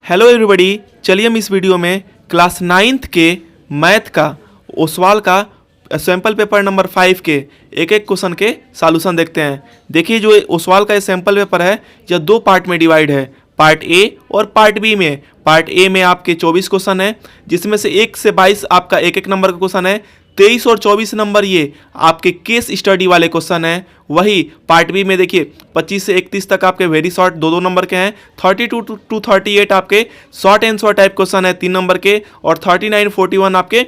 Hello everybody, चलिए हम इस वीडियो में क्लास 9th के मैथ का ओसवाल का सैम्पल पेपर नंबर 5 के एक एक क्वेश्चन के सॉल्यूशन देखते हैं। देखिए जो ओसवाल का ये सैम्पल पेपर है यह दो पार्ट में डिवाइड है, पार्ट ए और पार्ट बी में। पार्ट ए में आपके 24 क्वेश्चन है जिसमें से 1 से 22 आपका एक एक नंबर का क्वेश्चन है, 23 और 24 नंबर ये आपके केस स्टडी वाले क्वेश्चन हैं। वही पार्ट बी में देखिए 25 से 31 तक आपके वेरी शॉर्ट दो नंबर के हैं, 32 टू 38 आपके शॉर्ट आंसर टाइप क्वेश्चन है 3 नंबर के, और 39 41 आपके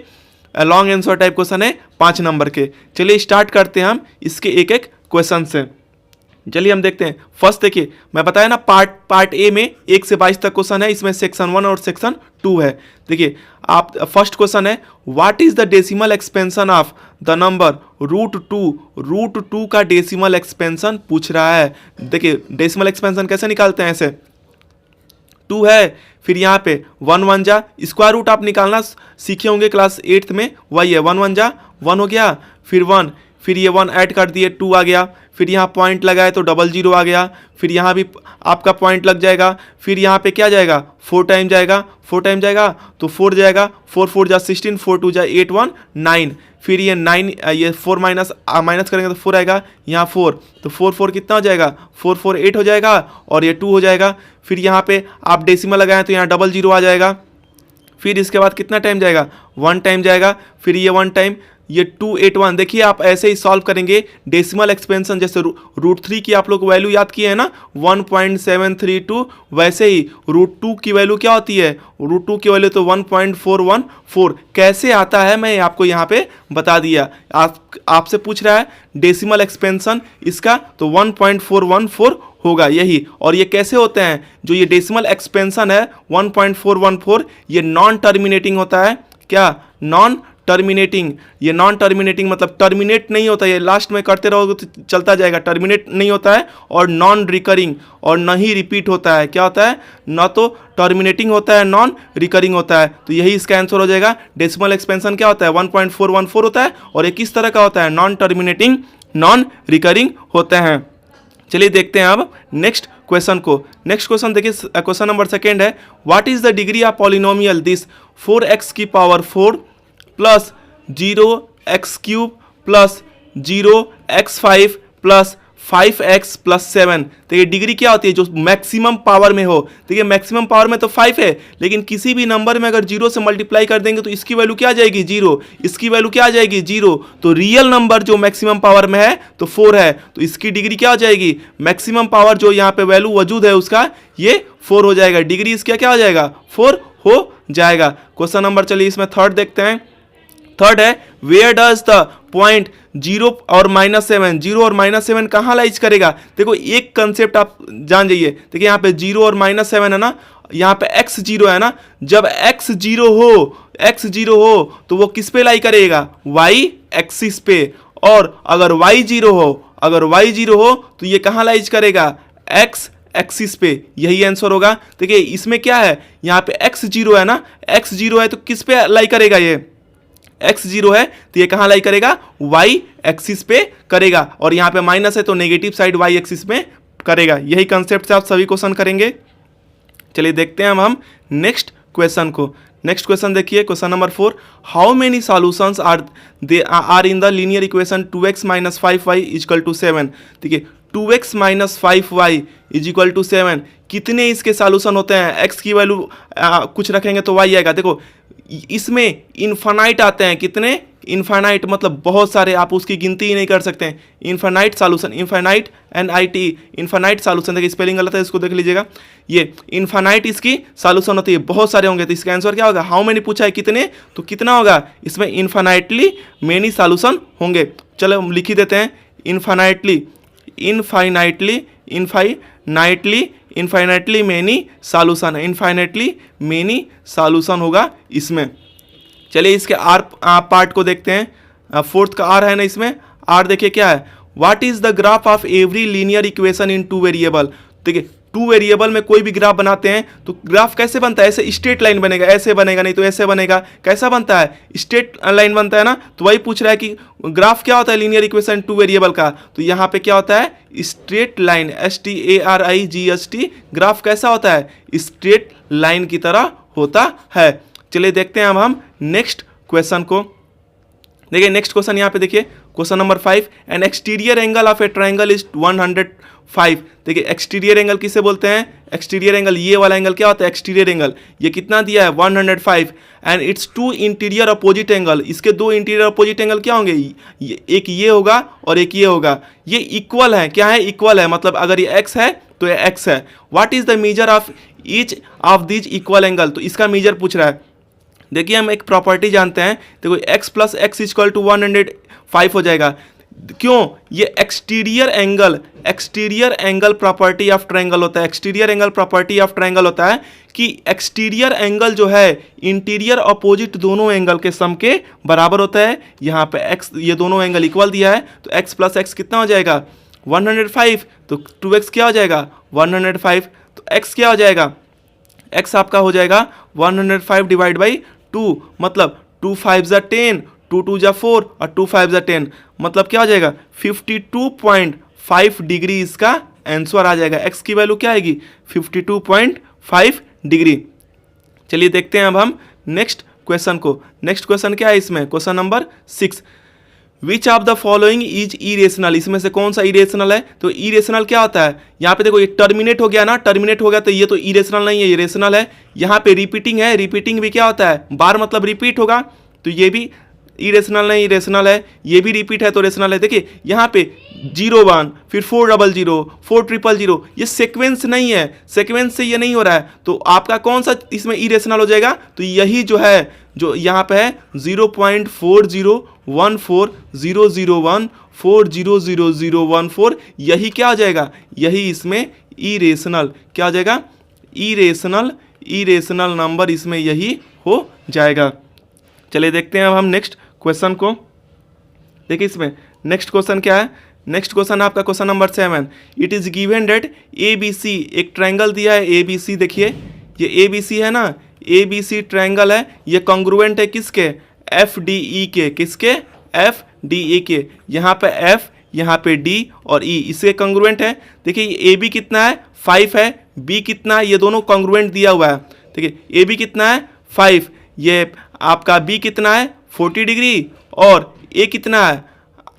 लॉन्ग आंसर टाइप क्वेश्चन है 5 नंबर के। चलिए स्टार्ट करते हैं हम इसके एक एक क्वेश्चन से। चलिए हम देखते हैं। फर्स्ट देखिए मैं बताया ना पार्ट ए में 1 से 22 तक क्वेश्चन है, इसमें सेक्शन 1 और सेक्शन 2 है। देखिए आप फर्स्ट क्वेश्चन है, what is the decimal expansion of the number √2 का डेसिमल एक्सपेंशन पूछ रहा है। देखिए डेसिमल एक्सपेंशन कैसे निकालते हैं, ऐसे 2 है, फिर यहाँ पे 1 1 जा, स्क्वायर रूट आप निकालना सीखे होंगे क्लास 8th में, वही है 1 1 जा 1 हो गया, फिर 1, फिर ये 1 ऐड कर दिए 2 आ गया, फिर यहाँ पॉइंट लगाए तो 00 आ गया, फिर यहाँ भी आपका पॉइंट लग जाएगा, फिर यहाँ पे क्या जाएगा 4 टाइम जाएगा, 4 टाइम जाएगा तो 4 जाएगा, 4 4 जा 16, 4 2 जा 8 1 9, फिर ये 9 ये 4 माइनस करेंगे तो 4 आएगा, यहाँ 4 तो 4 4 कितना हो जाएगा 4 4 8 हो जाएगा, और ये 2 हो जाएगा। फिर यहाँ पे आप डेसिमल लगाएं तो यहाँ 00 आ जाएगा, फिर इसके बाद कितना टाइम जाएगा 1 टाइम जाएगा, फिर ये 1 टाइम, ये 281। देखिए आप ऐसे ही सॉल्व करेंगे डेसिमल एक्सपेंशन, जैसे √3 की आप लोग वैल्यू याद किए हैं ना 1.732, वैसे ही √2 की वैल्यू क्या होती है, √2 की वैल्यू तो 1.414 कैसे आता है मैं आपको यहाँ पे बता दिया। आपसे पूछ रहा है डेसिमल एक्सपेंशन इसका, तो 1.414 होगा यही। और ये कैसे होते हैं, जो ये डेसिमल एक्सपेंशन है 1.414 ये नॉन टर्मिनेटिंग होता है। क्या नॉन टर्मिनेटिंग, ये नॉन टर्मिनेटिंग मतलब टर्मिनेट नहीं होता, ये लास्ट में करते रहोगे तो चलता जाएगा, टर्मिनेट नहीं होता है, और नॉन रिकरिंग और न ही रिपीट होता है। क्या होता है, न तो टर्मिनेटिंग होता है नॉन रिकरिंग होता है, तो यही इसका आंसर हो जाएगा। डेसिमल एक्सपेंशन क्या होता है 1.414 होता है, और ये किस तरह का होता है नॉन टर्मिनेटिंग नॉन रिकरिंग होते हैं। चलिए देखते हैं अब नेक्स्ट क्वेश्चन को। नेक्स्ट क्वेश्चन देखिए, क्वेश्चन नंबर 2 है, what is the degree of polynomial this 4x की power 4 plus 0x³ plus 0x5 plus 5x plus 7। तो ये डिग्री क्या होती है, जो मैक्सिमम पावर में हो। देखिए मैक्सिमम पावर में तो 5 है, लेकिन किसी भी नंबर में अगर 0 से मल्टीप्लाई कर देंगे तो इसकी वैल्यू क्या आ जाएगी 0, इसकी वैल्यू क्या आ जाएगी 0। तो रियल नंबर जो मैक्सिमम पावर में है तो 4 है, तो इसकी डिग्री क्या हो जाएगी, मैक्सिमम पावर जो यहाँ पे वैल्यू वजूद है उसका ये 4 हो जाएगा, डिग्री इसका क्या हो जाएगा 4 हो जाएगा। क्वेश्चन नंबर चलिए इसमें 3rd देखते हैं। 3rd है, वेयर डज द पॉइंट 0 और -7, 0 और -7 कहाँ लाइज करेगा। देखो एक कंसेप्ट आप जान जाइए, देखिए यहाँ पे 0 और -7 है ना, यहाँ पे x 0 है ना, जब x 0 हो तो वो किस पे लाई करेगा y एक्सिस पे, और अगर y 0 हो तो ये कहाँ लाइज करेगा x एक्सिस पे, यही आंसर होगा। देखिए इसमें क्या है, यहाँ पे x 0 है ना, x 0 है तो किस पे लाई करेगा, ये x 0 है तो ये कहाँ लाई करेगा y एक्सिस पे करेगा, और यहाँ पे माइनस है तो नेगेटिव साइड y एक्सिस में करेगा। यही कंसेप्ट से आप सभी क्वेश्चन करेंगे। चलिए देखते हैं हम नेक्स्ट क्वेश्चन को। नेक्स्ट क्वेश्चन देखिए, question number 4, how many solutions are in the linear equation 2x - 5y = 7। देखिए 2x - 5y = 7, कितने इसके सॉल्यूशन होते हैं। x की वैल्यू कुछ रखेंगे तो y आएगा। देखो इसमें इन्फानाइट आते हैं, कितने इन्फानाइट मतलब बहुत सारे, आप उसकी गिनती ही नहीं कर सकते हैं। Infinite solution, infinite NIT infinite solution, देखिए स्पेलिंग गलत है इसको देख लीजिएगा, ये इन्फानाइट इसकी सॉल्यूशन होती है, बहुत सारे होंगे। तो इसका आंसर क्या होगा, हाउ मेनी पूछा है कितने, तो कितना होगा इसमें इन्फानाइटली मेनी सॉल्यूशन होंगे। चलो हम लिख ही देते हैं, इनफाइनाइटली मेनी सॉल्यूशन है, इनफाइनाइटली मेनी सॉल्यूशन होगा इसमें। चलिए इसके आर पार्ट को देखते हैं। 4th का आर है ना, इसमें आर देखिए क्या है, what is the graph of every linear equation in 2 variable. देखिए टू वेरिएबल में कोई भी ग्राफ बनाते हैं तो ग्राफ कैसे बनता है, ऐसे स्ट्रेट लाइन बनेगा, ऐसे बनेगा नहीं तो ऐसे बनेगा, कैसा बनता है, स्ट्रेट लाइन बनता है ना। तो वही पूछ रहा है कि ग्राफ क्या होता है लीनियर इक्वेशन टू वेरिएबल का, तो यहाँ पे क्या होता है, स्ट्रेट लाइन, STARIGST, ग्राफ कैसा होता है, स्ट्रेट लाइन की तरह होता है। चलिए देखते हैं अब हम नेक्स्ट क्वेश्चन को। देखिए नेक्स्ट क्वेश्चन यहाँ पे देखिए, question number 5, N exterior angle of A triangle is 105। देखिए एक्सटीरियर एंगल किसे बोलते हैं, एक्सटीरियर एंगल, ये वाला एंगल क्या होता है, एक्सटीरियर एंगल। ये कितना दिया है, 105, and it's to interior opposite angle, इसके दो इंटीरियर अपोजिट एंगल क्या होंगे, एक ये होगा और एक ये होगा, ये इक्वल है, क्या है, इक्वल है, मतलब अगर ये x है तो ये x है। What is the measure of each of this equal angle, तो इसका मेजर पूछ रहा है। देखिए हम एक प्रॉपर्टी जानते हैं, देखो x plus X equal to 105 हो जाएगा। क्यों, ये exterior angle property of triangle होता है, exterior angle property of triangle होता है कि एक्सटीरियर एंगल जो है इंटीरियर अपोजिट दोनों एंगल के सम के बराबर होता है। यहाँ पे x, ये दोनों एंगल इक्वल दिया है तो x प्लस एक्स कितना हो जाएगा, 105, तो 2x क्या हो जाएगा, 105, तो x क्या हो जाएगा, x आपका हो जाएगा 105 डिवाइड बाई 2, मतलब 2 5 जा 10, 2 2 जा 4 और 2 5 जा 10, मतलब क्या हो जाएगा 52.5 डिग्री इसका आंसर आ जाएगा। x की वैल्यू क्या आएगी, 52.5 डिग्री। चलिए देखते हैं अब हम नेक्स्ट क्वेश्चन को। नेक्स्ट क्वेश्चन क्या है इसमें, question number 6, which of the following is irrational, इसमें से कौन सा इरेशनल है। तो इरेशनल क्या होता है, यहाँ पे देखो ये टर्मिनेट हो गया ना, टर्मिनेट हो गया तो ये तो इरेशनल नहीं है, ये रेशनल है। यहाँ पे रिपीटिंग है, रिपीटिंग भी क्या होता है, बार मतलब रिपीट होगा, तो ये भी इरेशनल नहीं, रेशनल है। ये भी रिपीट है तो रेशनल है। देखिए यहाँ पे 01, फिर 400, 4000, ये सीक्वेंस नहीं है, सीक्वेंस से ये नहीं हो रहा है, तो आपका कौन सा इसमें इरेशनल हो जाएगा, तो यही जो है, जो यहाँ पे है 0.4014001400014, यही क्या हो जाएगा, यही इसमें इरेशनल क्या हो जाएगा, इरेशनल नंबर इसमें यही हो जाएगा। चलिए देखते हैं अब हम नेक्स्ट क्वेश्चन को। देखिए इसमें नेक्स्ट क्वेश्चन क्या है, नेक्स्ट क्वेश्चन आपका question number 7, it is given that ABC, एक ट्रायंगल दिया है ABC, देखिए ये ABC है ना, ABC ट्रायंगल है, ये कॉन्ग्रुएंट है किसके, FDE के, किसके, FDE के, यहाँ पे F, यहाँ पे D और E, इसके कॉन्ग्रुएंट है। देखिए AB कितना है, 5 है, B कितना है, ये दोनों कॉन्ग्रुएंट दिया हुआ है। देखिए AB कितना है, 5, ये आपका B कितना है, 40 डिग्री, और A कितना है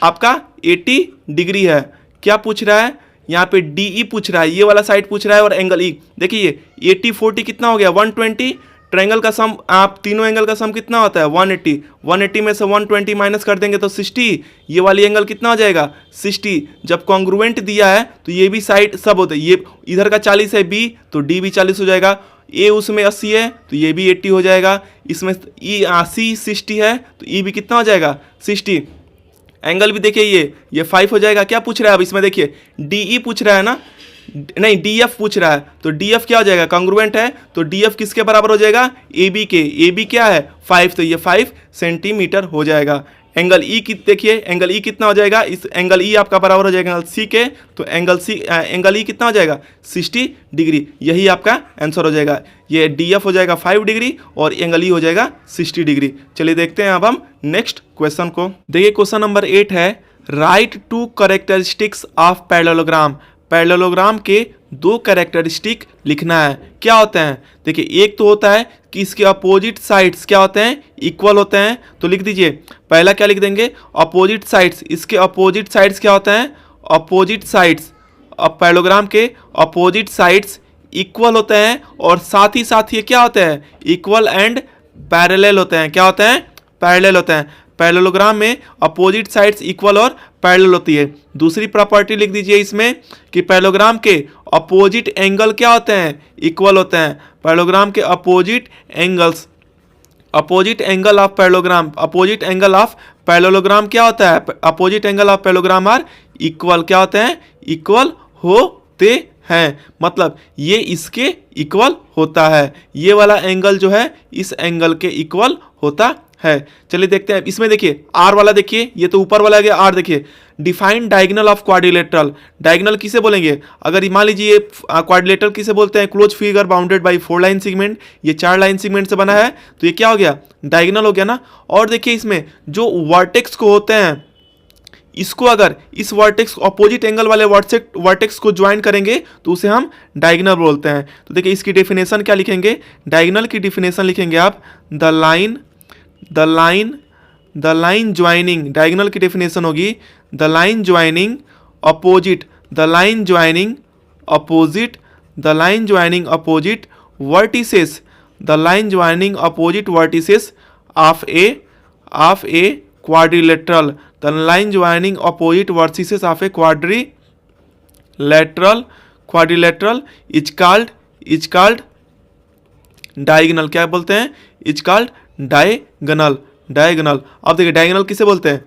आपका 80 डिग्री है। क्या पूछ रहा है, यहाँ पे DE पूछ रहा है, ये वाला साइड पूछ रहा है, और एंगल E। देखिए 80 40 कितना हो गया, 120, ट्रायंगल का सम, आप तीनों एंगल का सम कितना होता है, 180, 180 में से 120 माइनस कर देंगे तो 60, ये वाली एंगल कितना हो जाएगा, 60। जब कॉन्ग्रुएंट दिया है तो ये भी साइड सब होते हैं, ये इधर का 40 है B, तो D भी 40 हो जाएगा, A उसमें 80 है तो ये भी 80 हो जाएगा, इसमें C 60 है तो E भी कितना हो जाएगा, 60। एंगल भी देखिए ये 5 हो जाएगा। क्या पूछ रहा है अब इसमें, देखिए DE पूछ रहा है ना, नहीं DF पूछ रहा है, तो DF क्या हो जाएगा, कॉन्ग्रुएंट है, तो DF किसके बराबर हो जाएगा, AB के, AB क्या है 5, तो ये 5 सेंटीमीटर हो जाएगा। एंगल E की देखिए, एंगल E कितना हो जाएगा, इस एंगल E आपका बराबर हो जाएगा एंगल C के, तो एंगल E कितना हो जाएगा, 60 डिग्री, यही आपका आंसर हो जाएगा। ये DF हो जाएगा 5 डिग्री और एंगल E हो जाएगा 60 डिग्री। चलिए देखते हैं अब हम नेक्स्ट क्वेश्चन को। देखिए क्वेश्चन नंबर 8 है, right 2 characteristics of parallelogram, parallelogram के 2 कैरेक्टरिस्टिक लिखना है। क्या होते हैं, देखिए एक तो होता है कि इसके अपोजिट साइड्स क्या होते हैं, इक्वल होते हैं, तो लिख दीजिए, पहला क्या लिख देंगे, अपोजिट साइड्स, इसके अपोजिट साइड्स क्या होते हैं, अपोजिट साइड्स, अब पैरेललोग्राम के अपोजिट साइड्स इक्वल होते हैं, और साथ ही साथ ये क्या होते हैं, इक्वल एंड पैरेलल होते हैं। क्या होते हैं, पैरेलल होते हैं। पैरेललोग्राम में अपोजिट साइड्स इक्वल और पैरेलल होती है। दूसरी प्रॉपर्टी लिख दीजिए इसमें कि पैरेललोग्राम के अपोजिट एंगल क्या होते हैं, इक्वल होते हैं। पैरेललोग्राम के opposite angles, opposite angle of parallelogram, opposite angle of parallelogram क्या होता है, opposite angle of parallelogram are equal, क्या होते हैं, इक्वल होते हैं, मतलब ये इसके इक्वल होता है, ये वाला एंगल जो है इस एंगल के इक्वल होता है। चलिए देखते हैं इसमें, देखिए आर वाला, देखिए ये तो ऊपर वाला गया आर, देखिए define diagonal of quadrilateral. Diagonal किसे बोलेंगे, अगर मान लीजिए ये क्वाड्रिलेटरल किसे बोलते हैं, close figure bounded by 4 line segment, ये 4 लाइन सेगमेंट से बना है, तो ये क्या हो गया, डायगोनल हो गया ना। और देखिए इसमें जो वर्टेक्स को होते हैं, इसको अगर इस वर्टेक्स ऑपोजिट एंगल वाले वर्टेक्स को ज्वाइन करेंगे तो उसे हम डायगोनल बोलते हैं। तो देखिए इसकी डेफिनेशन क्या लिखेंगे, डायगोनल की डेफिनेशन लिखेंगे आप, द लाइन ज्वाइनिंग, डायगोनल की डेफिनेशन होगी the line joining opposite vertices of A quadrilateral, the line joining opposite vertices of a quadrilateral is called diagonal। क्या बोलते हैं, is called diagonal। अब देखिए डायगोनल किसे बोलते हैं,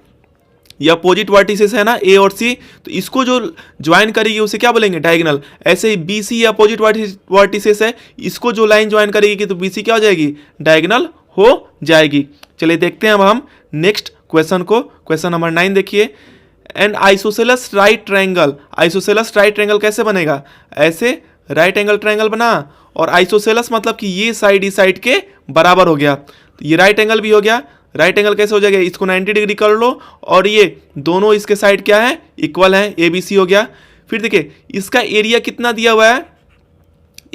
ये अपोजिट वर्टिसेस है ना ए और सी, तो इसको जो ज्वाइन करेगी उसे क्या बोलेंगे, डायगोनल। ऐसे ही बी सी अपोजिट वर्टिसेस है, इसको जो लाइन ज्वाइन करेगी तो बी सी क्या हो जाएगी, डायगोनल हो जाएगी। चलिए देखते हैं अब हम नेक्स्ट क्वेश्चन को। क्वेश्चन नंबर 9 देखिए, N isosceles right triangle. Isosceles right triangle कैसे बनेगा, ऐसे राइट एंगल ट्रायंगल बना, और आइसोसेलस मतलब कि ये साइड इस साइड के बराबर हो गया, तो ये राइट एंगल भी हो गया। राइट एंगल कैसे हो जाएगा, इसको 90 डिग्री कर लो, और ये दोनों इसके साइड क्या है, इक्वल है, ए बी सी हो गया। फिर देखिए इसका एरिया कितना दिया हुआ है,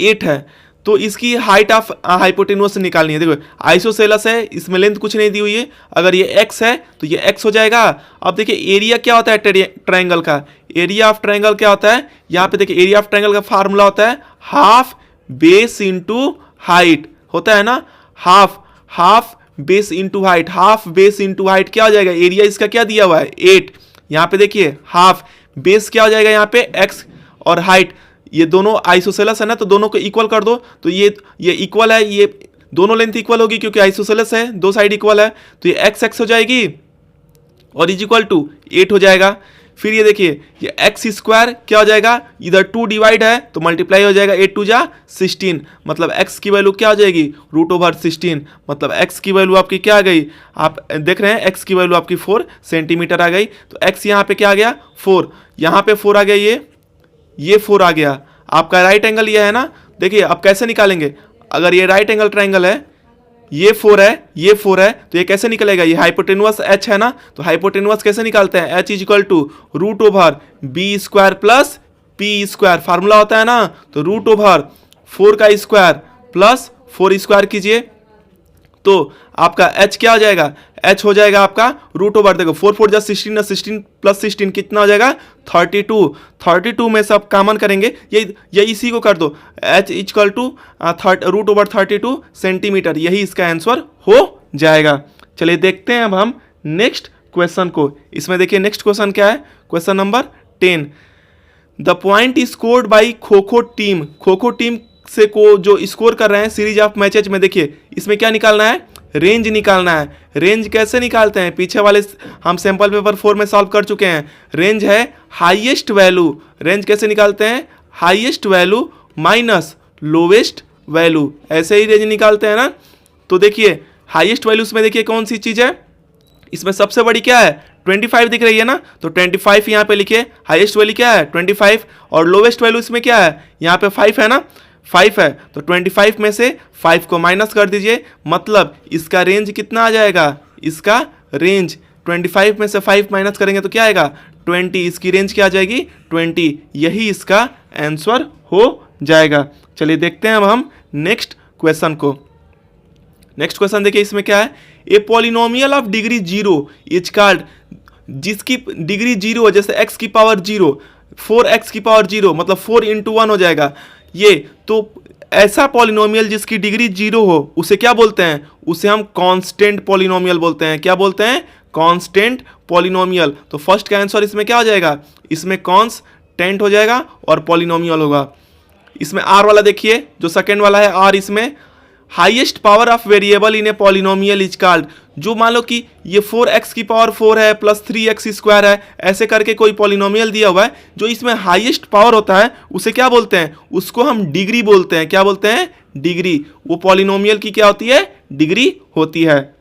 8 है, तो इसकी हाइट ऑफ हाइपोटेन्यूस निकालनी है। देखो आइसोसेलस है, इसमें लेंथ कुछ नहीं दी हुई है, अगर ये x है तो ये x हो जाएगा। अब देखिए एरिया क्या होता है ट्रायंगल का, एरिया ऑफ ट्रायंगल क्या होता है, यहाँ पे देखिए एरिया ऑफ ट्रायंगल का फार्मूला होता है हाफ बेस इंटू हाइट, होता है ना, half base into height. Half base into height क्या हो जाएगा, एरिया इसका क्या दिया हुआ है 8, यहाँ पे देखिए हाफ बेस क्या हो जाएगा यहाँ पे x, और हाइट ये दोनों आइसोसेलस है ना, तो दोनों को इक्वल कर दो, तो ये इक्वल है, ये दोनों लेंथ इक्वल होगी क्योंकि आइसोसेलस है, दो साइड इक्वल है, तो ये x हो जाएगी और इज इक्वल टू 8 हो जाएगा। फिर ये देखिए ये x स्क्वायर क्या हो जाएगा, इधर 2 डिवाइड है तो मल्टीप्लाई हो जाएगा, 8 2 जा 16, मतलब x की वैल्यू क्या हो जाएगी, √16, मतलब x की वैल्यू आपकी क्या आ गई, आप देख रहे हैं x की वैल्यू आपकी 4 सेंटीमीटर आ गई। तो x यहाँ पे क्या आ गया 4, यहाँ पे 4 आ गया, ये 4 आ गया। आपका राइट एंगल ये है ना, देखिए अब कैसे निकालेंगे, अगर ये राइट एंगल ट्रायंगल है, ये 4 है, तो ये कैसे निकलेगा, ये हाइपोटेन्यूस h है ना, तो हाइपोटेन्यूस कैसे निकालते हैं, h equal to √b² plus p square, formula होता है ना, तो √4 का स्क्वायर प्लस 4 स्क्वायर कीजिए, तो आपका h क्या हो जाएगा, h हो जाएगा आपका √, देखो 4 4 जा 16, 16 प्लस 16 कितना हो जाएगा 32 में सब कॉमन करेंगे, ये इसी को कर दो, h इक्वल टू √32 सेंटीमीटर, यही इसका आंसर हो जाएगा। चलिए देखते हैं अब हम नेक्स्ट क्वेश्चन को। इसमें देखिए नेक्स्ट क्वेश्चन क्या है, question number 10, the point scored by kho kho team से को जो स्कोर कर रहे हैं सीरीज ऑफ मैचेज में, देखिए इसमें क्या निकालना है, रेंज निकालना है। रेंज कैसे निकालते हैं, पीछे वाले हम सैंपल पेपर 4 में सॉल्व कर चुके हैं। रेंज है हाईएस्ट वैल्यू, रेंज कैसे निकालते हैं, highest value minus lowest value, ऐसे ही रेंज निकालते हैं ना। तो देखिए हाईएस्ट वैल्यूज में देखिए कौन सी चीज़ है, इसमें सबसे बड़ी क्या है 25 दिख रही है ना, तो 25 यहाँ पे लिखिए, हाईएस्ट वैल्यू क्या है 25, और लोवेस्ट वैल्यू इसमें क्या है, यहाँ पे 5 है ना, 5 है, तो 25 में से 5 को माइनस कर दीजिए, मतलब इसका रेंज कितना आ जाएगा, इसका रेंज 25 में से 5 माइनस करेंगे तो क्या आएगा 20, इसकी रेंज क्या आ जाएगी 20, यही इसका आंसर हो जाएगा। चलिए देखते हैं अब हम नेक्स्ट क्वेश्चन को। नेक्स्ट क्वेश्चन देखिए इसमें क्या है, a polynomial of degree 0 is called, जिसकी डिग्री 0 है, जैसे x की पावर 0, 4x की पावर 0, मतलब 4 × 1 हो जाएगा ये, तो ऐसा पॉलिनोमियल जिसकी डिग्री 0 हो उसे क्या बोलते हैं, उसे हम कांस्टेंट पॉलिनोमियल बोलते हैं। क्या बोलते हैं, कांस्टेंट पॉलिनोमियल। तो फर्स्ट का आंसर इसमें क्या हो जाएगा, इसमें कांस्टेंट हो जाएगा और पॉलिनोमियल होगा। इसमें आर वाला देखिए जो सेकेंड वाला है आर, इसमें highest power of variable in a polynomial is called, जो मान लो कि ये 4x की पावर 4 है प्लस 3x स्क्वायर है, ऐसे करके कोई पॉलिनोमियल दिया हुआ है, जो इसमें हाईएस्ट पावर होता है उसे क्या बोलते हैं, उसको हम डिग्री बोलते हैं। क्या बोलते हैं, डिग्री। वो पॉलिनोमियल की क्या होती है, डिग्री होती है।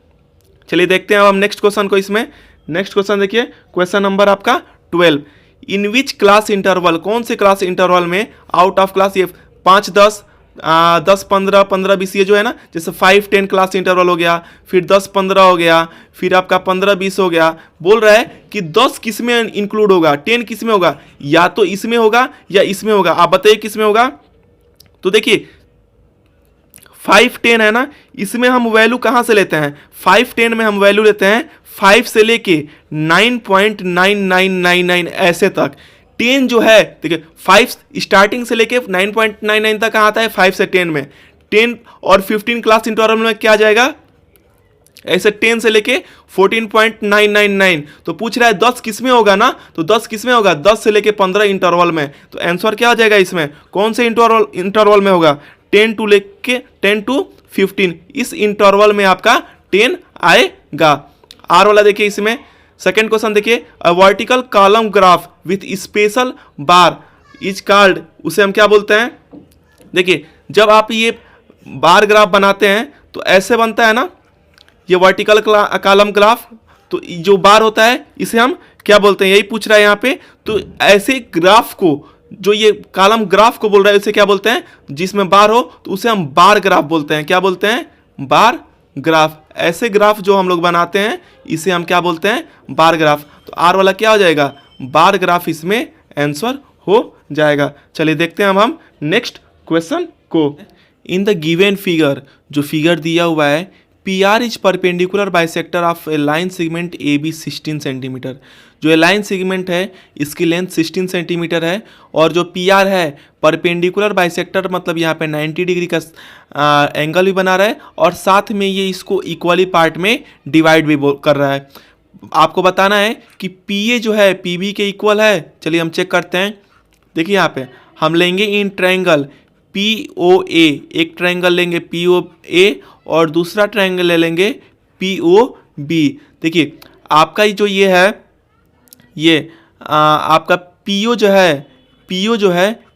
चलिए देखते हैं अब हम नेक्स्ट क्वेश्चन को। इसमें नेक्स्ट क्वेश्चन देखिए, क्वेश्चन नंबर आपका 12, इन विच क्लास इंटरवल, कौन से क्लास इंटरवल में आउट ऑफ क्लास, ये 5 10 10 15 15 20, ये जो है ना, जैसे 5 10 क्लास इंटरवल हो गया, फिर 10 15 हो गया, फिर आपका 15 20 हो गया। बोल रहा है कि 10 किस में इंक्लूड होगा, 10 किस में होगा, या तो इसमें होगा या इसमें होगा, आप बताइए किस में होगा। तो देखिए 5 10 है ना, इसमें हम वैल्यू कहां से लेते हैं, 5 10 में हम वैल्यू लेते हैं 5 से लेके 9.9999 ऐसे तक। 10 जो है देखिए 5 स्टार्टिंग से लेके 9.99 तक कहाँ आता है, 5 से 10 में। 10 और 15 क्लास इंटरवल में क्या जाएगा, ऐसे 10 से लेके 14.999। तो पूछ रहा है 10 किस में होगा ना, तो 10 किस में होगा, 10 से लेके 15 इंटरवल में। तो आंसर क्या हो जाएगा इसमें, कौन से इंटरवल में होगा, 10 टू लेके 10 टू 15, इस इंटरवल में आपका 10 आएगा। आर वाला देखिए, इसमें सेकेंड क्वेश्चन देखिए, a vertical column graph with special bar is called, उसे हम क्या बोलते हैं। देखिए जब आप ये बार ग्राफ बनाते हैं तो ऐसे बनता है ना, ये वर्टिकल कॉलम ग्राफ, तो जो बार होता है इसे हम क्या बोलते हैं, यही पूछ रहा है यहाँ पे। तो ऐसे ग्राफ को, जो ये कॉलम ग्राफ को बोल रहा है, उसे क्या बोलते हैं, जिसमें बार हो तो उसे हम बार ग्राफ बोलते हैं। क्या बोलते हैं, बार ग्राफ। ऐसे ग्राफ जो हम लोग बनाते हैं इसे हम क्या बोलते हैं, बार ग्राफ। तो आर वाला क्या हो जाएगा, बार ग्राफ इसमें आंसर हो जाएगा। चलिए देखते हैं हम नेक्स्ट क्वेश्चन को। इन द गिवन फिगर, जो फिगर दिया हुआ है, P R is perpendicular bisector of A line segment A B 16 centimetre. जो ए लाइन सेगमेंट है इसकी लेंथ 16 सेंटीमीटर है, और जो पी आर है परपेंडिकुलर बाइसेक्टर, मतलब यहाँ पे 90 डिग्री का एंगल भी बना रहा है, और साथ में ये इसको इक्वली पार्ट में डिवाइड भी कर रहा है। आपको बताना है कि पी ए जो है पी बी के इक्वल है। चलिए हम चेक करते हैं। देखिए यहाँ पे हम लेंगे इन ट्रायंगल पी ओ ए, एक ट्रायंगल लेंगे पी ओ ए और दूसरा ट्रायंगल ले लेंगे पी ओ बी। देखिए आपका जो ये है, ये आपका पी ओ जो है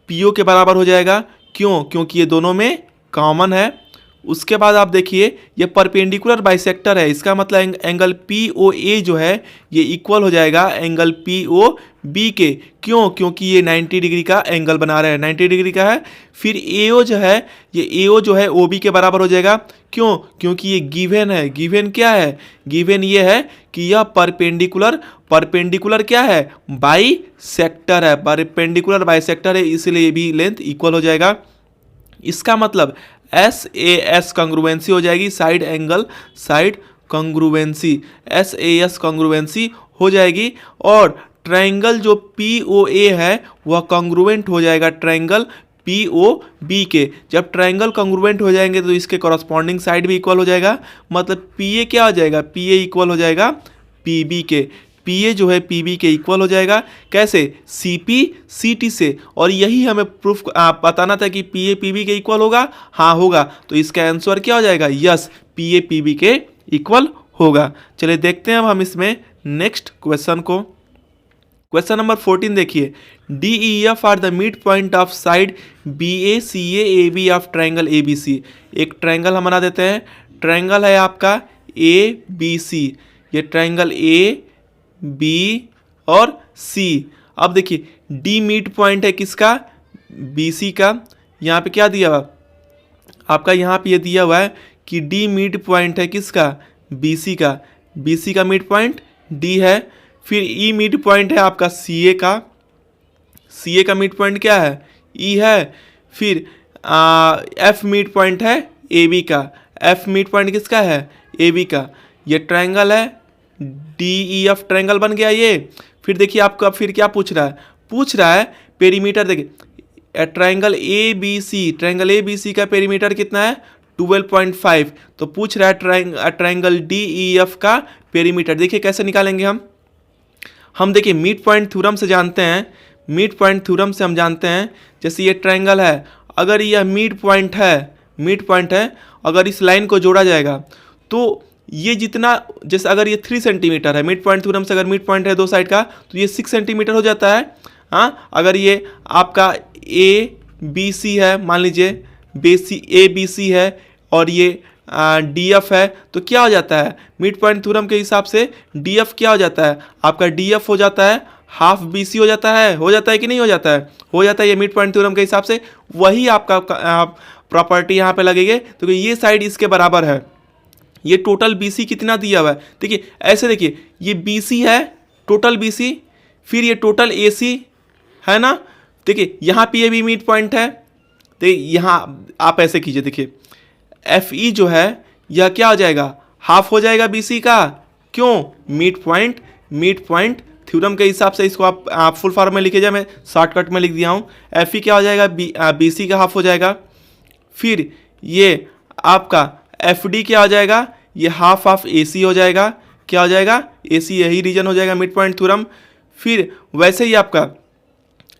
पी ओ के बराबर हो जाएगा। क्यों, क्योंकि ये दोनों में कॉमन है। उसके बाद आप देखिए ये परपेंडिकुलर बाइसेक्टर है, इसका मतलब एंगल पी ओ ए जो है ये इक्वल हो जाएगा एंगल पी ओ बी के। क्यों, क्योंकि ये 90 डिग्री का एंगल बना रहे हैं, 90 डिग्री का है। फिर ए ओ जो है, ये ए ओ जो है ओ बी के बराबर हो जाएगा। क्यों, क्योंकि ये गिवन है। गिवन क्या है, गिवन ये है कि यह परपेंडिकुलर क्या है, बाइसेक्टर है, परपेंडिकुलर बाइसेक्टर है, इसलिए ये भी लेंथ इक्वल हो जाएगा। इसका मतलब एस ए एस कॉन्ग्रुएंसी हो जाएगी, side angle side congruency, S A S congruency हो जाएगी। और ट्रायंगल जो पी ओ ए है वह कॉन्ग्रुएंट हो जाएगा ट्रायंगल पी ओ बी के। जब ट्रायंगल कॉन्ग्रुएंट हो जाएंगे तो इसके कॉरस्पॉन्डिंग साइड भी इक्वल हो जाएगा, मतलब पी ए क्या हो जाएगा, पी ए इक्वल हो जाएगा पी बी के। पी ए जो है पी बी के इक्वल हो जाएगा। कैसे, सी पी सी टी से। और यही हमें प्रूफ बताना था कि पी ए पी बी के इक्वल होगा, हाँ होगा। तो इसका आंसर क्या हो जाएगा, yes, P A P B के इक्वल होगा। चलिए देखते हैं अब हम इसमें नेक्स्ट क्वेश्चन को। क्वेश्चन नंबर 14 देखिए, D E F are the mid point of side B A C A B of triangle A B C. एक ट्रायंगल हम बना देते हैं, ट्रायंगल है आपका ए बी सी, ये ट्रायंगल ए बी और सी। अब देखिए डी मिड पॉइंट है किसका, बी सी का। यहाँ पे क्या दिया हुआ आपका, यहाँ पे ये दिया हुआ है कि डी मिड पॉइंट है किसका, बी सी का। बी सी का मिड पॉइंट डी है। फिर ई मिड पॉइंट है आपका सी ए का, सी ए का मिड पॉइंट क्या है, ई है। फिर एफ मिड पॉइंट है ए बी का, एफ मिड पॉइंट किसका है, ए बी का। ये ट्रायंगल है, डी ई एफ ट्रायंगल बन गया ये। फिर देखिए आपको फिर क्या पूछ रहा है पेरीमीटर। देखिए triangle A B C, triangle A B C का पेरीमीटर कितना है, 12.5। तो पूछ रहा है ट्रायंगल डी ई एफ का पेरीमीटर। देखिए कैसे निकालेंगे हम देखिए मिड पॉइंट थ्योरम से जानते हैं, मिड पॉइंट थ्योरम से हम जानते हैं, जैसे ये ट्रायंगल है, अगर यह मिड पॉइंट है, अगर इस लाइन को जोड़ा जाएगा तो ये जितना, जैसे अगर ये 3 सेंटीमीटर है, मिड पॉइंट थ्योरम से अगर मिड पॉइंट है दो साइड का, तो ये 6 सेंटीमीटर हो जाता है। हाँ, अगर ये आपका ए बी सी है, मान लीजिए ए बी सी है, और ये डी एफ है तो क्या हो जाता है, मिड पॉइंट थ्योरम के हिसाब से डी एफ क्या हो जाता है, आपका डी एफ हो जाता है हाफ बी सी हो जाता है कि नहीं हो जाता है, हो जाता है ये मिड पॉइंट थ्योरम के हिसाब से। वही आपका प्रॉपर्टी यहाँ पे लगेगी तो ये साइड इसके बराबर है। ये टोटल बी सी कितना दिया हुआ है, देखिए ऐसे देखिए, ये बी सी है टोटल बी सी, फिर ये टोटल ए सी है ना, देखिए यहाँ पे ये भी मिड पॉइंट है। देखिए यहाँ आप ऐसे कीजिए, देखिए एफ ई जो है यह क्या हो जाएगा, हाफ हो जाएगा बी सी का, क्यों, मिड पॉइंट थ्योरम के हिसाब से। इसको आप फुल फॉर्म में लिखिए, मैं शॉर्टकट में लिख दिया हूँ। एफ ई क्या हो जाएगा, बी सी का हाफ हो जाएगा। फिर ये आपका एफ डी क्या हो जाएगा, ये हाफ ए सी हो जाएगा, क्या हो जाएगा, ए सी, यही रीजन हो जाएगा मिड पॉइंट थ्योरम। फिर वैसे ही आपका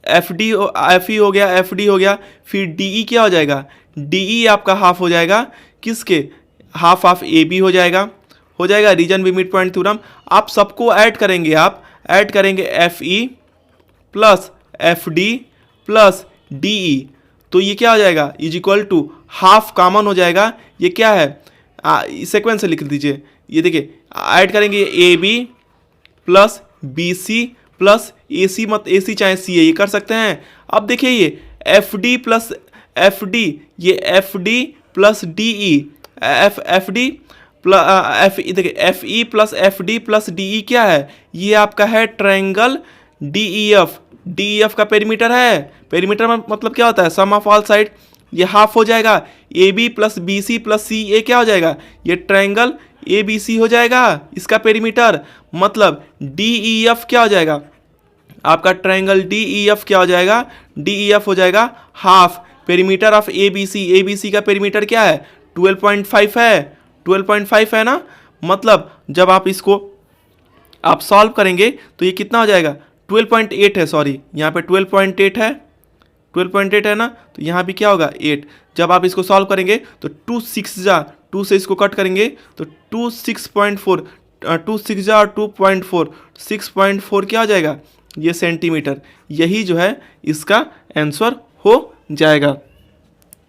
एफ ई हो गया, एफ डी हो गया, फिर डी ई क्या हो जाएगा, डी ई आपका हाफ हो जाएगा किसके, हाफ ए बी हो जाएगा रीजन भी मिड पॉइंट थ्योरम। आप सबको ऐड करेंगे, आप ऐड करेंगे F E plus F D plus D E, तो ये क्या हो जाएगा, is equal to half common हो जाएगा। ये क्या है, सीक्वेंस से लिख दीजिए, ये देखिए ऐड करेंगे A B plus B C plus A C, मत ए सी चाहे सी है, ये कर सकते हैं। अब देखिए ये F D plus F D, ये F D plus D E, F D plus देखिए F E plus F D plus D E क्या है, ये आपका है triangle D E F. D E F का पेरीमीटर है, पेरीमीटर में मतलब क्या होता है, सम ऑफ ऑल साइड। ये हाफ हो जाएगा A B plus B C plus C A, क्या हो जाएगा, ये ट्रायंगल ए बी सी हो जाएगा इसका पेरीमीटर। मतलब डी ई एफ क्या हो जाएगा, आपका ट्रायंगल डी ई एफ क्या हो जाएगा, डी ई एफ हो जाएगा half perimeter of A B C का पेरीमीटर क्या है, 12.5 है, 12.5 है ना। मतलब जब आप इसको आप सॉल्व करेंगे तो ये कितना हो जाएगा, 12.8 है, सॉरी यहाँ पे 12.8 है, 12.8 है ना, तो यहाँ भी क्या होगा 8। जब आप इसको सॉल्व करेंगे तो 2 6 जा 2 से इसको कट करेंगे तो 2 6.4, 2 6 जा 2.4, 6.4 क्या हो जाएगा, ये सेंटीमीटर। यही जो है इसका आंसर हो जाएगा।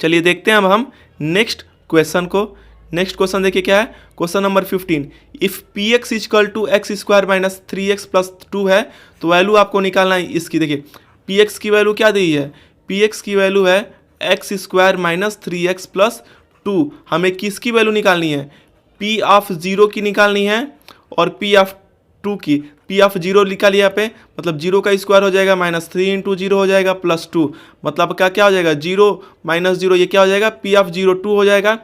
चलिए देखते हैं अब हम नेक्स्ट क्वेश्चन को। नेक्स्ट क्वेश्चन देखिए क्या है, question number 15। If P X is equal to X square minus 3x plus 2 है तो वैल्यू आपको निकालना है इसकी। देखिए पी एक्स की वैल्यू क्या दी है, पी एक्स की वैल्यू है x square minus 3x plus 2। हमें किसकी वैल्यू निकालनी है, पी ऑफ 0 की निकालनी है और पी ऑफ 2 की। पी ऑफ 0 निकालिए यहाँ पे, मतलब 0 का स्क्वायर हो जाएगा माइनस 3 इंटू 0 हो जाएगा प्लस 2, मतलब क्या हो जाएगा 0 माइनस 0, ये क्या हो जाएगा, पी ऑफ 0 2 हो जाएगा।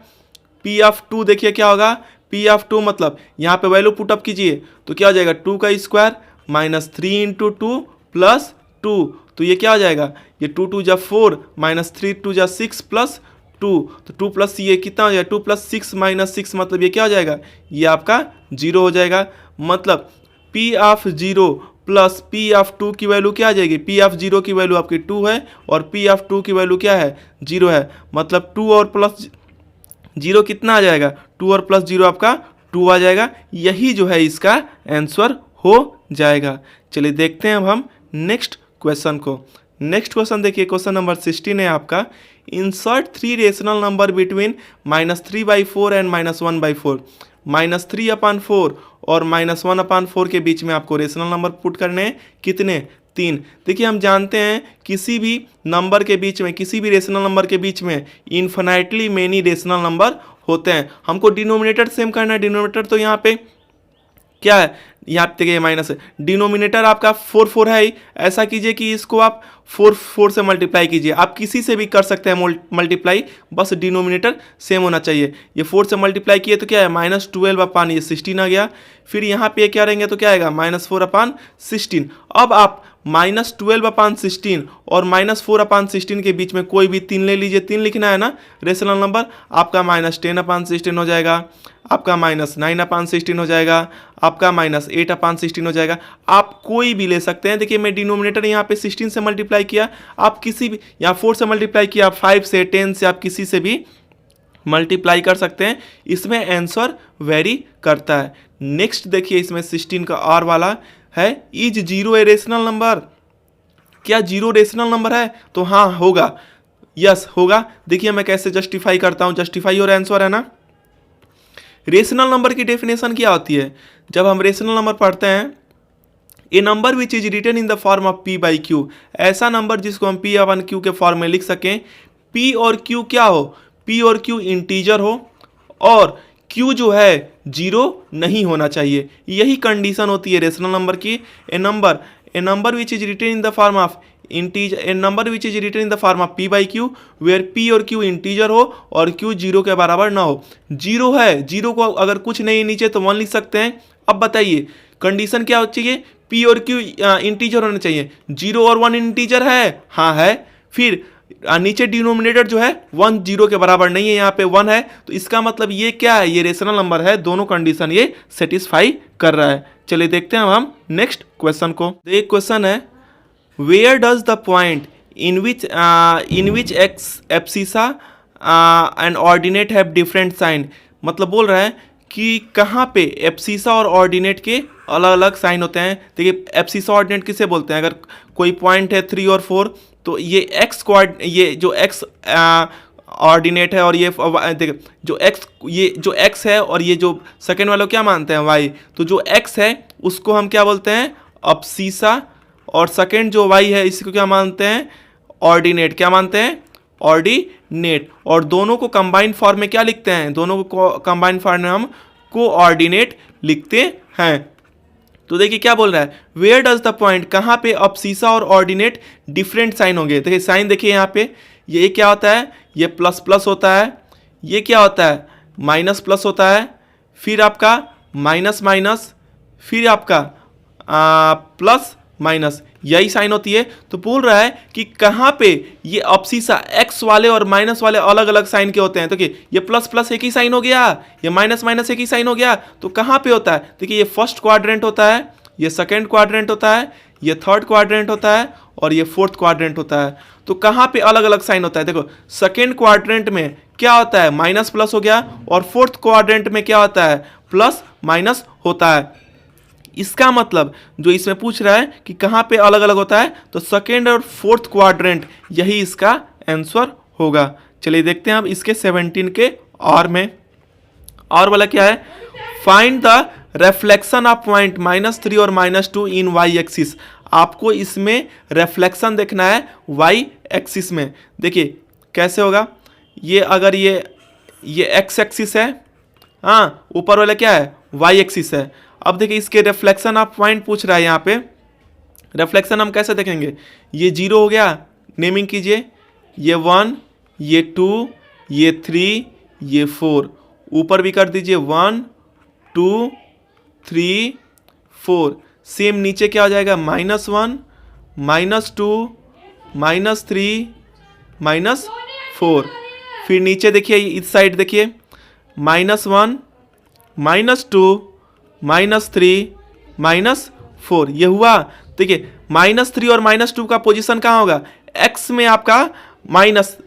पी ऑफ 2 देखिए क्या होगा, पी ऑफ 2 मतलब यहाँ पे वैल्यू पुटअप कीजिए तो क्या हो जाएगा 2 का स्क्वायर माइनस 3 इंटू 2 प्लस 2, तो ये क्या हो जाएगा, ये 2 2 जा 4 माइनस 3 2 जा 6 प्लस 2, तो 2 प्लस ये कितना हो जाएगा 2 प्लस 6 माइनस 6, मतलब ये क्या हो जाएगा, ये आपका 0 हो जाएगा। मतलब P of 0 plus P of 2 की वैल्यू क्या आ जाएगी, पी ऑफ 0 की वैल्यू आपकी 2 है और पी ऑफ 2 की वैल्यू क्या है 0 है। मतलब 2 और प्लस 0 कितना आ जाएगा, 2 और प्लस 0 आपका 2 आ जाएगा। यही जो है इसका आंसर हो जाएगा। चलिए देखते हैं अब हम नेक्स्ट क्वेश्चन को। नेक्स्ट क्वेश्चन देखिए, क्वेश्चन नंबर 16 है आपका। Insert 3 rational number between -3/4 and -1/4। -3/4 और -1/4 के बीच में आपको रेशनल नंबर पुट करने हैं, कितने, 3। देखिए हम जानते हैं किसी भी नंबर के बीच में, किसी भी रेशनल नंबर के बीच में इन्फिनाइटली मेनी रेशनल नंबर होते हैं। हमको डिनोमिनेटर सेम करना है। डिनोमिनेटर तो यहाँ पे क्या है, यहाँ पे देखिए माइनस है, डिनोमिनेटर आपका 4 4 है ही। ऐसा कीजिए कि इसको आप 4 4 से मल्टीप्लाई कीजिए। आप किसी से भी कर सकते हैं मल्टीप्लाई, बस डिनोमिनेटर सेम होना चाहिए। ये 4 से मल्टीप्लाई किए तो क्या है -12/, ये 16 आ गया। फिर यहाँ पे क्या रहेंगे तो क्या आएगा -4/16। अब आप -12/16 और -4/16 के बीच में कोई भी 3 ले लीजिए। 3 लिखना है ना रेशनल नंबर, आपका -10/16 हो जाएगा, आपका -9/16 हो जाएगा, आपका -8/16 हो जाएगा। आप कोई भी ले सकते हैं। देखिए मैं डिनोमिनेटर यहाँ पे 16 से मल्टीप्लाई किया, आप किसी भी, यहाँ 4 से मल्टीप्लाई किया, आप 5 से 10 से, आप किसी से भी मल्टीप्लाई कर सकते हैं। इसमें आंसर वेरी करता है। नेक्स्ट देखिए इसमें 16 का और वाला है, इज 0 ए रेशनल नंबर। क्या 0 रेशनल नंबर है, तो हाँ होगा, यस होगा। देखिए मैं कैसे जस्टिफाई करता हूँ, जस्टिफाई और आंसर है ना। रेशनल नंबर की डेफिनेशन क्या होती है? जब हम रेशनल नंबर पढ़ते हैं, a number which is written in the form of P by Q, ऐसा नंबर जिसको हम पी अपन क्यू के फॉर्म में लिख सकें। पी और क्यू क्या हो? पी और क्यू इंटीजर हो और क्यू जो है जीरो नहीं होना चाहिए। यही कंडीशन होती है रेशनल नंबर की। A number which is written in the form of integer, a number which is written in the form of P by Q where P और क्यू इंटीजर हो और क्यू जीरो के बराबर ना हो। जीरो है, zero को अगर कुछ नहीं नीचे तो 1 लिख सकते हैं। अब बताइए कंडीशन क्या हो चाहिए? पी और क्यू इंटीजर होना चाहिए। 0 और 1 इंटीजर है? हाँ है। फिर नीचे डिनोमिनेटर जो है 1 0 के बराबर नहीं है, यहाँ पे 1 है, तो इसका मतलब ये क्या है? ये रेशनल नंबर है। दोनों कंडीशन ये सेटिस्फाई कर रहा है। चलिए देखते हैं हम नेक्स्ट क्वेश्चन को। एक क्वेश्चन है, where does the point in which X abscissa and ordinate have different sign. मतलब बोल रहा है कि कहाँ पे एब्सिसा और ऑर्डिनेट के अलग अलग साइन होते हैं। देखिए एब्सिसा ऑर्डिनेट किसे बोलते हैं? अगर कोई पॉइंट है 3 और 4 तो ये एक्स ये जो एक्स ऑर्डिनेट है और ये देखिए जो एक्स है और ये जो सेकेंड वाला क्या मानते हैं? वाई। तो जो एक्स है उसको हम क्या बोलते हैं? एब्सिसा। और सेकेंड जो वाई है इसको क्या मानते हैं? ऑर्डिनेट। क्या मानते हैं? ऑर्डिनेट। और दोनों को कंबाइंड फॉर्म में क्या लिखते हैं? दोनों को कंबाइंड फॉर्म में हम कोऑर्डिनेट लिखते हैं। तो देखिए क्या बोल रहा है, वेयर डज द पॉइंट, कहाँ पे एब्सिसा और ऑर्डिनेट डिफरेंट साइन होंगे। देखिए साइन देखिए यहाँ पे, ये क्या होता है? ये प्लस प्लस होता है। ये क्या होता है? माइनस प्लस होता है। फिर आपका माइनस माइनस, फिर आपका प्लस माइनस, यही साइन होती है। तो बोल रहा है कि कहाँ पे ये एब्सिसा एक्स वाले और माइनस वाले अलग अलग साइन के होते हैं। तो कि ये प्लस प्लस एक ही साइन हो गया, ये माइनस माइनस एक ही साइन हो गया, तो कहाँ पे होता है? देखिए ये फर्स्ट क्वाड्रेंट होता है, ये सेकेंड क्वाड्रेंट होता है, ये थर्ड क्वाड्रेंट होता है और ये फोर्थ क्वाड्रेंट होता है। तो कहाँ पे अलग अलग साइन होता है? देखो सेकेंड क्वाड्रेंट में क्या होता है? माइनस प्लस हो गया और फोर्थ क्वाड्रेंट में क्या होता है? प्लस माइनस होता है। इसका मतलब जो इसमें पूछ रहा है कि कहाँ पे अलग अलग होता है, तो सेकेंड और फोर्थ क्वाड्रेंट, यही इसका आंसर होगा। चलिए देखते हैं अब इसके 17 के और में। और वाला क्या है? Find the reflection of point -3 और -2 इन वाई एक्सिस। आपको इसमें रिफ्लेक्शन देखना है वाई एक्सिस में। देखिए कैसे होगा? ये अगर ये एक्स एक्सिस है, हाँ, ऊपर वाला क्या है? वाई एक्सिस है। अब देखिए इसके रिफ्लेक्शन ऑफ पॉइंट पूछ रहा है यहाँ पे। रिफ्लेक्शन हम कैसे देखेंगे? ये 0 हो गया, नेमिंग कीजिए, ये 1, ये 2, ये 3, ये 4, ऊपर भी कर दीजिए 1 2 3 4। सेम नीचे क्या हो जाएगा? -1 -2 -3 -4। फिर नीचे देखिए इस साइड देखिए, -1 -2 -3 -4, ये हुआ। देखिए -3 और -2 का पोजीशन कहाँ होगा? एक्स में आपका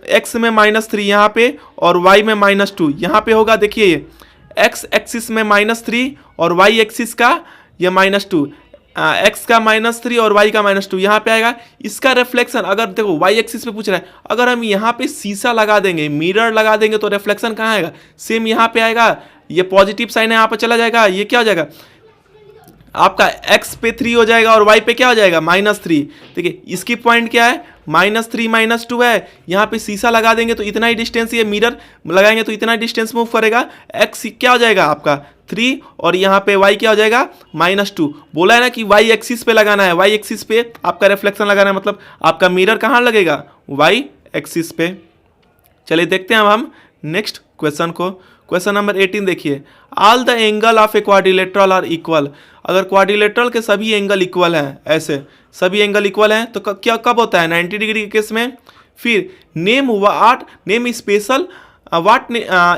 एक्स में -3 यहाँ पे और वाई में -2 यहाँ पे होगा। देखिए ये एक्स एक्सिस में -3 और वाई एक्सिस का ये -2, एक्स का -3 और वाई का -2 यहाँ पे आएगा। इसका रिफ्लेक्शन अगर देखो वाई एक्सिस पे पूछ रहा है, अगर हम यहाँ पे शीशा लगा देंगे, मिरर लगा देंगे, तो रिफ्लेक्शन कहाँ आएगा? सेम यहाँ पे आएगा। ये पॉजिटिव साइन है, यहाँ पे चला जाएगा, ये क्या हो जाएगा? आपका x पे 3 हो जाएगा और y पे क्या हो जाएगा? -3। देखिए इसकी पॉइंट क्या है? -3 -2 है। यहाँ पे शीशा लगा देंगे तो इतना ही डिस्टेंस, ये मिरर लगाएंगे तो इतना डिस्टेंस मूव करेगा। x क्या हो जाएगा आपका? 3 और यहाँ पे y क्या हो जाएगा? -2। बोला है ना कि y एक्सिस पे लगाना है, y एक्सिस पे आपका रिफ्लेक्शन लगाना है, मतलब आपका मिरर कहाँ लगेगा? y एक्सिस पे। चलिए देखते हैं अब हम नेक्स्ट क्वेश्चन को। क्वेश्चन नंबर 18 देखिए, all the angle of a quadrilateral are equal. अगर क्वाड्रिलेटरल के सभी एंगल इक्वल हैं, ऐसे सभी एंगल इक्वल हैं, तो क्या कब होता है? 90 डिग्री के केस में। फिर name special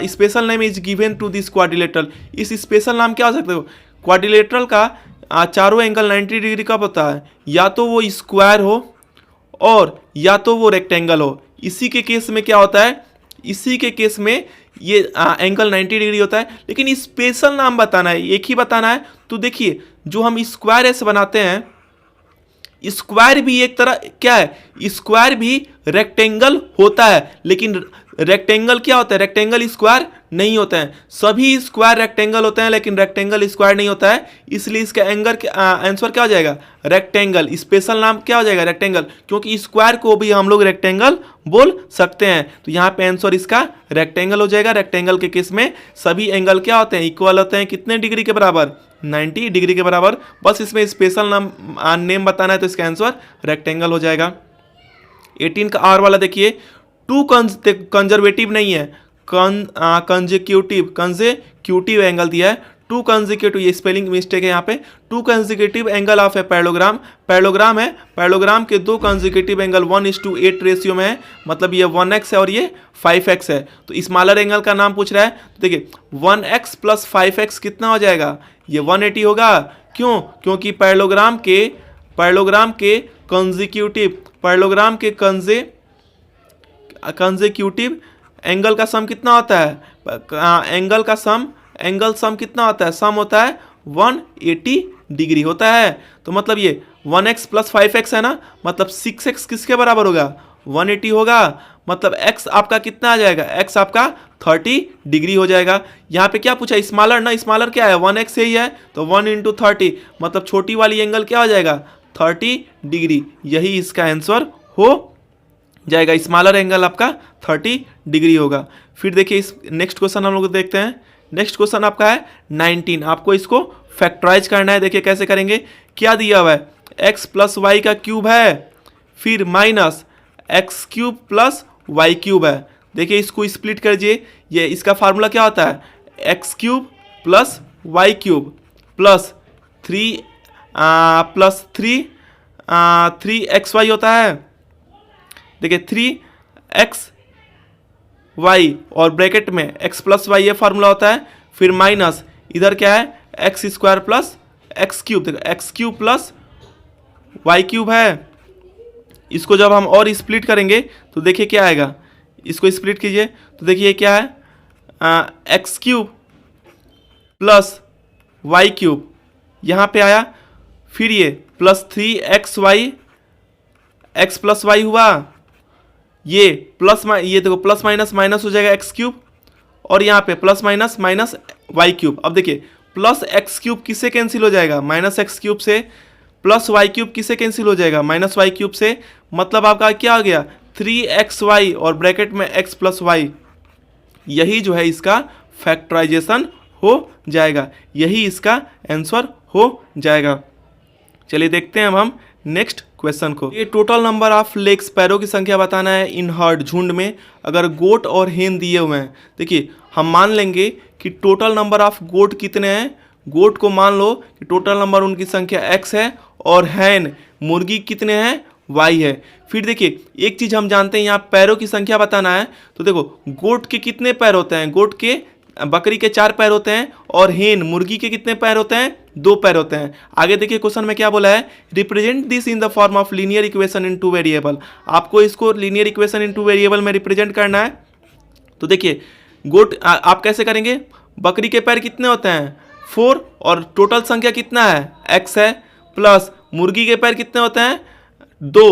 special name is given to this quadrilateral. इस स्पेशल नाम क्या हो सकता है? क्वाड्रिलेटरल का चारों एंगल 90 डिग्री कब होता है? या तो वो स्क्वायर हो और या तो वो रेक्टेंगल हो। इसी के केस में क्या होता है? इसी के केस में ये एंगल 90 डिग्री होता है। लेकिन स्पेशल नाम बताना है, एक ही बताना है। तो देखिए जो हम स्क्वायर ऐसे बनाते हैं, स्क्वायर भी एक तरह क्या है? स्क्वायर भी रेक्टेंगल होता है, लेकिन रेक्टेंगल क्या होता है, रेक्टेंगल स्क्वायर नहीं होता है। सभी स्क्वायर रेक्टेंगल होते हैं लेकिन रेक्टेंगल स्क्वायर नहीं होता है, इसलिए इसका आंसर क्या हो जाएगा, रेक्टेंगल। स्पेशल नाम क्या हो जाएगा, रेक्टेंगल, क्योंकि स्क्वायर को भी हम लोग रेक्टेंगल बोल सकते हैं। तो यहाँ पे आंसर इसका रेक्टेंगल हो जाएगा। रेक्टेंगल के केस में सभी एंगल क्या होते हैं, इक्वल होते हैं, कितने डिग्री के बराबर, 90 डिग्री के बराबर। बस इसमें स्पेशल नेम बताना है, तो इसका आंसर रेक्टेंगल हो जाएगा। 18 का आर वाला देखिए, टू कंजर्वेटिव नहीं है, कंजेक्यूटिव एंगल दिया है। टू कंजिक्यूटिव, ये स्पेलिंग मिस्टेक है यहाँ पे। To consecutive angle of a parallelogram, parallelogram है, पैरेललोग्राम के दो कंजिक्यूटिव एंगल 1:8 रेशियो में है, मतलब ये 1x है और ये 5x है। तो स्मॉलर एंगल का नाम पूछ रहा है, तो देखिए 1x + 5x कितना हो जाएगा, ये 180 होगा। क्यों, क्योंकि पैरेललोग्राम के कंजेक्यूटिव एंगल का सम कितना होता है, एंगल सम कितना होता है, सम होता है 180 डिग्री होता है। तो मतलब ये 1x + 5x है ना, मतलब 6x किसके बराबर होगा, 180 होगा। मतलब x आपका कितना आ जाएगा, x आपका 30 डिग्री हो जाएगा। यहाँ पे क्या पूछा, स्मॉलर ना, स्मॉलर क्या है, 1x ही है, तो 1 × 30, मतलब छोटी वाली एंगल क्या हो जाएगा, 30 डिग्री। यही इसका आंसर हो जाएगा, स्मॉलर एंगल आपका 30 डिग्री होगा। फिर देखिए इस नेक्स्ट क्वेश्चन हम लोग देखते हैं। नेक्स्ट क्वेश्चन आपका है 19, आपको इसको फैक्टराइज करना है। देखिए कैसे करेंगे, क्या दिया हुआ है, x + y³ है, फिर -x³ + y³ है। देखिए इसको स्प्लिट कर दीजिए, ये इसका फार्मूला क्या होता है, x³ + y³ + 3xy होता है। देखिए 3xy और ब्रैकेट में x + y ये फार्मूला होता है, फिर माइनस इधर क्या है, x² + x³, देखो x³ + y³ है। इसको जब हम और स्प्लिट करेंगे तो देखिए क्या आएगा, इसको स्प्लिट कीजिए तो देखिए क्या है, x³ + y³ यहाँ पे आया, फिर ये +3xy, x + y हुआ, ये ये देखो प्लस माइनस माइनस हो जाएगा x³ और यहाँ पे +- y³। अब देखिए +x³ किससे कैंसिल हो जाएगा, -x³ से, +y³ किससे कैंसिल हो जाएगा, -y³ से। मतलब आपका क्या हो गया, 3xy और ब्रैकेट में x + y। यही जो है इसका फैक्टराइजेशन हो जाएगा, यही इसका आंसर हो जाएगा। चलिए देखते हैं अब हम नेक्स्ट क्वेश्चन को। ये टोटल नंबर ऑफ लेग्स, पैरों की संख्या बताना है इन हर्ड, झुंड में, अगर गोट और हेन दिए हुए हैं। देखिए हम मान लेंगे कि टोटल नंबर ऑफ गोट कितने हैं, गोट को मान लो कि टोटल नंबर उनकी संख्या x है और हैन मुर्गी कितने हैं, y है। फिर देखिए एक चीज़ हम जानते हैं, यहाँ पैरों की संख्या बताना है, तो देखो गोट के कितने पैर होते हैं, गोट के, बकरी के 4 पैर होते हैं और हेन मुर्गी के कितने पैर होते हैं, 2 पैर होते हैं। आगे देखिए क्वेश्चन में क्या बोला है, represent this in the form of linear equation in 2 variable. आपको इसको लीनियर इक्वेशन इन 2 वेरिएबल में रिप्रेजेंट करना है। तो देखिए गोट आप कैसे करेंगे, बकरी के पैर कितने होते हैं, 4 और टोटल संख्या कितना है, x है, प्लस मुर्गी के पैर कितने होते हैं, 2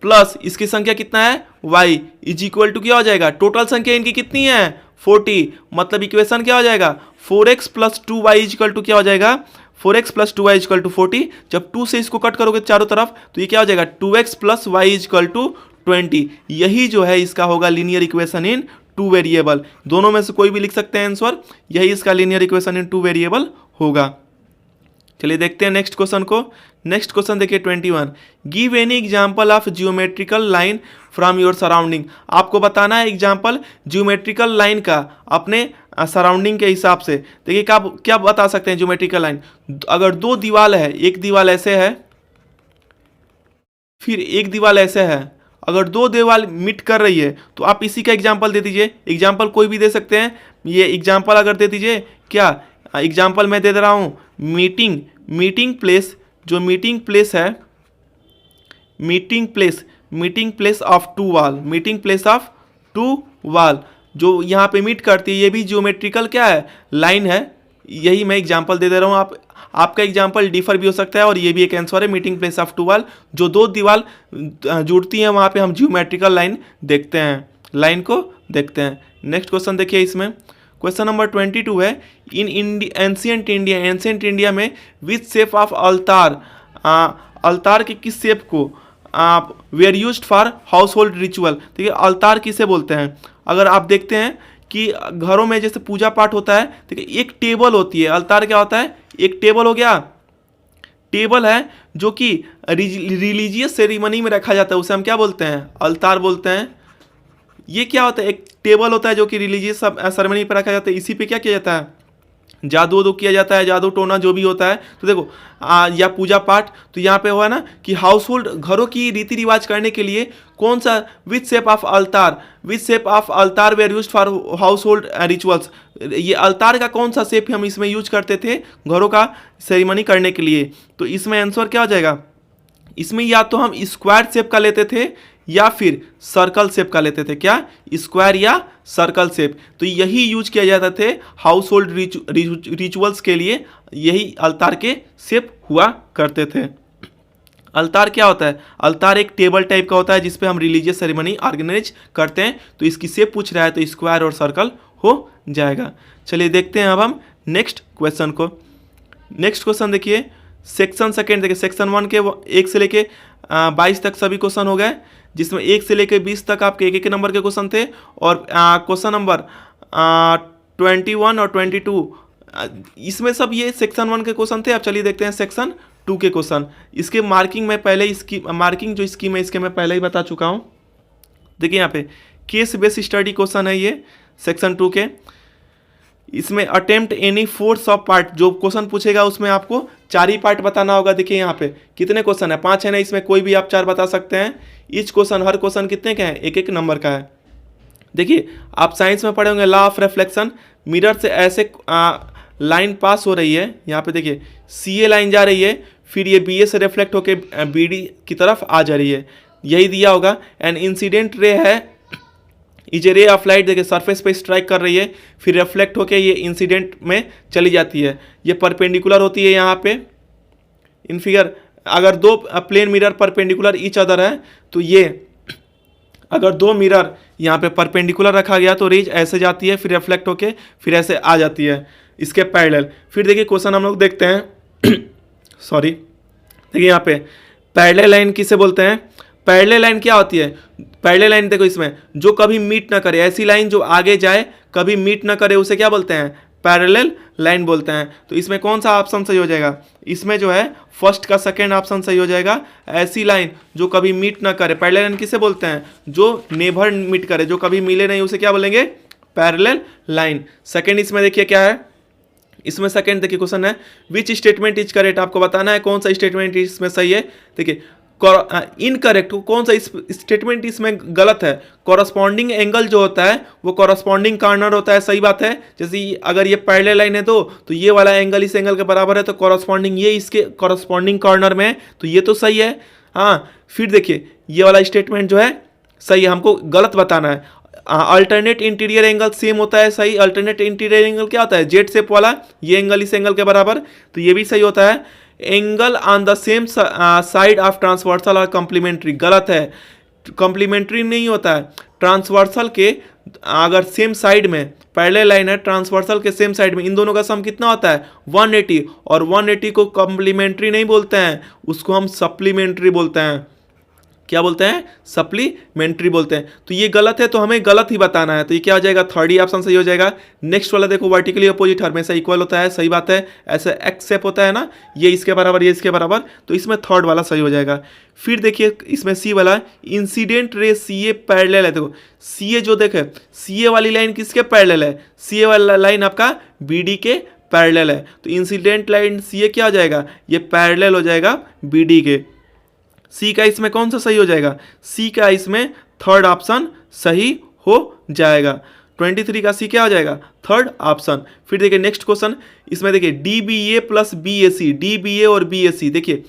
प्लस इसकी संख्या कितना है, y = क्या हो जाएगा, टोटल संख्या इनकी कितनी है, 40। मतलब इक्वेशन क्या हो जाएगा, 4x + 2y = क्या हो जाएगा, 4x + 2y = 40। जब 2 से इसको कट करोगे चारों तरफ तो ये क्या हो जाएगा, 2x + y = 20। यही जो है इसका होगा लीनियर इक्वेशन इन 2 वेरिएबल। दोनों में से कोई भी लिख सकते हैं आंसर, यही इसका लीनियर इक्वेशन इन 2 वेरिएबल होगा। चलिए देखते हैं नेक्स्ट क्वेश्चन को। नेक्स्ट क्वेश्चन देखिए 21, give any example of geometrical line from your surrounding. आपको बताना है एग्जाम्पल जियोमेट्रिकल लाइन का अपने सराउंडिंग के हिसाब से। देखिए क्या बता सकते हैं जियोमेट्रिकल लाइन, अगर 2 दीवार है, एक दीवार ऐसे है, फिर एक दीवार ऐसे है, अगर 2 दीवार मीट कर रही है तो आप इसी का एग्जाम्पल दे दीजिए। एग्जाम्पल कोई भी दे सकते हैं, ये एग्जाम्पल अगर दे दीजिए, क्या एग्जाम्पल मैं दे रहा हूँ, मीटिंग प्लेस, जो मीटिंग प्लेस है, meeting place of 2 wall, meeting place of 2 wall जो यहाँ पे मीट करती है, ये भी जियोमेट्रिकल क्या है, लाइन है। यही मैं एग्जांपल दे रहा हूँ, आपका एग्जांपल डिफर भी हो सकता है और ये भी एक आंसर है, मीटिंग प्लेस ऑफ 2 वॉल। जो 2 दीवार जुड़ती हैं वहाँ पे हम जियोमेट्रिकल लाइन देखते हैं। लाइन को देखते हैं। नेक्स्ट क्वेश्चन देखिए, इसमें क्वेश्चन नंबर 22 है, इन एंशियंट इंडिया में विच शेप ऑफ अल्तार, अल्तार के किस शेप को आप were used for household ritual. ठीक है, अल्तार किसे बोलते हैं? अगर आप देखते हैं कि घरों में जैसे पूजा पाठ होता है, ठीक है, एक टेबल होती है। अल्तार क्या होता है? एक टेबल हो गया, टेबल है जो कि रिलीजियस सेरेमनी में रखा जाता है, उसे हम क्या बोलते हैं? अल्तार बोलते हैं। ये क्या होता है? एक टेबल होता है जो कि रिलीजियस सेरेमनी पर रखा जाता है। इसी पे क्या किया जाता है? जादू वादू किया जाता है, जादू टोना जो भी होता है। तो देखो या पूजा पाठ, तो यहाँ पे हुआ ना कि हाउस होल्ड घरों की रीति रिवाज करने के लिए कौन सा which shape of altar were used for household rituals. ये अल्तार का कौन सा शेप हम इसमें यूज करते थे घरों का सेरेमनी करने के लिए? तो इसमें आंसर क्या हो जाएगा? इसमें या तो हम स्क्वायर शेप का लेते थे या फिर सर्कल शेप का लेते थे। क्या? स्क्वायर या सर्कल शेप। तो यही यूज किया जाता थे हाउस होल्ड रिचुअल्स के लिए, यही अल्तार के शेप हुआ करते थे। अल्तार क्या होता है? अल्तार एक टेबल टाइप का होता है जिसपे हम रिलीजियस सेरेमनी ऑर्गेनाइज करते हैं। तो इसकी शेप पूछ रहा है तो स्क्वायर और सर्कल हो जाएगा। चलिए देखते हैं अब हम नेक्स्ट क्वेश्चन को। नेक्स्ट क्वेश्चन देखिए, सेक्शन सेकेंड देखिए, सेक्शन 1 के 1 से लेके 22 तक सभी क्वेश्चन हो गए, जिसमें 1 से लेके 20 तक आपके एक नंबर के क्वेश्चन थे। और क्वेश्चन नंबर 21 और 22 इसमें सब ये सेक्शन 1 के क्वेश्चन थे। अब चलिए देखते हैं सेक्शन 2 के क्वेश्चन। इसके मार्किंग में पहले इसकी मार्किंग जो स्कीम है इसके मैं पहले ही बता चुका हूँ। देखिए यहाँ पे केस बेस्ड स्टडी क्वेश्चन है ये सेक्शन 2 के। इसमें अटेम्प्ट एनी 4 सब पार्ट, जो क्वेश्चन पूछेगा उसमें आपको 4 ही पार्ट बताना होगा। देखिए यहाँ पे कितने क्वेश्चन है? 5 है ना, इसमें कोई भी आप 4 बता सकते हैं। ईच क्वेश्चन, हर क्वेश्चन कितने के हैं? 1 नंबर का है। देखिए आप साइंस में पढ़े होंगे लॉ ऑफ रिफ्लेक्शन। मिरर से ऐसे लाइन पास हो रही है, यहाँ पे देखिए CA लाइन जा रही है, फिर ये BA से रिफ्लेक्ट होकर BD की तरफ आ जा रही है, यही दिया होगा। एंड इंसिडेंट रे है, is a ray of light, देखिए सरफेस पे स्ट्राइक कर रही है, फिर रिफ्लेक्ट होके ये इंसिडेंट में चली जाती है। ये परपेंडिकुलर होती है यहाँ पे इन फिगर। अगर 2 plane mirror perpendicular each other है, तो ये अगर 2 मिरर यहाँ पे परपेंडिकुलर रखा गया तो रेज ऐसे जाती है, फिर रिफ्लेक्ट होके फिर ऐसे आ जाती है इसके पैरेलल। फिर देखिए क्वेश्चन हम लोग देखते हैं सॉरी, देखिए यहाँ पे पैरेलल लाइन किसे बोलते हैं? पैरेलल लाइन क्या होती है? पैरेलल लाइन देखो इसमें जो कभी मीट ना करे, ऐसी लाइन जो आगे जाए कभी मीट ना करे, उसे क्या बोलते हैं? पैरेलल लाइन बोलते हैं। तो इसमें कौन सा ऑप्शन सही हो जाएगा? इसमें जो है फर्स्ट का सेकंड ऑप्शन सही हो जाएगा। ऐसी लाइन जो कभी मीट ना करे, पैरेलल लाइन किसे बोलते हैं? जो नेवर मीट करे, जो कभी मिले नहीं, उसे क्या बोलेंगे? Parallel line. सेकंड इसमें देखिए क्या है, इसमें सेकंड देखिए क्वेश्चन है विच स्टेटमेंट इज करेक्ट। आपको बताना है कौन सा स्टेटमेंट इसमें सही है। देखिए इनकरेक्ट, कौन सा स्टेटमेंट इसमें गलत है? कॉरस्पॉन्डिंग एंगल जो होता है वो कॉरस्पॉन्डिंग कॉर्नर होता है, सही बात है। जैसे अगर ये पैरेलल लाइन है तो ये वाला एंगल इस एंगल के बराबर है, तो कॉरस्पॉन्डिंग ये इसके कॉरस्पॉन्डिंग कॉर्नर में है, तो ये तो सही है। हाँ, फिर देखिए ये वाला स्टेटमेंट जो है सही है, हमको गलत बताना है। अल्टरनेट इंटीरियर एंगल सेम होता है, सही। अल्टरनेट इंटीरियर एंगल क्या होता है? जेड शेप वाला, ये एंगल इस एंगल के बराबर, तो ये भी सही होता है। Angle on the same side of transversal और कॉम्प्लीमेंट्री, गलत है। कॉम्प्लीमेंट्री नहीं होता है, ट्रांसवर्सल के अगर सेम साइड में पैरेलल लाइन है, ट्रांसवर्सल के सेम साइड में, इन दोनों का सम कितना होता है? 180। और 180 को कॉम्प्लीमेंट्री नहीं बोलते हैं, उसको हम सप्लीमेंट्री बोलते हैं। क्या बोलते हैं? सप्लीमेंट्री बोलते हैं। तो ये गलत है, तो हमें गलत ही बताना है। तो ये क्या हो जाएगा? थर्ड ही ऑप्शन सही हो जाएगा। नेक्स्ट वाला देखो वर्टिकली अपोजिट हमेशा इक्वल होता है, सही बात है। ऐसे एक्स शेप होता है ना, ये इसके बराबर ये इसके बराबर, तो इसमें थर्ड वाला सही हो जाएगा। फिर देखिए इसमें सी वाला इंसिडेंट रे CA पैरेलल है। देखो CA जो देखे, CA वाली लाइन किसके पैरेलल है? CA वाला लाइन आपका BD के पैरेलल है, तो इंसिडेंट लाइन CA क्या हो जाएगा? ये पैरेलल हो जाएगा BD के। सी का इसमें कौन सा सही हो जाएगा? सी का इसमें थर्ड ऑप्शन सही हो जाएगा। 23 का सी क्या हो जाएगा? Third option. फिर देखिए नेक्स्ट क्वेश्चन, इसमें देखिए DBA प्लस BAC, DBA और BAC, देखिए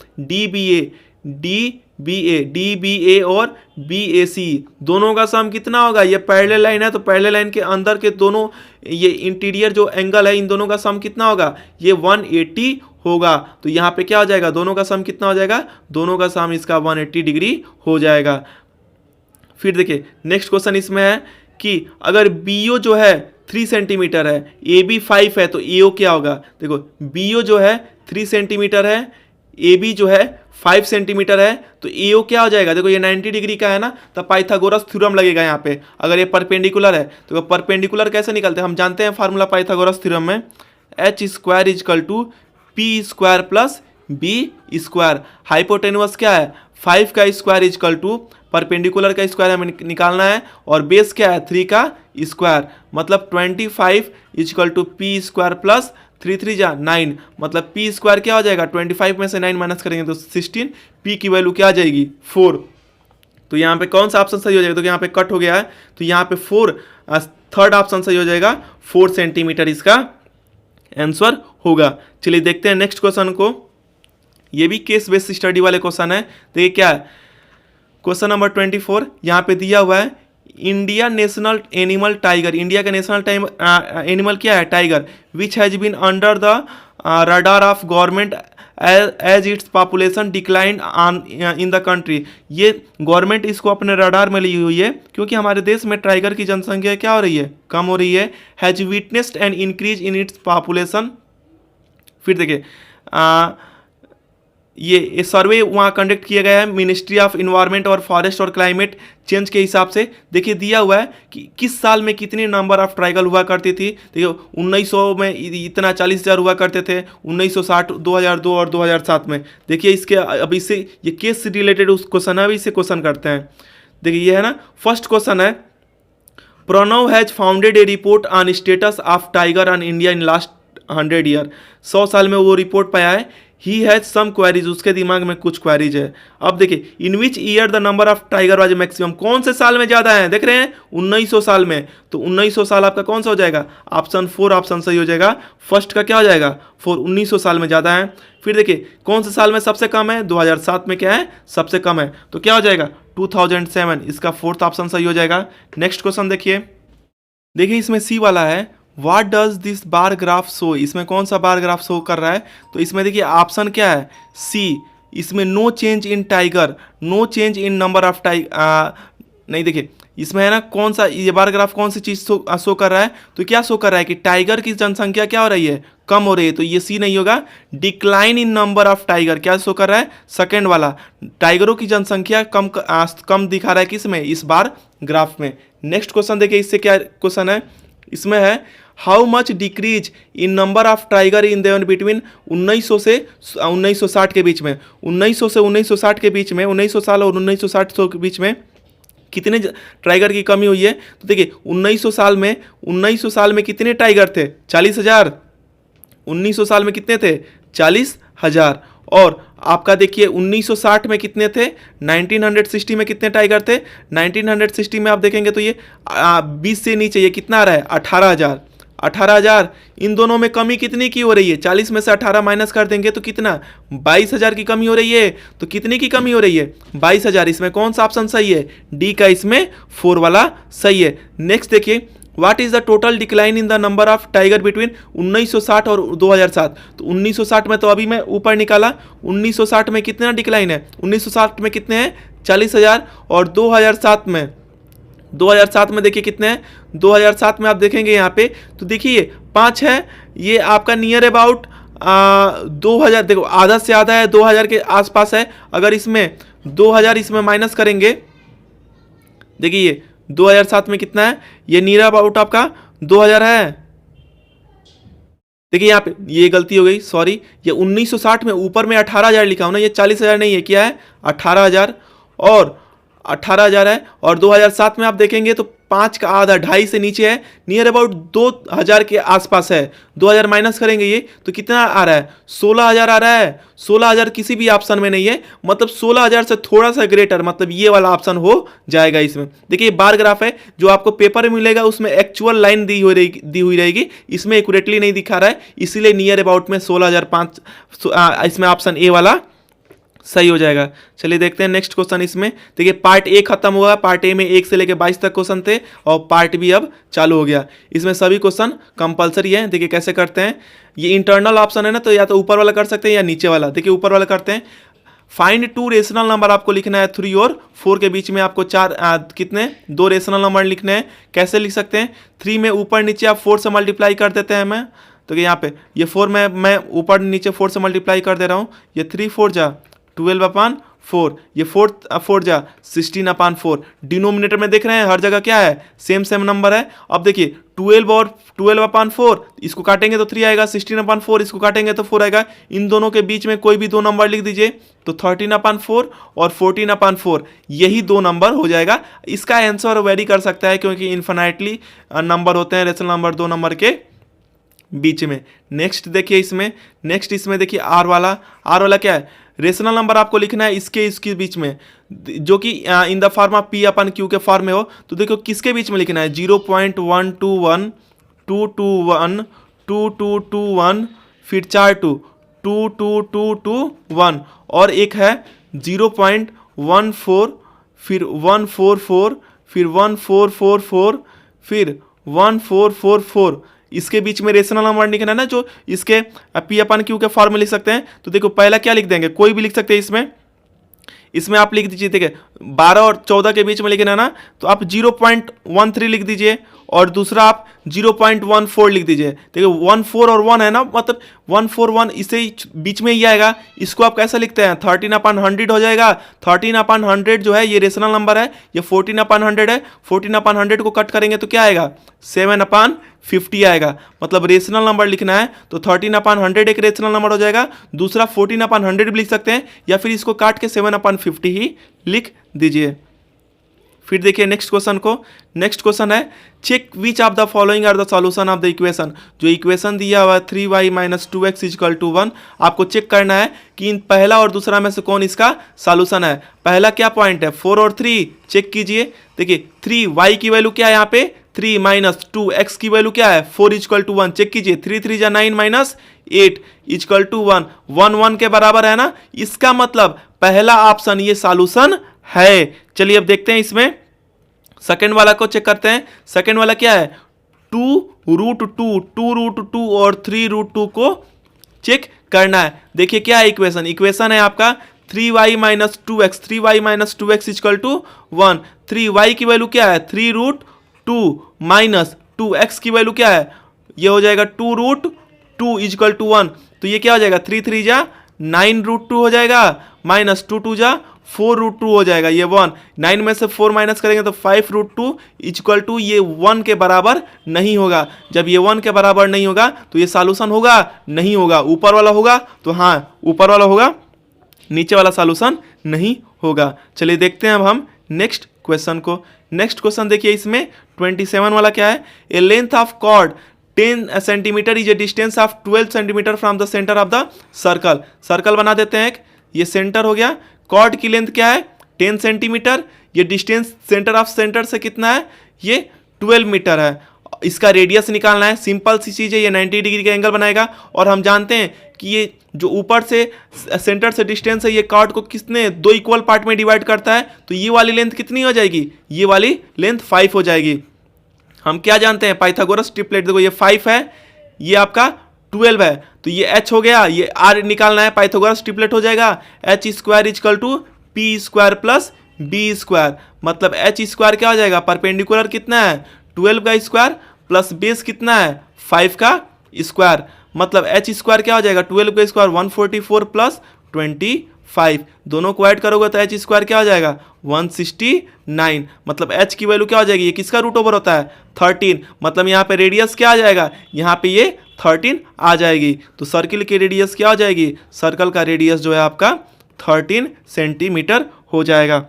DBA और BAC दोनों का सम कितना होगा? ये पैरेलल लाइन है, तो पैरेलल लाइन के अंदर के दोनों ये इंटीरियर जो एंगल है, इन दोनों का सम कितना होगा? ये 180 होगा। तो यहाँ पे क्या हो जाएगा? दोनों का सम कितना हो जाएगा? दोनों का सम इसका 180 डिग्री हो जाएगा। फिर देखिए नेक्स्ट क्वेश्चन इसमें है कि अगर BO जो है 3 सेंटीमीटर है, AB 5 है, तो AO क्या होगा। देखो BO जो है 3 सेंटीमीटर है, AB जो है 5 सेंटीमीटर है, तो AO क्या हो जाएगा। देखो ये 90 डिग्री का है ना, तो पाइथागोरस थ्योरम लगेगा यहाँ पे। अगर ये परपेंडिकुलर है तो परपेंडिकुलर कैसे निकलते हैं, हम जानते हैं फार्मूला पाइथागोरस थ्योरम में, H square equal to P square plus B square. Hypotenuse क्या है 5 का स्क्वायर इजकल टू परपेंडिकुलर का स्क्वायर हमें निकालना है, और बेस क्या है 3 का स्क्वायर, मतलब 25 equal to P square plus 3 3 जा 9, मतलब P स्क्वायर क्या हो जाएगा 25 में से 9 माइनस करेंगे तो 16, P की वैल्यू क्या आ जाएगी 4। तो यहाँ पे कौन सा ऑप्शन सही हो जाएगा, तो यहाँ पे कट हो गया है, तो यहाँ पे 4 थर्ड ऑप्शन सही हो जाएगा, 4 सेंटीमीटर इसका आंसर होगा। चलिए देखते हैं नेक्स्ट क्वेश्चन को, ये भी केस बेस्ड स्टडी वाले क्वेश्चन है। देखिए क्या है क्वेश्चन नंबर 24, यहाँ पे दिया हुआ है India national animal tiger, India का नेशनल एनिमल क्या है tiger, which has been under the radar of government as its population decline in the country. ये गवर्नमेंट इसको अपने रडार में ली हुई है क्योंकि हमारे देश में टाइगर की जनसंख्या क्या हो रही है, कम हो रही है। Has witnessed an increase in its population. फिर देखिए ये सर्वे वहाँ कंडक्ट किया गया है मिनिस्ट्री ऑफ इन्वायरमेंट और फॉरेस्ट और क्लाइमेट चेंज के हिसाब से। देखिए दिया हुआ है कि किस साल में कितनी नंबर ऑफ टाइगर हुआ करती थी। देखिए 1900 में इतना 40,000 हुआ करते थे, 1960, 2002 और 2007 में। देखिए इसके अब इससे ये केस से रिलेटेड उस क्वेश्चन है, अभी इससे क्वेश्चन करते हैं। देखिए ये है ना फर्स्ट क्वेश्चन है, Pranav has founded a report on status of tiger on India in last 100 year. 100 साल में वो रिपोर्ट पाया है। ही हैज सम क्वेरीज, उसके दिमाग में कुछ क्वेरीज है। अब देखिए in which year the number of tiger was maximum, कौन से साल में ज़्यादा है, देख रहे हैं 1900 साल में। तो 1900 साल आपका कौन सा हो जाएगा, ऑप्शन 4 ऑप्शन सही हो जाएगा। फर्स्ट का क्या हो जाएगा 4, 1900 साल में ज़्यादा है। फिर देखिए कौन से साल में सबसे कम है, 2007 में क्या है सबसे कम है, तो क्या हो जाएगा 2007, इसका 4th ऑप्शन सही हो जाएगा। नेक्स्ट क्वेश्चन देखिए इसमें सी वाला है, what does this bar graph show, इसमें कौन सा बार ग्राफ शो कर रहा है। तो इसमें देखिए ऑप्शन क्या है सी, इसमें no change in tiger, no change in number of नहीं देखिए इसमें है ना कौन सा ये बार ग्राफ कौन सी चीज़ शो कर रहा है, तो क्या शो कर रहा है कि टाइगर की जनसंख्या क्या हो रही है, कम हो रही है। तो ये सी नहीं होगा, decline in number of tiger क्या शो कर रहा है, सेकेंड वाला, टाइगरों की जनसंख्या कम दिखा रहा है किसमें, इस बार ग्राफ में। नेक्स्ट क्वेश्चन देखिए इससे क्या क्वेश्चन है, इसमें है how much decrease in number of tiger in Devan between 1900 से 1960 के बीच में, 1900 से 1960 के बीच में, 1900 साल और 1960 के बीच में कितने टाइगर की कमी हुई है। तो देखिए 1900 साल में कितने टाइगर थे, 40,000। 1900 साल में कितने थे, 40,000। और आपका देखिए 1960 में कितने थे, 1960 में कितने टाइगर थे, 1960 में आप देखेंगे तो ये 20 से नीचे ये कितना आ रहा है 18,000। 18,000, इन दोनों में कमी कितनी की हो रही है, 40 में से 18 माइनस कर देंगे तो कितना 22,000 की कमी हो रही है। तो कितनी की कमी हो रही है 22,000। इसमें कौन सा ऑप्शन सही है, डी का इसमें 4 वाला सही है। नेक्स्ट देखिए what is the total decline in the number of tiger between 1960 और 2007। तो 1960 में तो अभी मैं ऊपर निकाला, 1960 में कितना डिक्लाइन है, 1960 में कितने हैं 40,000, और 2007 में देखिए कितने हैं, 2007 में आप देखेंगे यहाँ पे तो देखिए 5 है, ये आपका नियर अबाउट 2000, देखो आधा से आधा है, 2000 के आसपास है। अगर इसमें 2000 इसमें माइनस करेंगे, देखिए ये 2007 में कितना है, ये नियर अबाउट आपका 2000 है। देखिए यहाँ पे ये गलती हो गई, सॉरी, ये 1960 में ऊपर में 18,000 लिखा हो ना, ये 40,000 नहीं है, क्या है 18,000 और 18,000 है। और 2007 में आप देखेंगे तो 5 का आधा, 2.5 से नीचे है, नियर अबाउट 2,000 के आसपास है। 2,000 माइनस करेंगे ये तो कितना आ रहा है 16,000 आ रहा है। 16,000 किसी भी ऑप्शन में नहीं है, मतलब 16,000 से थोड़ा सा ग्रेटर, मतलब ये वाला ऑप्शन हो जाएगा इसमें। देखिए बार ग्राफ है, जो आपको पेपर में मिलेगा उसमें एक्चुअल लाइन दी हुई रहेगी, इसमें एक्यूरेटली नहीं दिखा रहा है, इसीलिए नियर अबाउट में 16,005 इसमें ऑप्शन ए वाला सही हो जाएगा। चलिए देखते हैं नेक्स्ट क्वेश्चन। इसमें देखिए पार्ट ए खत्म हुआ, पार्ट ए में 1 से लेकर 22 तक क्वेश्चन थे, और पार्ट बी अब चालू हो गया। इसमें सभी क्वेश्चन कंपलसरी है। देखिए कैसे करते हैं, ये इंटरनल ऑप्शन है ना, तो या तो ऊपर वाला कर सकते हैं या नीचे वाला। देखिए ऊपर वाला करते हैं, फाइंड टू रेशनल नंबर आपको लिखना है 3 और 4 के बीच में। आपको कितने 2 रेशनल नंबर लिखने हैं। कैसे लिख सकते हैं? 3 में ऊपर नीचे आप 4 से मल्टीप्लाई कर देते हैं। मैं तो यहाँ पे ये 4 में मैं ऊपर नीचे 4 से मल्टीप्लाई कर दे रहा हूँ। ये 3 4 जा 12/4, ये 4 जा 16/4। डिनोमिनेटर में देख रहे हैं हर जगह क्या है, सेम नंबर है। अब देखिए 12 और 12/4, इसको काटेंगे तो 3 आएगा, 16/4 इसको काटेंगे तो 4 आएगा। इन दोनों के बीच में कोई भी 2 नंबर लिख दीजिए, तो 13/4 और 14/4, यही 2 नंबर हो जाएगा। इसका आंसर वेरी कर सकता है क्योंकि इन्फिनाइटली नंबर होते हैं रेशनल नंबर 2 नंबर के बीच में। नेक्स्ट देखिए इसमें देखिए आर वाला क्या है, रेशनल नंबर आपको लिखना है इसके बीच में, जो कि इन द फॉर्म ऑफ P/Q के फॉर्म में हो। तो देखो किसके बीच में लिखना है, 0.121 221 2221, फिर 4 2 22221, और एक है 0.14, फिर 144, फिर 1444, फिर 1444। इसके बीच में रेशनल नंबर लिखना है ना, जो इसके P/Q के फॉर्म में लिख सकते हैं। तो देखो पहला क्या लिख देंगे, कोई भी लिख सकते हैं। इसमें आप लिख दीजिए, देखिए 12 और 14 के बीच में लिखना है ना, तो आप 0.13 लिख दीजिए, और दूसरा आप 0.14 लिख दीजिए। देखिए 14 और 1 है ना, मतलब 141 इसे बीच में ही आएगा। इसको आप कैसे लिखते हैं, 13/100 हो जाएगा। 13/100 जो है ये रेशनल नंबर है, ये 14/100 है। 14/100 को कट करेंगे तो क्या आएगा, 7/50 आएगा। मतलब रेशनल नंबर लिखना है तो 13/100 एक रेशनल नंबर हो जाएगा, दूसरा 14/100 भी लिख सकते हैं, या फिर इसको काट के 7/50 ही लिख दीजिए। फिर देखिए नेक्स्ट क्वेश्चन है, check which of the following are the solution of the equation. जो इक्वेशन दिया हुआ है 3y - 2x = 1, आपको चेक करना है कि इन पहला और दूसरा में से कौन इसका सॉल्यूशन है। पहला क्या पॉइंट है, 4 और 3, चेक कीजिए। देखिए 3y की वैल्यू क्या है यहाँ पे, 3 - 2x की वैल्यू क्या है, 4 = 1, चेक कीजिए। 3 3 जा 9 - 8 = 1, 1 1 के बराबर है ना। इसका मतलब पहला ऑप्शन ये सॉल्यूशन है। चलिए अब देखते हैं इसमें सेकेंड वाला को चेक करते हैं। सेकेंड वाला क्या है, 2√2 और 3√2 को चेक करना है। देखिए क्या है इक्वेशन है आपका 3y - 2x, 3y - 2x = 1। 3y की वैल्यू क्या है, 3√2 माइनस 2x की वैल्यू क्या है, ये हो जाएगा 2√2 = 1। तो ये क्या हो जाएगा, 3 3 जा 9√2 हो जाएगा, माइनस 2 2 जा 4√2 हो जाएगा, ये 1। 9 में से 4 माइनस करेंगे तो 5√2 = ये 1 के बराबर नहीं होगा। जब ये 1 के बराबर नहीं होगा तो ये सॉल्यूशन होगा, नहीं होगा। ऊपर वाला होगा तो हाँ ऊपर वाला होगा, नीचे वाला सॉल्यूशन नहीं होगा। चलिए देखते हैं अब हम नेक्स्ट क्वेश्चन को। नेक्स्ट क्वेश्चन देखिए इसमें 27 वाला क्या है, a length of chord 10 centimetre is a distance of 12 centimetre from the centre of the circle. Circle बना देते हैं, ये सेंटर हो गया। कॉर्ड की लेंथ क्या है, 10 सेंटीमीटर। ये डिस्टेंस सेंटर ऑफ सेंटर से कितना है, ये 12 मीटर है। इसका रेडियस निकालना है, सिंपल सी चीज़ है, ये 90 डिग्री का एंगल बनाएगा। और हम जानते हैं कि ये जो ऊपर से सेंटर से डिस्टेंस है, ये कॉर्ड को कितने 2 इक्वल पार्ट में डिवाइड करता है। तो ये वाली लेंथ कितनी हो जाएगी, ये वाली लेंथ 5 हो जाएगी। हम क्या जानते हैं, पाइथागोरस ट्रिपलेट, देखो ये 5 है, ये आपका 12 है, तो ये h हो गया, ये r निकालना है, पाइथागोरस ट्रिपलेट हो जाएगा। h² = p² + b², मतलब h² क्या हो जाएगा, परपेंडिकुलर कितना है 12 का स्क्वायर प्लस बेस कितना है 5 का स्क्वायर, मतलब h² क्या हो जाएगा 12 का स्क्वायर 144 + 25, दोनों को ऐड करोगे तो h² क्या हो जाएगा 169। मतलब h की वैल्यू क्या हो जाएगी, ये किसका रूट ओवर होता है 13, मतलब यहाँ पे रेडियस क्या आ जाएगा, यहाँ पे ये 13 आ जाएगी। तो सर्किल की रेडियस क्या हो जाएगी, सर्कल का रेडियस जो है आपका 13 सेंटीमीटर हो जाएगा।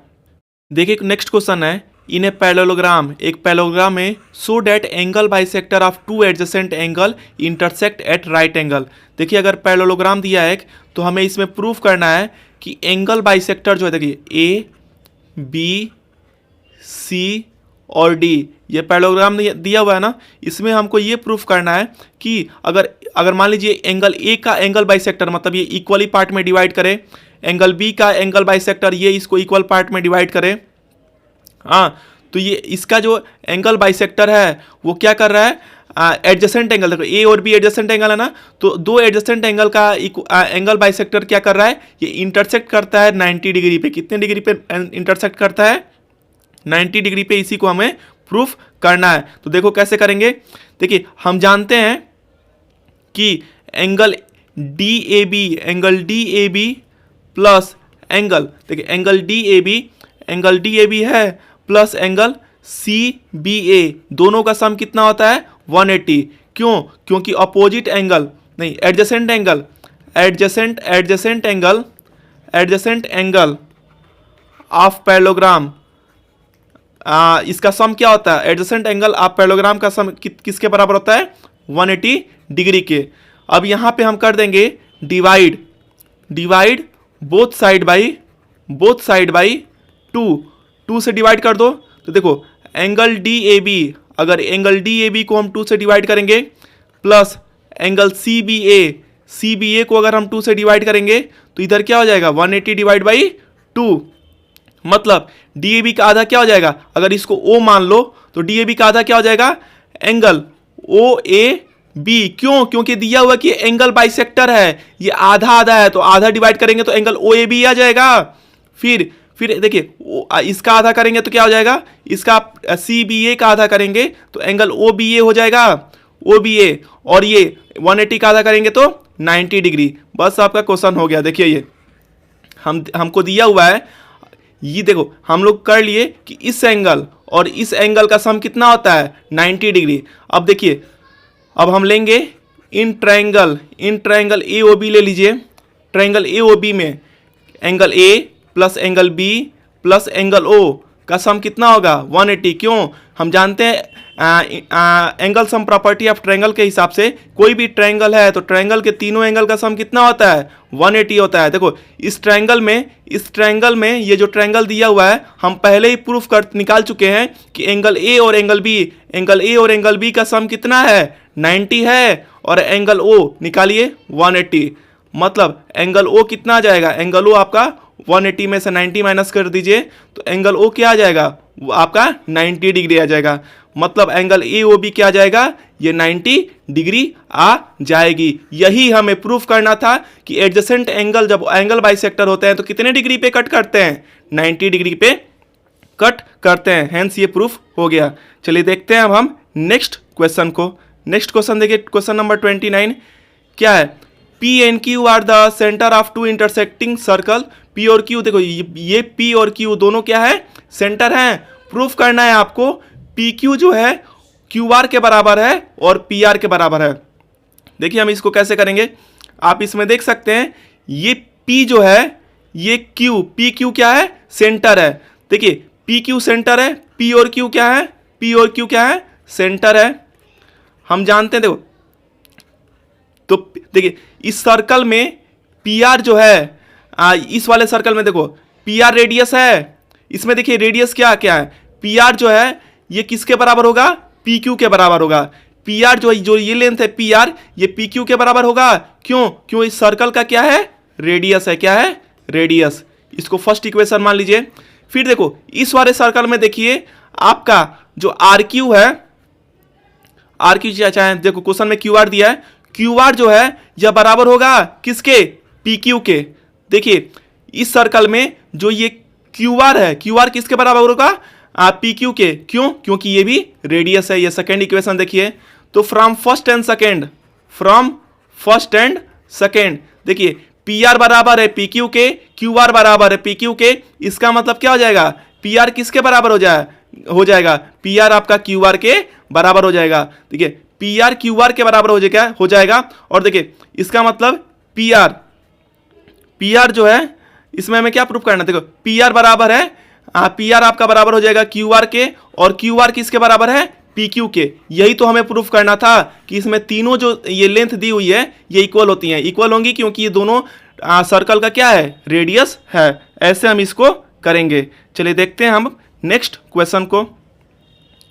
देखिए नेक्स्ट क्वेश्चन है, इन ए पैरेललोग्राम, एक पैरेललोग्राम में so that angle bisector of 2 adjacent angle intersect at right angle. देखिए अगर पैरेललोग्राम दिया है तो हमें इसमें प्रूफ करना है कि एंगल बाइसेक्टर जो है, देखिए ए बी सी और डी, ये पैरेललोग्राम दिया हुआ है ना, इसमें हमको ये प्रूफ करना है कि अगर मान लीजिए एंगल ए का एंगल बाइसेक्टर, मतलब ये इक्वली पार्ट में डिवाइड करे, एंगल बी का एंगल बाइसेक्टर ये इसको इक्वल पार्ट में डिवाइड करे, हाँ, तो ये इसका जो एंगल बाइसेक्टर है वो क्या कर रहा है, एडजेसेंट एंगल, देखो ए और बी एडजेसेंट एंगल है ना, तो दो एडजेसेंट एंगल का एंगल बाइसेक्टर क्या कर रहा है, ये इंटरसेक्ट करता है 90 डिग्री पे। कितने डिग्री पे इंटरसेक्ट करता है, 90 डिग्री पे। इसी को हमें प्रूफ करना है। तो देखो कैसे करेंगे, देखिए हम जानते हैं कि angle D A B plus angle, देखिए एंगल डी ए बी है plus angle C B A, दोनों का सम कितना होता है 180। क्यों, क्योंकि अपोजिट एंगल नहीं, एडजेसेंट एंगल ऑफ पैरेललोग्राम, इसका सम क्या होता है, एडजेसेंट एंगल ऑफ पैरेललोग्राम का सम किसके बराबर होता है 180 डिग्री के। अब यहां पे हम कर देंगे डिवाइड बोथ साइड बाई 2 से डिवाइड कर दो। तो देखो एंगल डी ए बी, अगर एंगल डी ए बी को हम 2 से डिवाइड करेंगे प्लस एंगल सी बी ए को अगर हम 2 से डिवाइड करेंगे तो इधर क्या हो जाएगा 180 डिवाइड बाई 2, मतलब डी ए बी का आधा क्या हो जाएगा, अगर इसको ओ मान लो तो डी ए बी का आधा क्या हो जाएगा एंगल ओ ए बी। क्यों, क्योंकि दिया हुआ कि एंगल बाइसेक्टर है, ये आधा आधा है, तो आधा डिवाइड करेंगे तो एंगल ओ ए बी आ जाएगा। फिर देखिए इसका आधा करेंगे तो क्या हो जाएगा, इसका सी बी ए का आधा करेंगे तो एंगल ओ बी ए हो जाएगा, ओ बी ए, और ये 180 का आधा करेंगे तो 90 डिग्री। बस आपका क्वेश्चन हो गया। देखिए ये हमको दिया हुआ है, ये देखो हम लोग कर लिए कि इस एंगल और इस एंगल का सम कितना होता है 90 डिग्री। अब देखिए, अब हम लेंगे in triangle A O B ले लीजिए। ट्रायंगल ए ओ बी में angle A plus angle B plus angle O का सम कितना होगा 180। क्यों, हम जानते हैं angle sum property of triangle के हिसाब से कोई भी ट्रायंगल है तो ट्रायंगल के तीनों एंगल का सम कितना होता है 180 होता है। देखो इस ट्रायंगल में ये जो ट्रायंगल दिया हुआ है हम पहले ही प्रूफ कर निकाल चुके हैं कि एंगल ए और एंगल बी का सम कितना है 90 है, और एंगल ओ निकालिए 180, मतलब एंगल ओ कितना आ जाएगा, एंगल ओ आपका 180 में से 90 माइनस कर दीजिए तो एंगल ओ क्या आ जाएगा, वो आपका 90 डिग्री आ जाएगा। मतलब एंगल ए ओ बी क्या आ जाएगा, ये 90 डिग्री आ जाएगी। यही हमें प्रूफ करना था कि एडजेसेंट एंगल जब एंगल बाइसेक्टर होते हैं तो कितने डिग्री पे कट करते हैं, 90 डिग्री पे कट करते हैं। हेंस ये प्रूफ हो गया। चलिए देखते हैं अब हम नेक्स्ट क्वेश्चन को। नेक्स्ट क्वेश्चन देखिए, क्वेश्चन नंबर 29 क्या है, P and Q are the centre of two intersecting circle. P और क्यू, देखो ये पी और क्यू दोनों क्या है, सेंटर हैं। प्रूफ करना है आपको पी क्यू जो है क्यू आर के बराबर है और पी आर के बराबर है। देखिए हम इसको कैसे करेंगे, आप इसमें देख सकते हैं ये पी जो है, ये क्यू, पी क्यू क्या है, सेंटर है। देखिए पी क्यू सेंटर है, पी और क्यू क्या है, सेंटर है। हम जानते हैं, देखो तो देखिए इस सर्कल में पी आर जो है, इस वाले सर्कल में देखो पी आर रेडियस है, इसमें देखिए रेडियस क्या है, पी आर जो है ये किसके बराबर होगा, पी क्यू के बराबर होगा। पी आर जो ये लेंथ है पी आर, ये पी क्यू के बराबर होगा। क्यों इस सर्कल का क्या है, रेडियस है, क्या है, रेडियस। इसको फर्स्ट इक्वेशन मान लीजिए। फिर देखो इस वाले सर्कल में देखिए आपका जो आर क्यू है, आर क्यू चाहे देखो क्वेश्चन में क्यू आर दिया है, क्यू आर जो है यह बराबर होगा किसके, पी क्यू के। देखिए इस सर्कल में जो ये क्यू आर है, क्यू आर किसके बराबर होगा, पी क्यू के। क्योंकि ये भी रेडियस है। ये सेकेंड इक्वेशन देखिए, तो फ्रॉम फर्स्ट एंड सेकेंड देखिए पी आर बराबर है पी क्यू के, क्यू आर बराबर है पी क्यू के। इसका मतलब क्या हो जाएगा, पी आर किसके बराबर हो जाएगा, पी आर आपका क्यू आर के बराबर हो जाएगा। देखिए पी आर क्यू आर के बराबर हो जाएगा। और देखिए इसका मतलब पी आर जो है, इसमें हमें क्या प्रूफ करना है, देखो पी आर बराबर है, पी आर आपका बराबर हो जाएगा क्यू आर के, और क्यू आर किसके बराबर है, पी क्यू के। यही तो हमें प्रूफ करना था कि इसमें तीनों जो ये लेंथ दी हुई है ये इक्वल होती हैं, इक्वल होंगी क्योंकि ये दोनों सर्कल का क्या है, रेडियस है। ऐसे हम इसको करेंगे। चलिए देखते हैं हम नेक्स्ट क्वेश्चन को।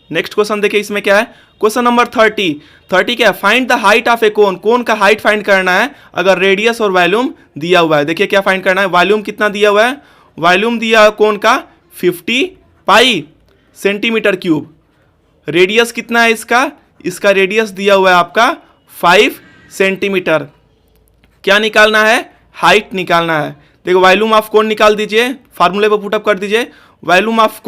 नेक्स्ट क्वेश्चन देखिए इसमें क्या है, क्वेश्चन नंबर 30 क्या है, फाइंड द हाइट ऑफ ए कोन। कोन का हाइट फाइंड करना है अगर रेडियस और वॉल्यूम दिया हुआ है। देखिए क्या फाइंड करना है, वॉल्यूम कितना दिया हुआ है, वॉल्यूम दिया है कोन का 50 पाई सेंटीमीटर क्यूब। रेडियस कितना है इसका, इसका रेडियस दिया हुआ है आपका 5 सेंटीमीटर। क्या निकालना है? हाइट निकालना है। देखो वॉल्यूम ऑफ कोन निकाल दीजिए, फार्मूले पर पुटअप कर दीजिए। वॉल्यूम ऑफ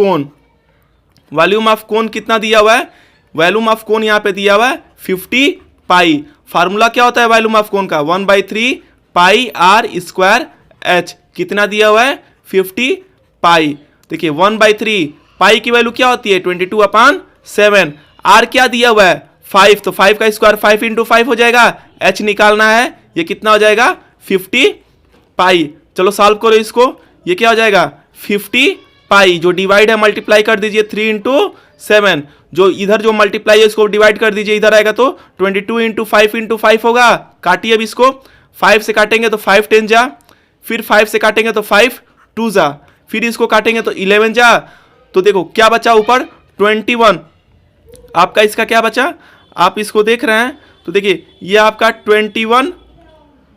कोन कितना दिया हुआ है? वॉल्यूम ऑफ कोन यहाँ पे दिया हुआ है 50 पाई। फार्मूला क्या होता है वॉल्यूम ऑफ कोन का? 1/3 पाई आर स्क्वायर एच। कितना दिया हुआ है? 50 पाई। देखिए 1/3 पाई की वैल्यू क्या होती है? 22/7। आर क्या दिया हुआ है? 5, तो 5 का स्क्वायर 5 × 5 हो जाएगा। एच निकालना है, ये कितना हो जाएगा? 50 पाई। चलो सॉल्व करो इसको, ये क्या हो जाएगा? 50 पाई। जो डिवाइड है मल्टीप्लाई कर दीजिए 3 × 7। जो इधर जो मल्टीप्लाई है इसको डिवाइड कर दीजिए, इधर आएगा तो 22 × 5 × 5 होगा। काटिए अब इसको, 5 से काटेंगे तो 5 10 जा, फिर 5 से काटेंगे तो 5 2 जा, फिर इसको काटेंगे तो 11 जा। तो देखो क्या बचा ऊपर? 21। आपका इसका क्या बचा? आप इसको देख रहे हैं तो देखिए ये आपका 21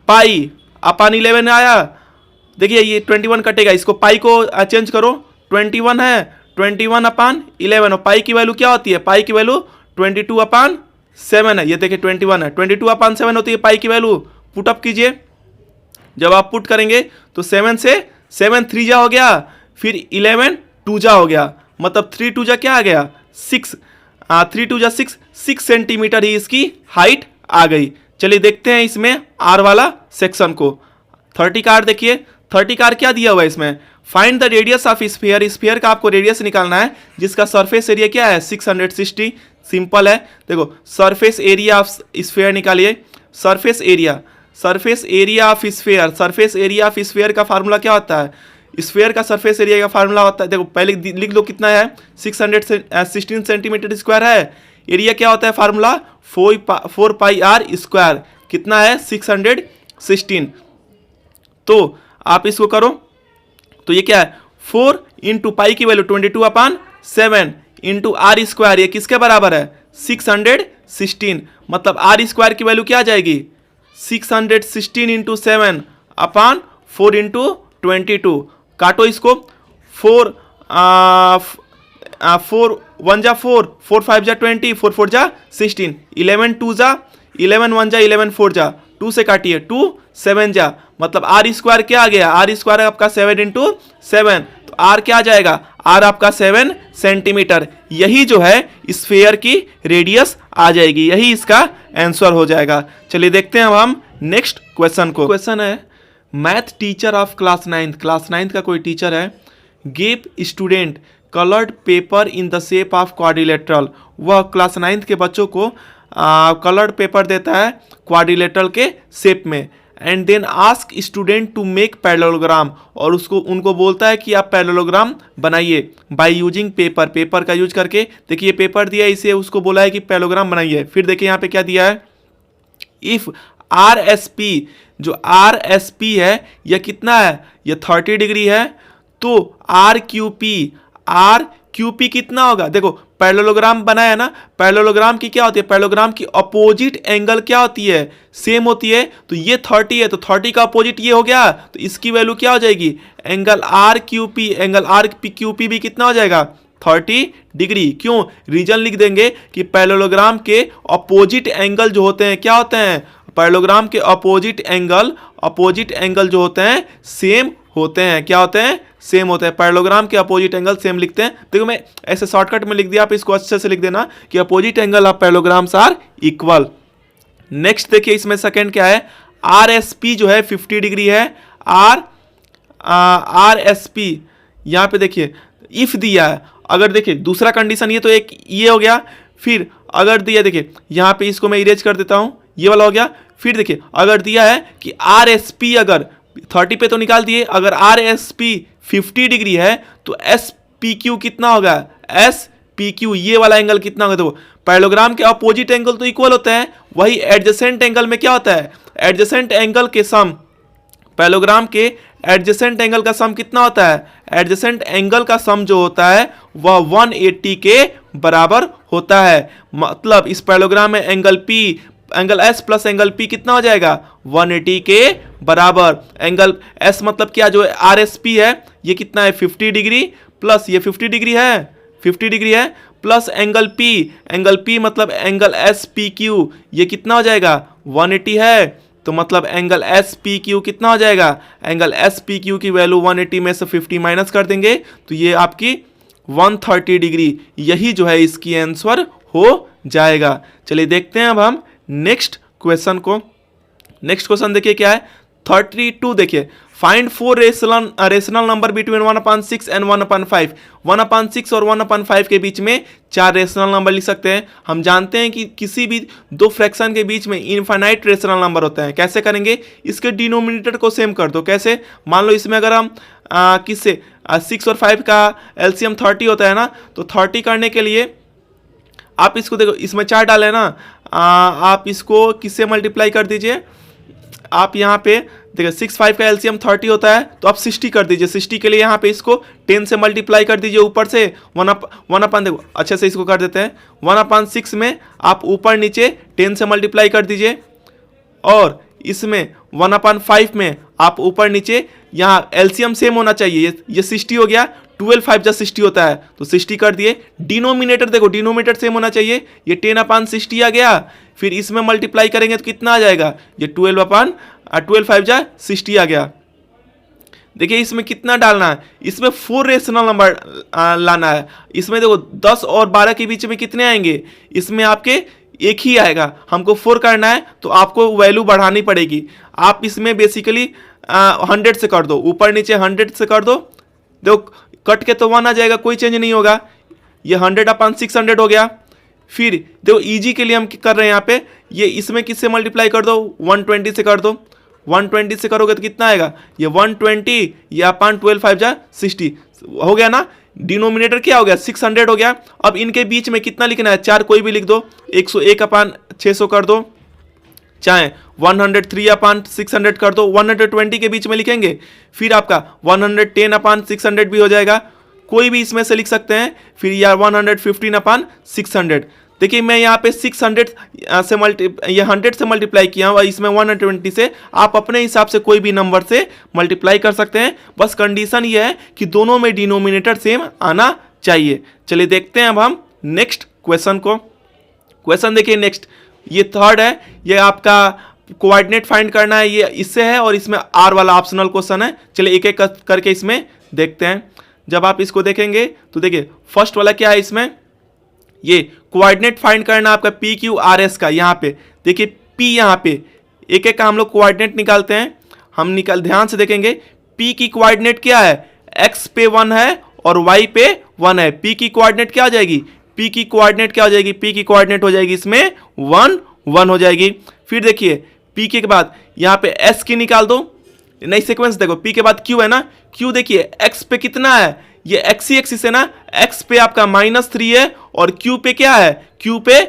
पाई अपन 11 आया। देखिए ये 21 कटेगा, इसको पाई को चेंज करो। 21 है, 21/11 और पाई की वैल्यू क्या होती है? पाई की वैल्यू 22/7 है। ये देखिए 21 है, 22/7 होती है पाई की वैल्यू। पुटअप कीजिए, जब आप पुट करेंगे तो 7 से 7 3 जा हो गया, फिर 11 2 जा हो गया, मतलब 3 2 जा क्या आ गया? 6। 3 2 जा 6 सेंटीमीटर ही इसकी हाइट आ गई। चलिए देखते हैं इसमें आर वाला सेक्शन को। 30 का आर देखिए, 30 का आर क्या दिया हुआ है इसमें? Find the radius of sphere. Sphere का आपको रेडियस निकालना है, जिसका सरफेस एरिया क्या है? 660। सिंपल है, देखो सरफेस एरिया ऑफ स्फीयर निकालिए। Surface area of sphere. Surface area of sphere का फार्मूला क्या होता है? स्फीयर का सरफेस एरिया का फार्मूला होता है, देखो पहले लिख लो कितना है? 616 सेंटीमीटर स्क्वायर है। एरिया क्या होता है? Formula 4 pi are square. कितना है? 616। तो आप इसको करो तो ये क्या है? 4 × पाई की वैल्यू 22/7 × आर स्क्वायर। ये किसके बराबर है? 616। मतलब आर स्क्वायर की वैल्यू क्या आ जाएगी? 616 × 7 / 4 × 22। काटो इसको, 4 1 जा 4, 4 5 जा 20, 4 4 जा 16, 11 2 जा, 11 1 जा, 11 4 जा, 2 से काटिए 2 7 जा, मतलब आर स्क्वायर क्या आ गया? आर स्क्वायर आपका 7 × 7, तो आर क्या आ जाएगा? आर आपका 7 सेंटीमीटर। यही जो है स्फीयर की रेडियस आ जाएगी, यही इसका आंसर हो जाएगा। चलिए देखते हैं अब हम नेक्स्ट क्वेश्चन को। क्वेश्चन है, math teacher of class 9th का कोई टीचर है, give student coloured paper in the shape of quadrilateral. वह क्लास 9th के बच्चों को कलर्ड पेपर देता है क्वाड्रिलेटरल के शेप में, and then ask student to make parallelogram, और उनको बोलता है कि आप पैरेललोग्राम बनाइए बाय यूजिंग पेपर का यूज करके। देखिए पेपर दिया है, इसे उसको बोला है कि पैरेललोग्राम बनाइए। फिर देखिए यहाँ पे क्या दिया है? इफ RSP, जो RSP है यह कितना है? यह 30 डिग्री है, तो RQP कितना होगा? देखो पैरेललोग्राम बनाया ना, पैरेललोग्राम की क्या होती है? पैरेललोग्राम की अपोजिट एंगल क्या होती है? सेम होती है। तो ये 30 है, तो 30 का अपोजिट ये हो गया, तो इसकी वैल्यू क्या हो जाएगी? एंगल RQP भी कितना हो जाएगा? 30 डिग्री। क्यों? रीजन लिख देंगे कि पैरेललोग्राम के अपोजिट एंगल जो होते हैं क्या होते हैं? पैरेललोग्राम के अपोजिट एंगल जो होते हैं सेम होते हैं। क्या होते हैं? सेम होते हैं। पैरेललोग्राम के अपोजिट एंगल सेम लिखते हैं। देखो मैं ऐसे शॉर्टकट में लिख दिया, आप इसको अच्छे से लिख देना कि opposite angle of parallelograms are equal. Next देखिए इसमें सेकंड क्या है? RSP जो है 50 डिग्री है। RSP यहाँ पे देखिए इफ दिया है, अगर देखिए दूसरा कंडीशन, ये तो एक ये हो गया। फिर अगर दिया, देखिए यहाँ पे इसको मैं इरेज कर देता हूँ, ये वाला हो गया। फिर देखिए अगर दिया है कि RSP अगर 30 पे तो निकाल दिए, अगर RSP 50 डिग्री है तो SPQ कितना होगा? SPQ ये वाला एंगल कितना होगा? देखो पैरेललोग्राम के अपोजिट एंगल तो इक्वल होते हैं, वही एडजेसेंट एंगल में क्या होता है? एडजेसेंट एंगल के सम, पैरेललोग्राम के एडजेसेंट एंगल का सम कितना होता है? एडजेसेंट एंगल का सम जो होता है वह 180 के बराबर होता है। मतलब इस पैरेललोग्राम में angle S plus angle P कितना हो जाएगा? 180 के बराबर। एंगल S मतलब क्या? जो RSP है ये कितना है? 50 डिग्री प्लस ये 50 डिग्री है, प्लस एंगल पी मतलब एंगल एस पी क्यू, ये कितना हो जाएगा 180 है, तो मतलब एंगल एस पी क्यू कितना हो जाएगा, एंगल एस पी क्यू की वैल्यू 180 में से 50 माइनस कर देंगे तो ये आपकी 130 डिग्री, यही जो है इसकी आंसर हो जाएगा। चलिए देखते हैं अब हम नेक्स्ट क्वेश्चन को। नेक्स्ट क्वेश्चन देखिए क्या है, 32 देखिए, find 4 rational number between 1/6 and 1/5। 1/6 और 1/5 के बीच में 4 रेशनल नंबर लिख सकते हैं। हम जानते हैं कि किसी भी दो फ्रैक्शन के बीच में इनफाइनाइट रेशनल नंबर होते हैं। कैसे करेंगे, इसके डिनोमिनेटर को सेम कर दो। कैसे, मान लो इसमें अगर हम किससे 6 और 5 का एलसीएम 30 होता है ना, तो 30 करने के लिए आप इसको देखो, इसमें 4 डाले ना, आप इसको किससे मल्टीप्लाई कर दीजिए, आप यहाँ पे देखिए 6 5 का एलसीएम 30 होता है, तो आप 60 कर दीजिए। 60 के लिए यहाँ पे इसको 10 से मल्टीप्लाई कर दीजिए, ऊपर से 1 देखो अच्छे से इसको कर देते हैं, 1/6 में आप ऊपर नीचे 10 से मल्टीप्लाई कर दीजिए, और इसमें 1/5 में आप ऊपर नीचे, यहाँ एलसीएम सेम होना चाहिए, ये 60 हो गया, 12 5 जा 60 होता है तो 60 कर दिए। डिनोमिनेटर देखो, डिनोमिनेटर सेम होना चाहिए, ये 10/60 आ गया, फिर इसमें मल्टीप्लाई करेंगे तो कितना आ जाएगा, ये 12 5 जा 60 आ गया। देखिए इसमें कितना डालना है, इसमें 4 रेशनल नंबर लाना है। इसमें देखो 10 और 12 के बीच में कितने आएंगे, इसमें आपके एक ही आएगा, हमको 4 करना है तो आपको वैल्यू बढ़ानी पड़ेगी। आप इसमें बेसिकली 100 से कर दो, ऊपर नीचे 100 से कर दो, देखो कट के तो 1 आ जाएगा, कोई चेंज नहीं होगा, ये 100/600 हो गया। फिर देखो इजी के लिए हम कर रहे हैं यहाँ पे, ये इसमें किससे मल्टीप्लाई कर दो, 120 से कर दो, 120 से करोगे तो कितना आएगा, ये 120, ये अपन 12 5 जा 60 हो गया ना। डिनोमिनेटर क्या हो गया, 600 हो गया। अब इनके बीच में कितना लिखना है, 4 कोई भी लिख दो, 101/600 कर दो, चाहे 103/600 कर दो, 120 के बीच में लिखेंगे, फिर आपका 110/600 भी हो जाएगा, कोई भी इसमें से लिख सकते हैं। फिर यार 115/600, देखिए मैं यहाँ पे 600 से ये 100 से मल्टीप्लाई किया हूँ, इसमें 120 से, आप अपने हिसाब से कोई भी नंबर से मल्टीप्लाई कर सकते हैं, बस कंडीशन ये है कि दोनों में डिनोमिनेटर सेम आना चाहिए। चलिए देखते हैं अब हम नेक्स्ट क्वेश्चन को। क्वेश्चन देखिए नेक्स्ट, ये थर्ड है, ये आपका कोऑर्डिनेट फाइंड करना है, ये इससे है, और इसमें आर वाला ऑप्शनल क्वेश्चन है। चलिए एक एक करके इसमें देखते हैं। जब आप इसको देखेंगे तो देखिए फर्स्ट वाला क्या है, इसमें ये कोऑर्डिनेट फाइंड करना आपका पी क्यू आर एस का। यहाँ पे देखिए पी, यहाँ पे एक एक का हम लोग कोऑर्डिनेट निकालते हैं, हम ध्यान से देखेंगे। पी की कोऑर्डिनेट क्या है, एक्स पे 1 है और वाई पे 1 है। पी की कोऑर्डिनेट क्या हो जाएगी, पी की कोऑर्डिनेट क्या हो जाएगी, पी की कोऑर्डिनेट हो जाएगी इसमें 1 1 हो जाएगी। फिर देखिए पी के बाद यहाँ पे एस की निकाल दो, नई सीक्वेंस देखो, पी के बाद क्यू है ना, क्यू देखिए एक्स पे कितना है, ये एक्स ही एक्सिस है ना, एक्स पे आपका -3 है, और क्यू पे क्या है, क्यू पे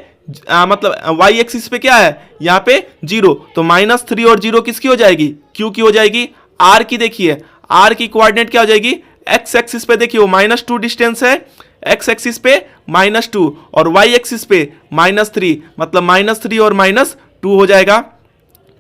मतलब वाई एक्सिस पे क्या है, यहाँ पे 0, तो -3 और 0 किसकी हो जाएगी, क्यू की हो जाएगी। आर की देखिए, आर की कोऑर्डिनेट क्या हो जाएगी, एक्स एक्सिस पे देखिए वो -2 डिस्टेंस है, एक्स एक्सिस पे -2 और वाई एक्सिस पे -3, मतलब -3 और -2 हो जाएगा।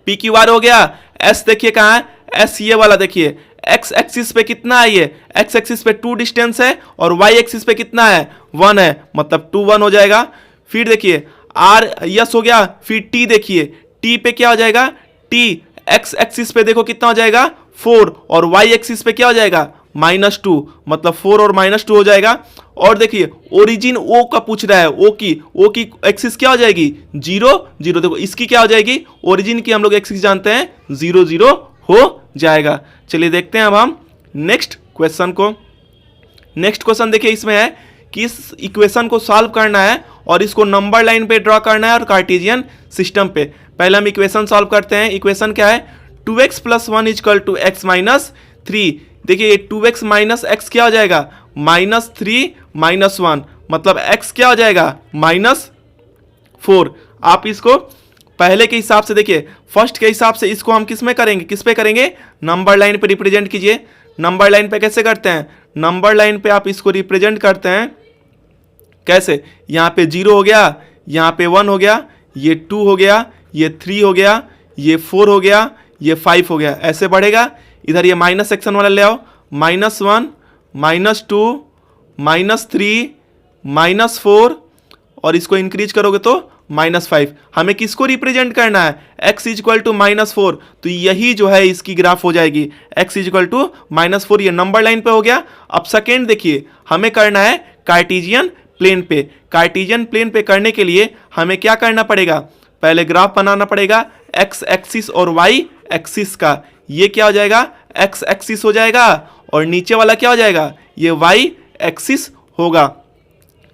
पी क्यू आर हो गया। एस देखिए कहाँ है, एस ये वाला देखिए, एक्स एक्सिस पे कितना है, ये एक्स एक्सिस पे 2 डिस्टेंस है, और वाई एक्सिस पे कितना है 1 है, मतलब 2 1 हो जाएगा। फिर देखिए आर यस हो गया। फिर टी देखिए, टी पे क्या हो जाएगा, टी एक्स एक्सिस पे देखो कितना हो जाएगा 4, और वाई एक्सिस पे क्या हो जाएगा -2, मतलब 4 और -2 हो जाएगा। और देखिए ओरिजिन ओ का पूछ रहा है, ओ की एक्सिस क्या हो जाएगी 0 0, देखो इसकी क्या हो जाएगी, ओरिजिन की हम लोग एक्सिस जानते हैं 0 0 हो जाएगा। चलिए देखते हैं अब हम नेक्स्ट क्वेश्चन को। नेक्स्ट क्वेश्चन देखिए इसमें है कि इस इक्वेशन को सॉल्व करना है और इसको नंबर लाइन पे ड्रॉ करना है और कार्टेशियन सिस्टम पे। पहले हम इक्वेशन सॉल्व करते हैं। इक्वेशन क्या है, 2x + 1 = x - 3। देखिए 2x - x क्या हो जाएगा, -3 - 1, मतलब x क्या हो जाएगा -4। आप इसको पहले के हिसाब से देखिए, फर्स्ट के हिसाब से इसको हम किस में करेंगे, किस पे करेंगे, नंबर लाइन पे रिप्रेजेंट कीजिए। नंबर लाइन पे कैसे करते हैं, नंबर लाइन पे आप इसको रिप्रेजेंट करते हैं कैसे, यहाँ पे 0 हो गया, यहाँ पे 1 हो गया, ये 2 हो गया, ये 3 हो गया, ये 4 हो गया, ये 5 हो गया, ऐसे बढ़ेगा। इधर ये माइनस सेक्शन वाला ले आओ, -1 -2 -3 -4 और इसको इंक्रीज करोगे तो -5। हमें किसको रिप्रेजेंट करना है, x इक्वल टू -4, तो यही जो है इसकी ग्राफ हो जाएगी, x इक्वल टू -4। ये नंबर लाइन पे हो गया। अब सेकेंड देखिए, हमें करना है कार्टेशियन प्लेन पे। कार्टेशियन प्लेन पे करने के लिए हमें क्या करना पड़ेगा, पहले ग्राफ बनाना पड़ेगा x एक्सिस और y एक्सिस का। ये क्या हो जाएगा, x एक्सिस हो जाएगा और नीचे वाला क्या हो जाएगा, ये y एक्सिस होगा।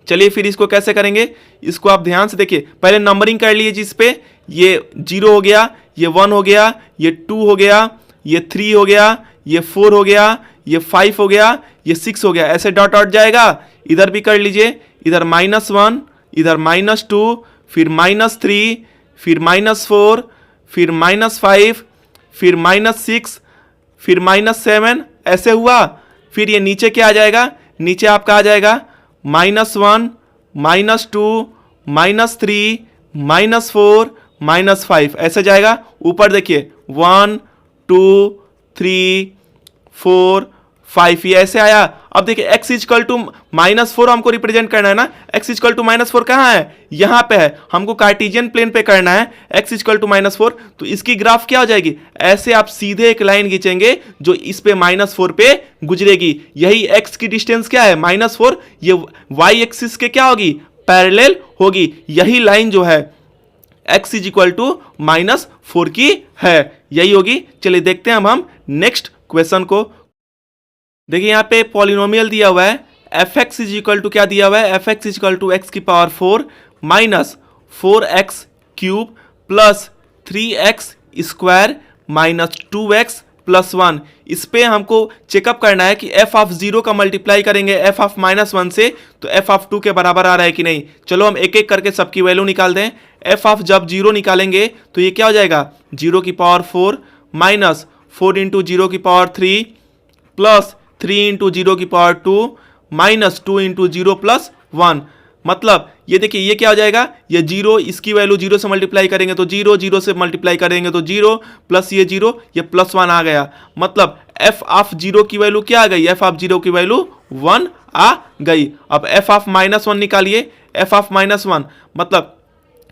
चलिए फिर इसको कैसे करेंगे, इसको आप ध्यान से देखिए। पहले नंबरिंग कर लिए, जिस पे ये 0 हो गया, ये 1 हो गया, ये 2 हो गया, ये 3 हो गया, ये 4 हो गया, ये 5 हो गया, ये 6 हो गया। ऐसे डॉट डॉट जाएगा। इधर भी कर लीजिए, इधर -1, इधर -2, फिर -3, फिर -4, फिर -5, फिर -6, फिर -7, ऐसे हुआ। फिर ये नीचे क्या आ जाएगा, नीचे आपका आ जाएगा -1, -2, -3, -4, -5, ऐसे जाएगा। ऊपर देखिए 1, 2, 3, 4, 5, ये ऐसे आया। अब देखिए x इक्वल टू -4 हमको रिप्रेजेंट करना है ना, x इक्वल टू -4 कहाँ है, यहाँ पे है। हमको कार्टेशियन प्लेन पे करना है x इक्वल टू -4, तो इसकी ग्राफ क्या हो जाएगी, ऐसे आप सीधे एक लाइन खींचेंगे जो इस पे -4 पे गुजरेगी। यही x की डिस्टेंस क्या है, -4, ये y एक्सिस के क्या होगी, पैरेलल होगी। यही लाइन जो है x इक्वल टू -4 की है, यही होगी। चलिए देखते हैं हम नेक्स्ट क्वेश्चन को। देखिए यहाँ पे पॉलिनोमियल दिया हुआ है, F X is equal to क्या दिया हुआ है, F X is equal to X की power 4 minus 4x cube plus 3x square minus 2x plus 1। इस पे हमको चेकअप करना है कि f ऑफ 0 का मल्टीप्लाई करेंगे f ऑफ -1 से तो f ऑफ 2 के बराबर आ रहा है कि नहीं। चलो हम एक एक करके सबकी वैल्यू निकाल दें। f ऑफ जब 0 निकालेंगे तो ये क्या हो जाएगा, 0 की पावर 4 माइनस 4 इंटू 0 की पावर 3 प्लस 3 इंटू 0 की पावर 2 माइनस 2 इंटू 0 प्लस 1। मतलब ये देखिए ये क्या हो जाएगा, ये 0, इसकी वैल्यू 0 से मल्टीप्लाई करेंगे तो 0, 0 से मल्टीप्लाई करेंगे तो 0 प्लस ये 0, ये प्लस 1 आ गया। मतलब f ऑफ 0 की वैल्यू क्या आ गई, f ऑफ 0 की वैल्यू 1 आ गई। अब f ऑफ -1 निकालिए, f ऑफ -1 मतलब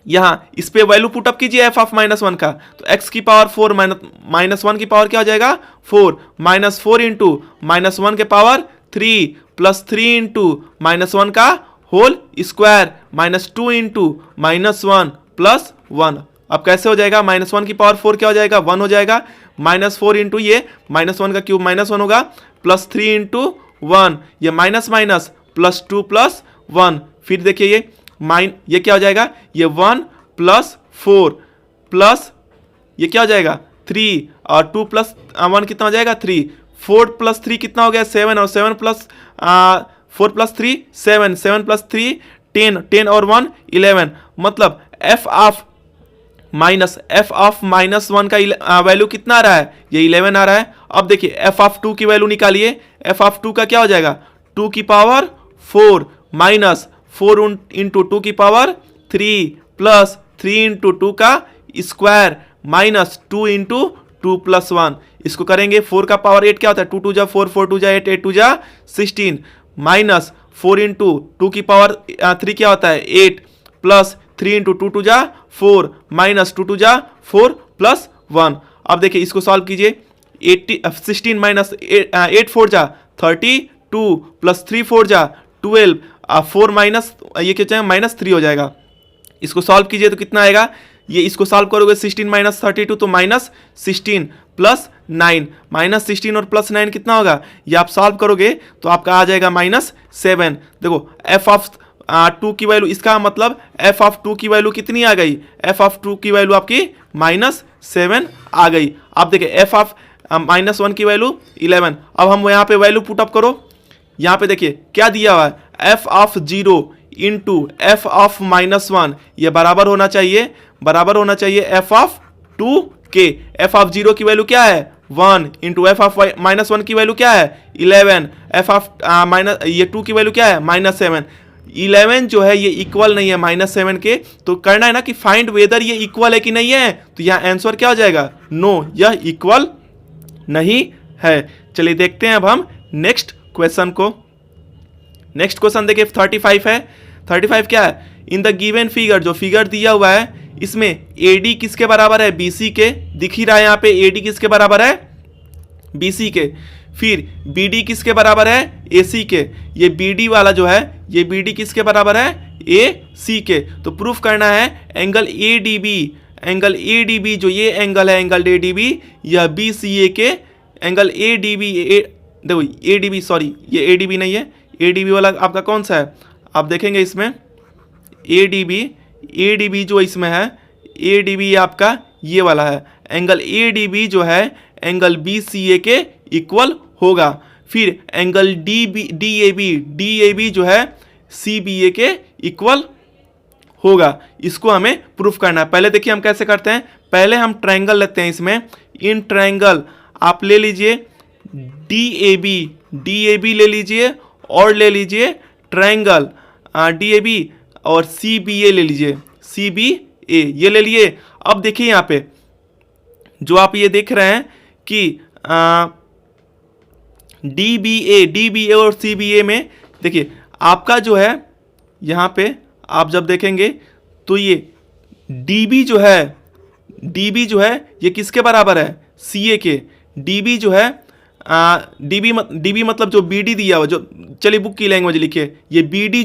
यहाँ इस पे वैल्यू पुटअप कीजिए f ऑफ -1 का, तो x की पावर 4 माइनस 1 की पावर क्या हो जाएगा 4 माइनस 4 इंटू -1 के पावर 3 प्लस 3 इंटू -1 का whole square minus 2 into -1 plus 1। अब कैसे हो जाएगा, -1 की पावर 4 क्या हो जाएगा 1 हो जाएगा, -4 इंटू ये -1 का क्यूब -1 होगा प्लस 3 इंटू 1, ये माइनस माइनस प्लस 2 प्लस 1। फिर देखिए ये क्या हो जाएगा, ये 1 प्लस 4 प्लस ये क्या हो जाएगा 3 और 2 प्लस 1 कितना हो जाएगा 3, 4 प्लस 3 कितना हो गया 7 और 7 प्लस 4 प्लस 3 7, 7 प्लस 3 10, 10 और 1 11। मतलब f ऑफ -1 का वैल्यू कितना आ रहा है, ये 11 आ रहा है। अब देखिए f ऑफ 2 की वैल्यू निकालिए, f ऑफ 2 का क्या हो जाएगा 2 की पावर 4 माइनस 4 इंटू 2 की पावर 3 प्लस 3 इंटू 2 का स्क्वायर माइनस 2 इंटू 2 प्लस 1। इसको करेंगे 4 का पावर 8 क्या होता है 2 2 जा 4, 4 2 जा 8, 8 2 जा 16 माइनस 4 इंटू 2 की पावर 3 क्या होता है 8 प्लस 3 इंटू 2 2 जा 4 माइनस 2 2 जा 4 प्लस 1। अब देखिए इसको सॉल्व कीजिए, 16 माइनस 8 4 जा 32 प्लस 3 4 जा 12, 4 माइनस ये क्या जाएगा -3 हो जाएगा। इसको सॉल्व कीजिए तो कितना आएगा, ये इसको सॉल्व करोगे 16 माइनस 32 तो -16 प्लस 9, -16 और प्लस 9 कितना होगा, ये आप सॉल्व करोगे तो आपका आ जाएगा -7। देखो f ऑफ 2 की वैल्यू, इसका मतलब f ऑफ 2 की वैल्यू कितनी आ गई, f ऑफ 2 की वैल्यू आपकी -7 आ गई। अब देखिए f ऑफ -1 की वैल्यू 11। अब हम यहाँ पे वैल्यू पुटअप करो, यहाँ पे देखिए क्या दिया हुआ है f of 0 into f of -1, ये बराबर होना चाहिए f ऑफ 2 के। f ऑफ 0 की वैल्यू क्या है 1 इंटू f ऑफ -1 की वैल्यू क्या है 11, f ऑफ ये 2 की वैल्यू क्या है -7। 11 जो है ये इक्वल नहीं है -7 के, तो करना है ना कि फाइंड वेदर ये इक्वल है कि नहीं है, तो यहाँ आंसर क्या हो जाएगा नो, यह इक्वल नहीं है। चलिए देखते हैं अब हम नेक्स्ट क्वेश्चन को। नेक्स्ट क्वेश्चन देखिए 35 है। 35 क्या है, इन द गिवन फिगर, जो फिगर दिया हुआ है इसमें AD किसके बराबर है, BC के, दिख ही रहा है यहाँ पे AD किसके बराबर है, BC के। फिर BD किसके बराबर है, AC के। ये BD वाला जो है ये BD किसके बराबर है, AC के। तो प्रूफ करना है एंगल ADB, एंगल ADB जो ये एंगल है एंगल ADB यह BCA के एंगल ADB, देखो ADB, सॉरी ये ADB नहीं है, ADB वाला आपका कौन सा है, आप देखेंगे इसमें ADB जो इसमें है ADB आपका ये वाला है, एंगल ADB जो है एंगल BCA के इक्वल होगा। फिर एंगल DAB जो है CBA के इक्वल होगा। इसको हमें प्रूफ करना है। पहले देखिए हम कैसे करते हैं, पहले हम ट्रायंगल लेते हैं। इसमें इन ट्रायंगल आप ले लीजिए DAB ले लीजिए और ले लीजिए ट्रायंगल DAB और CBA ले लीजिए, CBA ये ले लिए। अब देखिए यहाँ पे जो आप ये देख रहे हैं कि DBA और CBA में देखिए आपका जो है यहाँ पे आप जब देखेंगे तो ये DB जो है ये किसके बराबर है, CA के। DB जो है DB मतलब जो BD दिया हुआ, जो चलिए बुक की लैंग्वेज लिखिए, ये BD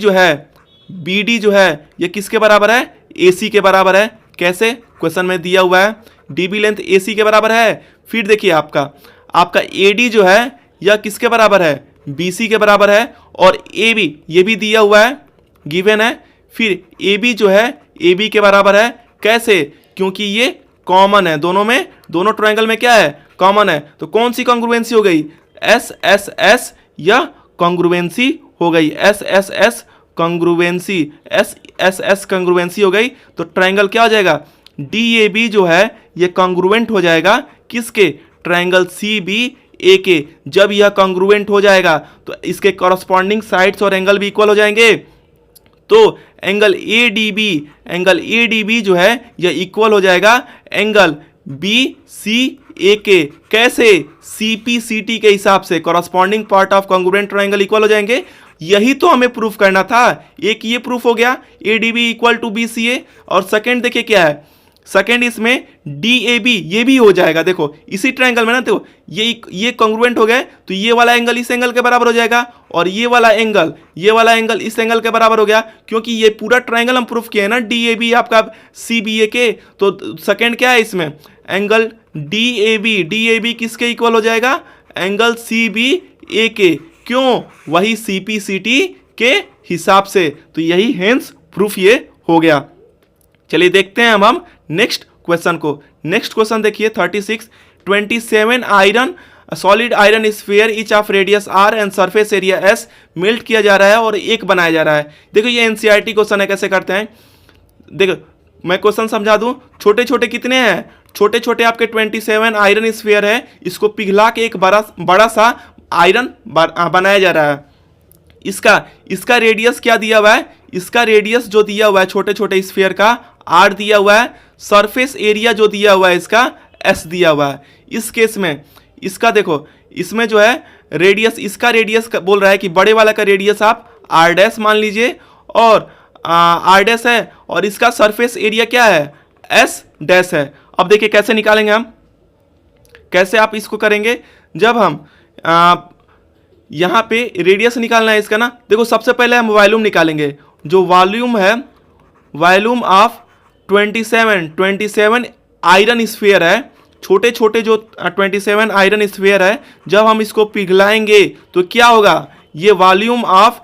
जो है ये किसके बराबर है, AC के बराबर है। कैसे, क्वेश्चन में दिया हुआ है DB लेंथ AC के बराबर है। फिर देखिए आपका AD जो है यह किसके बराबर है, BC के बराबर है। और AB ये भी दिया हुआ है, गिवन है। फिर AB जो है AB के बराबर है। कैसे, क्योंकि ये कॉमन है, दोनों ट्रायंगल में क्या है, कॉमन है। तो कौन सी कॉन्ग्रुएंसी हो गई, SSS या कॉन्ग्रुएंसी हो गई, SSS कॉन्ग्रुएंसी हो गई। तो ट्रायंगल क्या हो जाएगा, DAB जो है ये कॉन्ग्रुएंट हो जाएगा किसके, ट्रायंगल CBA के। जब यह कॉन्ग्रुएंट हो जाएगा तो इसके कॉरस्पॉन्डिंग साइड्स और एंगल भी इक्वल हो जाएंगे। तो एंगल ADB जो है यह इक्वल हो जाएगा एंगल BCA के। कैसे, CPCT के हिसाब से, corresponding part of congruent triangle equal हो जाएंगे। यही तो हमें प्रूफ करना था। एक ये प्रूफ हो गया ADB इक्वल टू BCA। और सेकंड देखिए क्या है, सेकंड इसमें DAB ये भी हो जाएगा। देखो इसी ट्रायंगल में ना, देखो ये कॉन्ग्रुएंट हो गए तो ये वाला एंगल इस एंगल के बराबर हो जाएगा और ये वाला एंगल इस एंगल के बराबर हो गया, क्योंकि ये पूरा ट्रायंगल हम प्रूफ किए हैं ना DAB आपका CBA के। तो सेकंड क्या है इसमें, एंगल DAB किसके इक्वल हो जाएगा, एंगल CBA के। क्यों, वही CPCT के हिसाब से। तो यही हेंस प्रूफ ये हो गया। चलिए देखते हैं हम नेक्स्ट क्वेश्चन को। नेक्स्ट क्वेश्चन देखिए 36, 27 iron solid iron sphere each of radius R and surface area S melt किया जा रहा है और एक बनाया जा रहा है। देखो ये NCERT क्वेश्चन है, कैसे करते हैं। देखो मैं क्वेश्चन समझा दूं, छोटे छोटे कितने हैं, छोटे छोटे आपके 27 आयरन स्फीयर है, इसको पिघला के एक बड़ा सा आयरन बनाया जा रहा है। इसका रेडियस क्या दिया हुआ है, इसका रेडियस जो दिया हुआ है छोटे छोटे स्फीयर का R दिया हुआ है, सरफेस एरिया जो दिया हुआ है इसका S दिया हुआ है। इस केस में इसका देखो, इसमें जो है रेडियस, इसका रेडियस बोल रहा है कि बड़े वाला का रेडियस आप R डैश मान लीजिए और R डैश है, और इसका सरफेस एरिया क्या है, S डैश है। अब देखिए कैसे निकालेंगे हम, कैसे आप इसको करेंगे। जब हम यहाँ पे रेडियस निकालना है इसका ना, देखो सबसे पहले हम वॉल्यूम निकालेंगे। जो वॉल्यूम है, वॉल्यूम ऑफ 27 आयरन स्फीयर है, छोटे छोटे जो 27 आयरन स्फीयर है, जब हम इसको पिघलाएंगे तो क्या होगा, ये वॉल्यूम ऑफ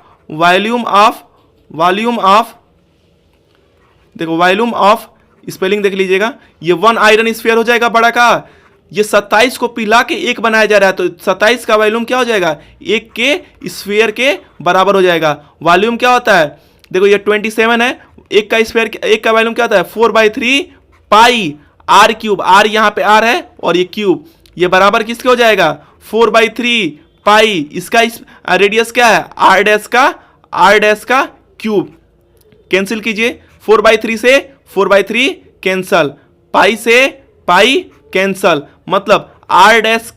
देखो वॉल्यूम ऑफ स्पेलिंग देख लीजिएगा, ये 1 आयरन स्फीयर हो जाएगा बड़ा का। ये 27 को पिला के एक बनाया जा रहा है, तो 27 का वॉल्यूम क्या हो जाएगा, एक के स्फीयर के बराबर हो जाएगा। वॉल्यूम क्या होता है, देखो ये 27 है, एक का स्फीयर, एक का वॉल्यूम क्या होता है 4/3 पाई R क्यूब। R यहाँ पे R है और ये क्यूब, ये बराबर किसके हो जाएगा 4/3 पाई। इसका रेडियस क्या है R डैश का क्यूब। कैंसिल कीजिए, 4/3 से 4/3 कैंसल, पाई से पाई कैंसल, मतलब R डैश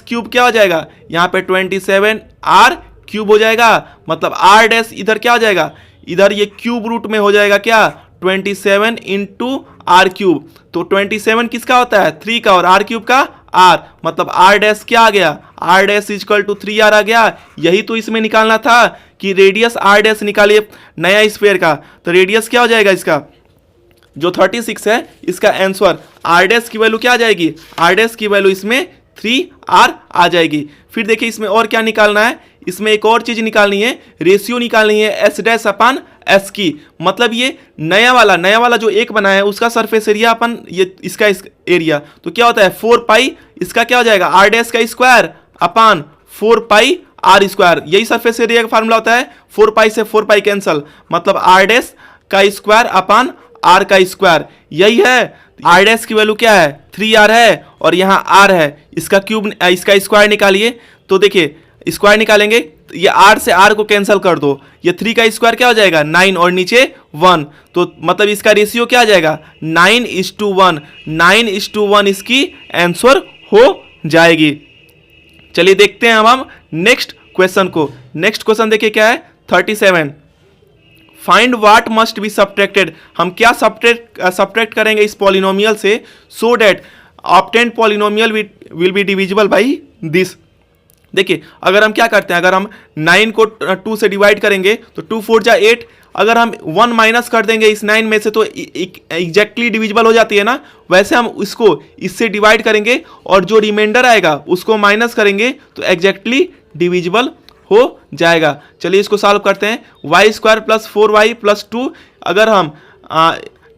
क्यूब क्या हो जाएगा यहाँ पे 27 R क्यूब हो जाएगा, मतलब आर डैश इधर क्या हो जाएगा, इधर ये क्यूब रूट में हो जाएगा क्या 27 इंटू आर क्यूब। तो 27 किसका होता है 3 का और आर क्यूब का आर, मतलब आर डैश क्या आ गया, r dash equal to 3r आ गया। यही तो इसमें निकालना था कि रेडियस आर डैश निकालिए नया स्फीयर का, तो रेडियस क्या हो जाएगा इसका जो 36 है, इसका आंसर आर डैश की वैल्यू क्या आ जाएगी, आर डैश की वैल्यू इसमें 3r आ जाएगी। फिर देखिए इसमें और क्या निकालना है, इसमें एक और चीज निकालनी है, रेशियो निकालनी है एस डैश अपन एस की, मतलब ये नया वाला जो एक बना है उसका सरफेस एरिया अपन ये इसका एरिया, तो क्या होता है 4 पाई, इसका क्या हो जाएगा आर डैश का square upon 4 pi are square, यही सरफेस एरिया का फार्मूला होता है। 4 पाई से 4 पाई कैंसल, मतलब आर डैश का स्क्वायर अपान आर का स्क्वायर, यही है। आर डैश की वैल्यू क्या है 3r है और यहाँ r है, इसका क्यूब इसका स्क्वायर निकालिए। तो देखिए स्क्वायर निकालेंगे, ये r से r को कैंसिल कर दो, ये 3 का स्क्वायर क्या हो जाएगा 9 और नीचे 1, तो मतलब इसका रेशियो क्या आ जाएगा 9:1, 9:1 इसकी आंसर हो जाएगी। चलिए देखते हैं अब हम नेक्स्ट क्वेश्चन को। नेक्स्ट क्वेश्चन देखिए क्या है 37, find what must be subtracted. हम क्या सब्ट्रैक्ट करेंगे इस पॉलिनोमियल से, so that obtained polynomial will be divisible by this. देखिए अगर हम क्या करते हैं, अगर हम 9 को 2 से डिवाइड करेंगे तो 2 4 जा 8, अगर हम 1 माइनस कर देंगे इस 9 में से तो एग्जैक्टली डिविजिबल हो जाती है ना, वैसे हम इसको इससे डिवाइड करेंगे और जो रिमाइंडर आएगा उसको माइनस करेंगे तो एग्जैक्टली डिविजिबल हो जाएगा। चलिए इसको सॉल्व करते हैं, Y square plus 4y plus 2, अगर हम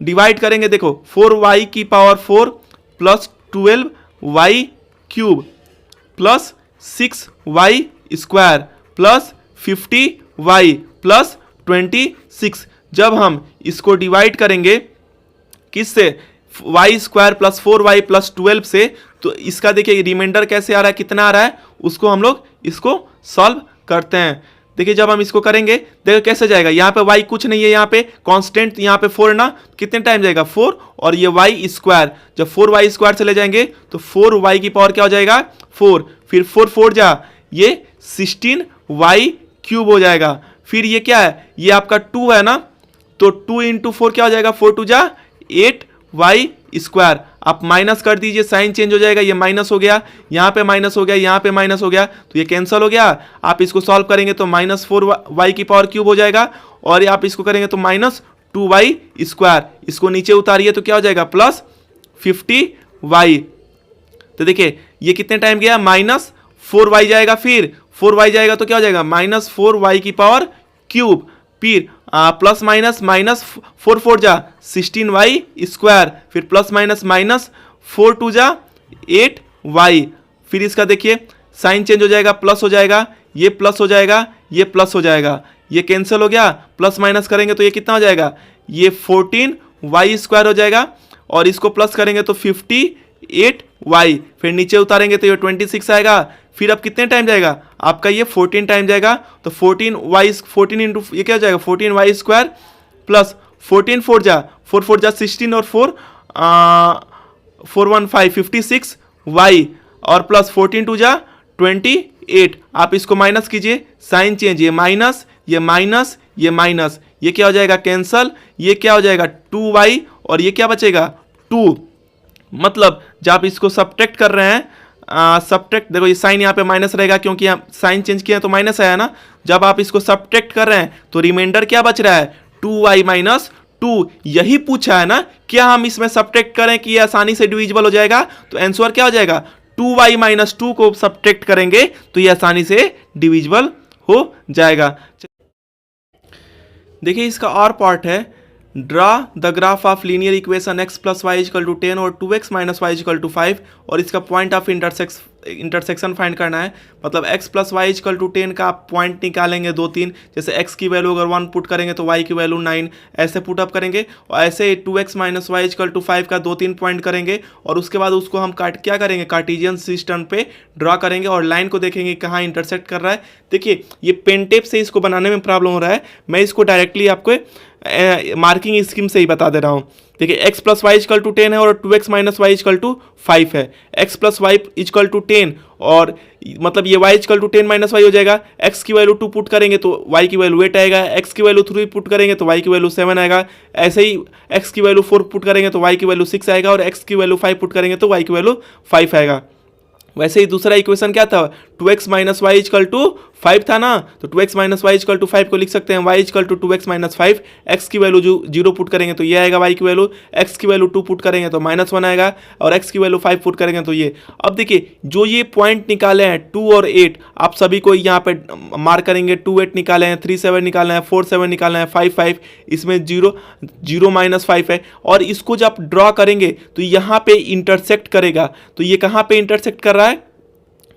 डिवाइड करेंगे देखो 4y की power 4 plus 12y cube plus 6y square plus 50y plus 26, जब हम इसको डिवाइड करेंगे किससे y square plus 4y plus 12 से, तो इसका देखिए रिमाइंडर कैसे आ रहा है, कितना आ रहा है, उसको हम लोग इसको सॉल्व करते हैं। देखिए जब हम इसको करेंगे देखो कैसे जाएगा, यहाँ पे y कुछ नहीं है, यहाँ पे कांस्टेंट, यहाँ पे 4 ना, कितने टाइम जाएगा 4 और ये y स्क्वायर, जब 4y स्क्वायर चले जाएंगे तो 4y की पावर क्या हो जाएगा 4, फिर 4 4 जा ये 16y क्यूब हो जाएगा। फिर ये क्या है, ये आपका 2 है ना, तो 2 इंटू 4 क्या हो जाएगा 4 2 जा 8y स्क्वायर। आप माइनस कर दीजिए, साइन चेंज हो जाएगा, ये माइनस हो गया, यहाँ पे माइनस हो गया, यहाँ पे माइनस हो गया, तो ये कैंसिल हो गया। आप इसको सॉल्व करेंगे तो -4y की पावर क्यूब हो जाएगा, और आप इसको करेंगे तो -2y स्क्वायर, इसको नीचे उतारिए तो क्या हो जाएगा +50y। तो देखिए ये कितने टाइम गया -4y जाएगा, फिर 4y जाएगा तो क्या हो जाएगा -4y की पावर क्यूब, फिर प्लस माइनस माइनस 4 4 जा 16y स्क्वायर, फिर प्लस माइनस माइनस 4 2 जा 8y, फिर इसका देखिए साइन चेंज हो जाएगा, प्लस हो जाएगा, ये प्लस हो जाएगा, ये प्लस हो जाएगा, ये कैंसिल हो गया, प्लस माइनस करेंगे तो ये कितना हो जाएगा, ये 14y स्क्वायर हो जाएगा, और इसको प्लस करेंगे तो 58y, फिर नीचे उतारेंगे तो ये 26 आएगा, फिर अब कितने टाइम जाएगा आपका ये 14 टाइम जाएगा, तो 14 इंटू ये क्या हो जाएगा 14y स्क्वायर प्लस 14 4 जा 16 और 4 1 5 56y और प्लस 14 2 जा 28। आप इसको माइनस कीजिए, साइन चेंज, ये माइनस ये माइनस ये माइनस, ये क्या हो जाएगा कैंसल, ये क्या हो जाएगा 2y और ये क्या बचेगा 2। मतलब जब आप इसको सब्ट्रैक्ट कर रहे हैं, सब्ट्रैक्ट देखो ये साइन यहाँ पे माइनस रहेगा क्योंकि यहाँ साइन चेंज किया तो माइनस आया ना, जब आप इसको सब्ट्रैक्ट कर रहे हैं तो रिमाइंडर क्या बच रहा है 2y माइनस 2, यही पूछा है ना, क्या हम इसमें सब्ट्रैक्ट करें कि ये आसानी से डिविजिबल हो जाएगा, तो आंसर क्या हो जाएगा 2y माइनस 2 को सब्ट्रैक्ट करेंगे तो ये आसानी से डिविजिबल हो जाएगा। देखिए इसका और पार्ट है, draw the graph of linear equation x plus y equal to 10 और 2x minus Y equal to 5, और इसका पॉइंट ऑफ इंटरसेक्शन फाइंड करना है। मतलब x plus y equal to 10 का आप पॉइंट निकालेंगे 2-3, जैसे x की वैल्यू अगर 1 पुट करेंगे तो y की वैल्यू 9, ऐसे पुट अप करेंगे, और ऐसे 2x minus Y equal to 5 का 2-3 पॉइंट करेंगे, और उसके बाद उसको हम क्या करेंगे कार्टेशियन सिस्टम पे ड्रा करेंगे और लाइन को देखेंगे कहाँ इंटरसेक्ट कर रहा है। देखिए ये पेन टेप से इसको बनाने में प्रॉब्लम हो रहा है, मैं इसको डायरेक्टली आपको मार्किंग स्कीम से ही बता दे रहा हूँ। देखिए x plus y equal to 10 है और 2x minus Y equal to 5 है, x plus y equal to 10 और मतलब ये y equal to 10 minus y हो जाएगा। x की वैल्यू 2 पुट करेंगे तो y की वैल्यू 8 आएगा, x की वैल्यू 3 पुट करेंगे तो y की वैल्यू 7 आएगा, ऐसे ही x की वैल्यू 4 पुट करेंगे तो y की वैल्यू 6 आएगा, और x की वैल्यू 5 पुट करेंगे तो y की वैल्यू 5 आएगा। वैसे ही दूसरा इक्वेशन क्या था, 2x minus Y equal to 5 था ना, तो 2x minus Y equal to 5 को लिख सकते हैं y equal to 2x minus 5। x की वैल्यू जो 0 पुट करेंगे तो ये आएगा y की वैल्यू, x की वैल्यू 2 पुट करेंगे तो -1 आएगा, और x की वैल्यू 5 पुट करेंगे तो ये। अब देखिए जो ये पॉइंट निकाले हैं 2 और 8, आप सभी को यहाँ पे मार्क करेंगे। 2 8 निकाले हैं, 3 7 निकाले हैं, 4 7 निकाले हैं, 5 5, इसमें 0 0 माइनस 5 है, और इसको जब आप ड्रॉ करेंगे तो यहाँ पे इंटरसेक्ट करेगा। तो ये कहाँ पे इंटरसेक्ट कर रहा है,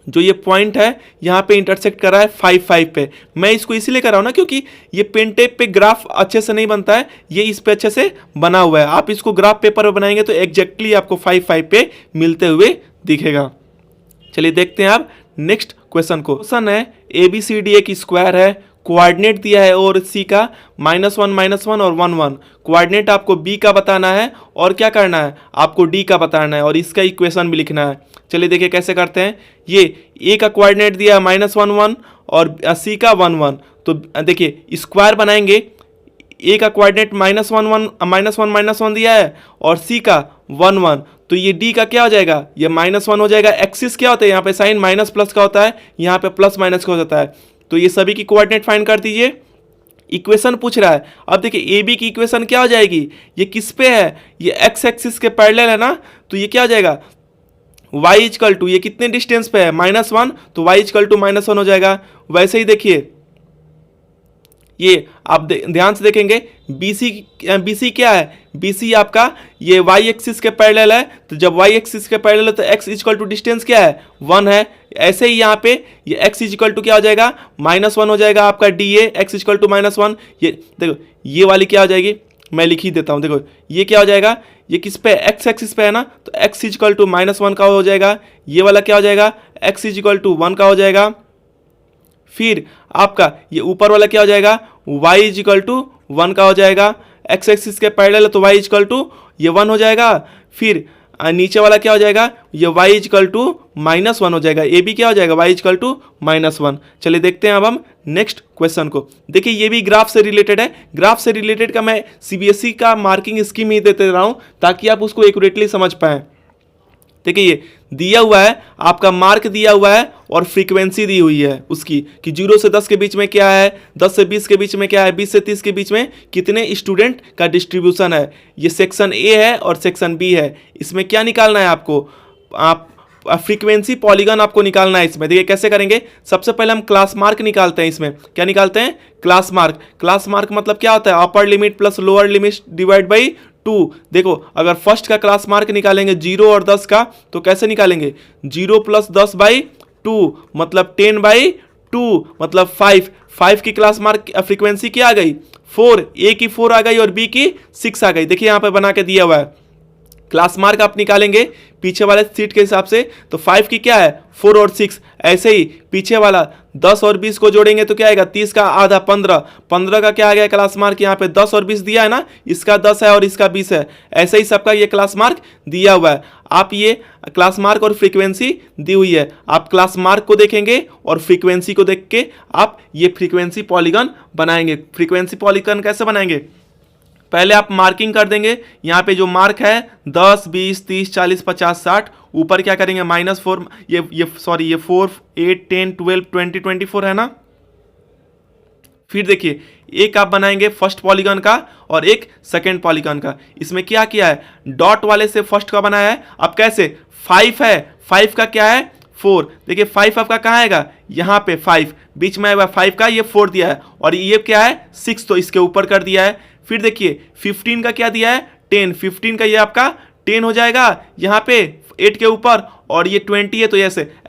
जो ये पॉइंट है यहाँ पे इंटरसेक्ट कर रहा है 5 5 पे। मैं इसको इसीलिए कर रहा हूँ ना क्योंकि ये पेन टेप पे ग्राफ अच्छे से नहीं बनता है, ये इस पे अच्छे से बना हुआ है। आप इसको ग्राफ पेपर पे बनाएंगे तो एग्जैक्टली आपको 5 5 पे मिलते हुए दिखेगा। चलिए देखते हैं आप नेक्स्ट क्वेश्चन को। क्वेश्चन है ABCD एक स्क्वायर है, कोऑर्डिनेट दिया है और C का -1 -1 और 1 1। कोऑर्डिनेट आपको B का बताना है और क्या करना है, आपको D का बताना है, और इसका इक्वेशन भी लिखना है। चलिए देखिए कैसे करते हैं। ये A का कोऑर्डिनेट दिया है -1 1 और C का 1 1। तो देखिए स्क्वायर बनाएंगे, A का कोऑर्डिनेट -1 -1 दिया है और C का 1 1, तो ये D का क्या हो जाएगा, ये -1 हो जाएगा। एक्सिस क्या होता है, यहाँ पे साइन माइनस प्लस का होता है, यहाँ पे प्लस माइनस का हो जाता है। तो ये सभी की कोऑर्डिनेट फाइंड कर दीजिए। इक्वेशन पूछ रहा है, अब देखिए AB की इक्वेशन क्या हो जाएगी, ये किस पे है, ये x एक्सिस के पैरेलल है ना, तो ये क्या हो जाएगा y इक्वल टू, ये कितने डिस्टेंस पे है -1, तो y इक्वल टू -1 हो जाएगा। वैसे ही देखिए ये आप ध्यान से देखेंगे BC क्या है, BC आपका ये y एक्सिस के पैरेलल है, तो जब y एक्सिस के पैरेलल है तो x इक्वल टू डिस्टेंस क्या है 1 है। ऐसे ही यहाँ पे ये x इक्वल टू क्या हो जाएगा -1 हो जाएगा आपका DA, x इक्वल टू -1। ये देखो ये वाली क्या हो जाएगी, मैं लिख ही देता हूँ। देखो ये क्या हो जाएगा, ये किस पे x एक्सिस पे है ना, तो x इक्वल टू -1 का हो जाएगा। ये वाला क्या हो जाएगा, x इक्वल टू 1 का हो जाएगा। फिर आपका ये ऊपर वाला क्या हो जाएगा, y इक्वल टू 1 का हो जाएगा। x एक्सिस के पैरेलल है तो y इक्वल टू ये 1 हो जाएगा। फिर नीचे वाला क्या हो जाएगा, ये y इक्वल टू -1 हो जाएगा। AB क्या हो जाएगा, y इक्वल टू -1। चलिए देखते हैं अब हम नेक्स्ट क्वेश्चन को। देखिए ये भी ग्राफ से रिलेटेड है। ग्राफ से रिलेटेड का मैं CBSE का मार्किंग स्कीम ही देते रहा हूँ ताकि आप उसको एक्यूरेटली समझ पाएँ। देखिए ये दिया हुआ है, आपका मार्क दिया हुआ है और फ्रीक्वेंसी दी हुई है उसकी कि 0 से 10 के बीच में क्या है, 10 से 20 के बीच में क्या है, 20 से 30 के बीच में कितने स्टूडेंट का डिस्ट्रीब्यूशन है। ये सेक्शन A है और सेक्शन B है। इसमें क्या निकालना है आपको, आप फ्रीक्वेंसी पॉलीगन आपको निकालना है इसमें। देखिए कैसे करेंगे, सबसे पहले हम क्लास मार्क निकालते हैं। इसमें क्या निकालते हैं, क्लास मार्क। क्लास मार्क मतलब क्या होता है, upper limit plus lower limit divide by 2। देखो अगर फर्स्ट का क्लास मार्क निकालेंगे 0 और 10 का, तो कैसे निकालेंगे, 0 प्लस 10 बाई 2 मतलब 10 बाई 2 मतलब 5। 5 की क्लास मार्क फ्रीक्वेंसी क्या आ गई, 4। A की 4 आ गई और B की 6 आ गई। देखिए यहाँ पे बना के दिया हुआ है। क्लास मार्क आप निकालेंगे पीछे वाले सीट के हिसाब से, तो 5 की क्या है 4 और 6। ऐसे ही पीछे वाला 10 और 20 को जोड़ेंगे तो क्या आएगा, 30 का आधा 15। 15 का क्या आ गया क्लास मार्क, यहाँ पे 10 और 20 दिया है ना, इसका 10 है और इसका 20 है। ऐसे ही सबका ये क्लास मार्क दिया हुआ है। आप ये क्लास मार्क और फ्रीक्वेंसी दी हुई है, आप क्लास मार्क को देखेंगे और फ्रीक्वेंसी को देख के आप ये फ्रीक्वेंसी पॉलीगन बनाएंगे। फ्रीक्वेंसी पॉलीगन कैसे बनाएंगे, पहले आप मार्किंग कर देंगे। यहाँ पे जो मार्क है 10 20 30 40 50 60, ऊपर क्या करेंगे -4, ये 4 8 10 12 20 24 है ना। फिर देखिए एक आप बनाएंगे फर्स्ट पॉलीगन का और एक सेकेंड पॉलीगन का। इसमें क्या किया है, डॉट वाले से फर्स्ट का बनाया है। अब कैसे, 5 है, 5 का क्या है 4। देखिए 5 आपका कहाँ आएगा, यहाँ पे 5 बीच में आएगा, 5 का ये 4 दिया है और ये क्या है 6, तो इसके ऊपर कर दिया है। फिर देखिए 15 का क्या दिया है 10, 15 का ये आपका 10 हो जाएगा यहाँ पे 8 के ऊपर, और ये 20 है तो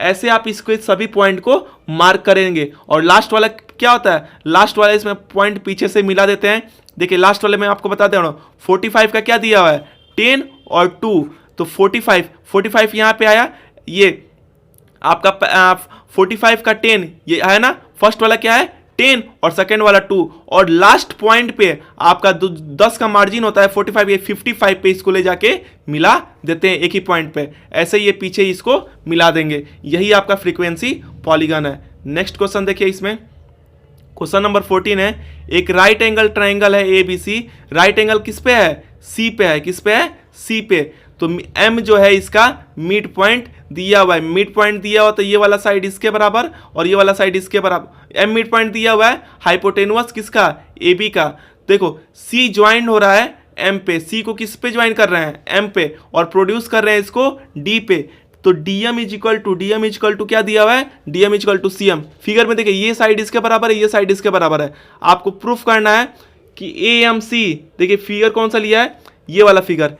ऐसे आप इसको सभी पॉइंट को मार्क करेंगे। और लास्ट वाला क्या होता है, लास्ट वाला इसमें पॉइंट पीछे से मिला देते हैं। देखिए लास्ट वाले में आपको बता दे रहा हूँ, 45 का क्या दिया हुआ है 10 और 2, तो 45 यहाँ पे आया। ये आपका 45 का 10 ये है ना, फर्स्ट वाला क्या है 10 और सेकेंड वाला 2 और लास्ट पॉइंट पे आपका 10 का मार्जिन होता है 45, ये 55 पे इसको ले जाके मिला देते हैं एक ही पॉइंट पे। ऐसे ये पीछे इसको मिला देंगे, यही आपका फ्रीक्वेंसी पॉलीगन है। नेक्स्ट क्वेश्चन देखिए, इसमें क्वेश्चन नंबर 14 है, एक राइट एंगल ट्राइंगल है ABC, राइट एंगल किस पे है? C पे है। किस पे है? C पे। तो M जो है इसका मिड पॉइंट दिया हुआ है, मिड पॉइंट दिया हुआ तो ये वाला साइड इसके बराबर और ये वाला साइड इसके बराबर। M मिड पॉइंट दिया हुआ है, हाइपोटेनुअस किसका? AB का। देखो C ज्वाइन हो रहा है M पे, C को किस पे ज्वाइन कर रहे हैं? M पे, और प्रोड्यूस कर रहे हैं इसको D पे। तो DM इज इक्वल टू क्या दिया हुआ है? DM is equal to CM। Figure में देखिए ये साइड इसके बराबर है, ये साइड इसके बराबर है। आपको प्रूफ करना है कि AMC, देखिए फिगर कौन सा लिया है? ये वाला फिगर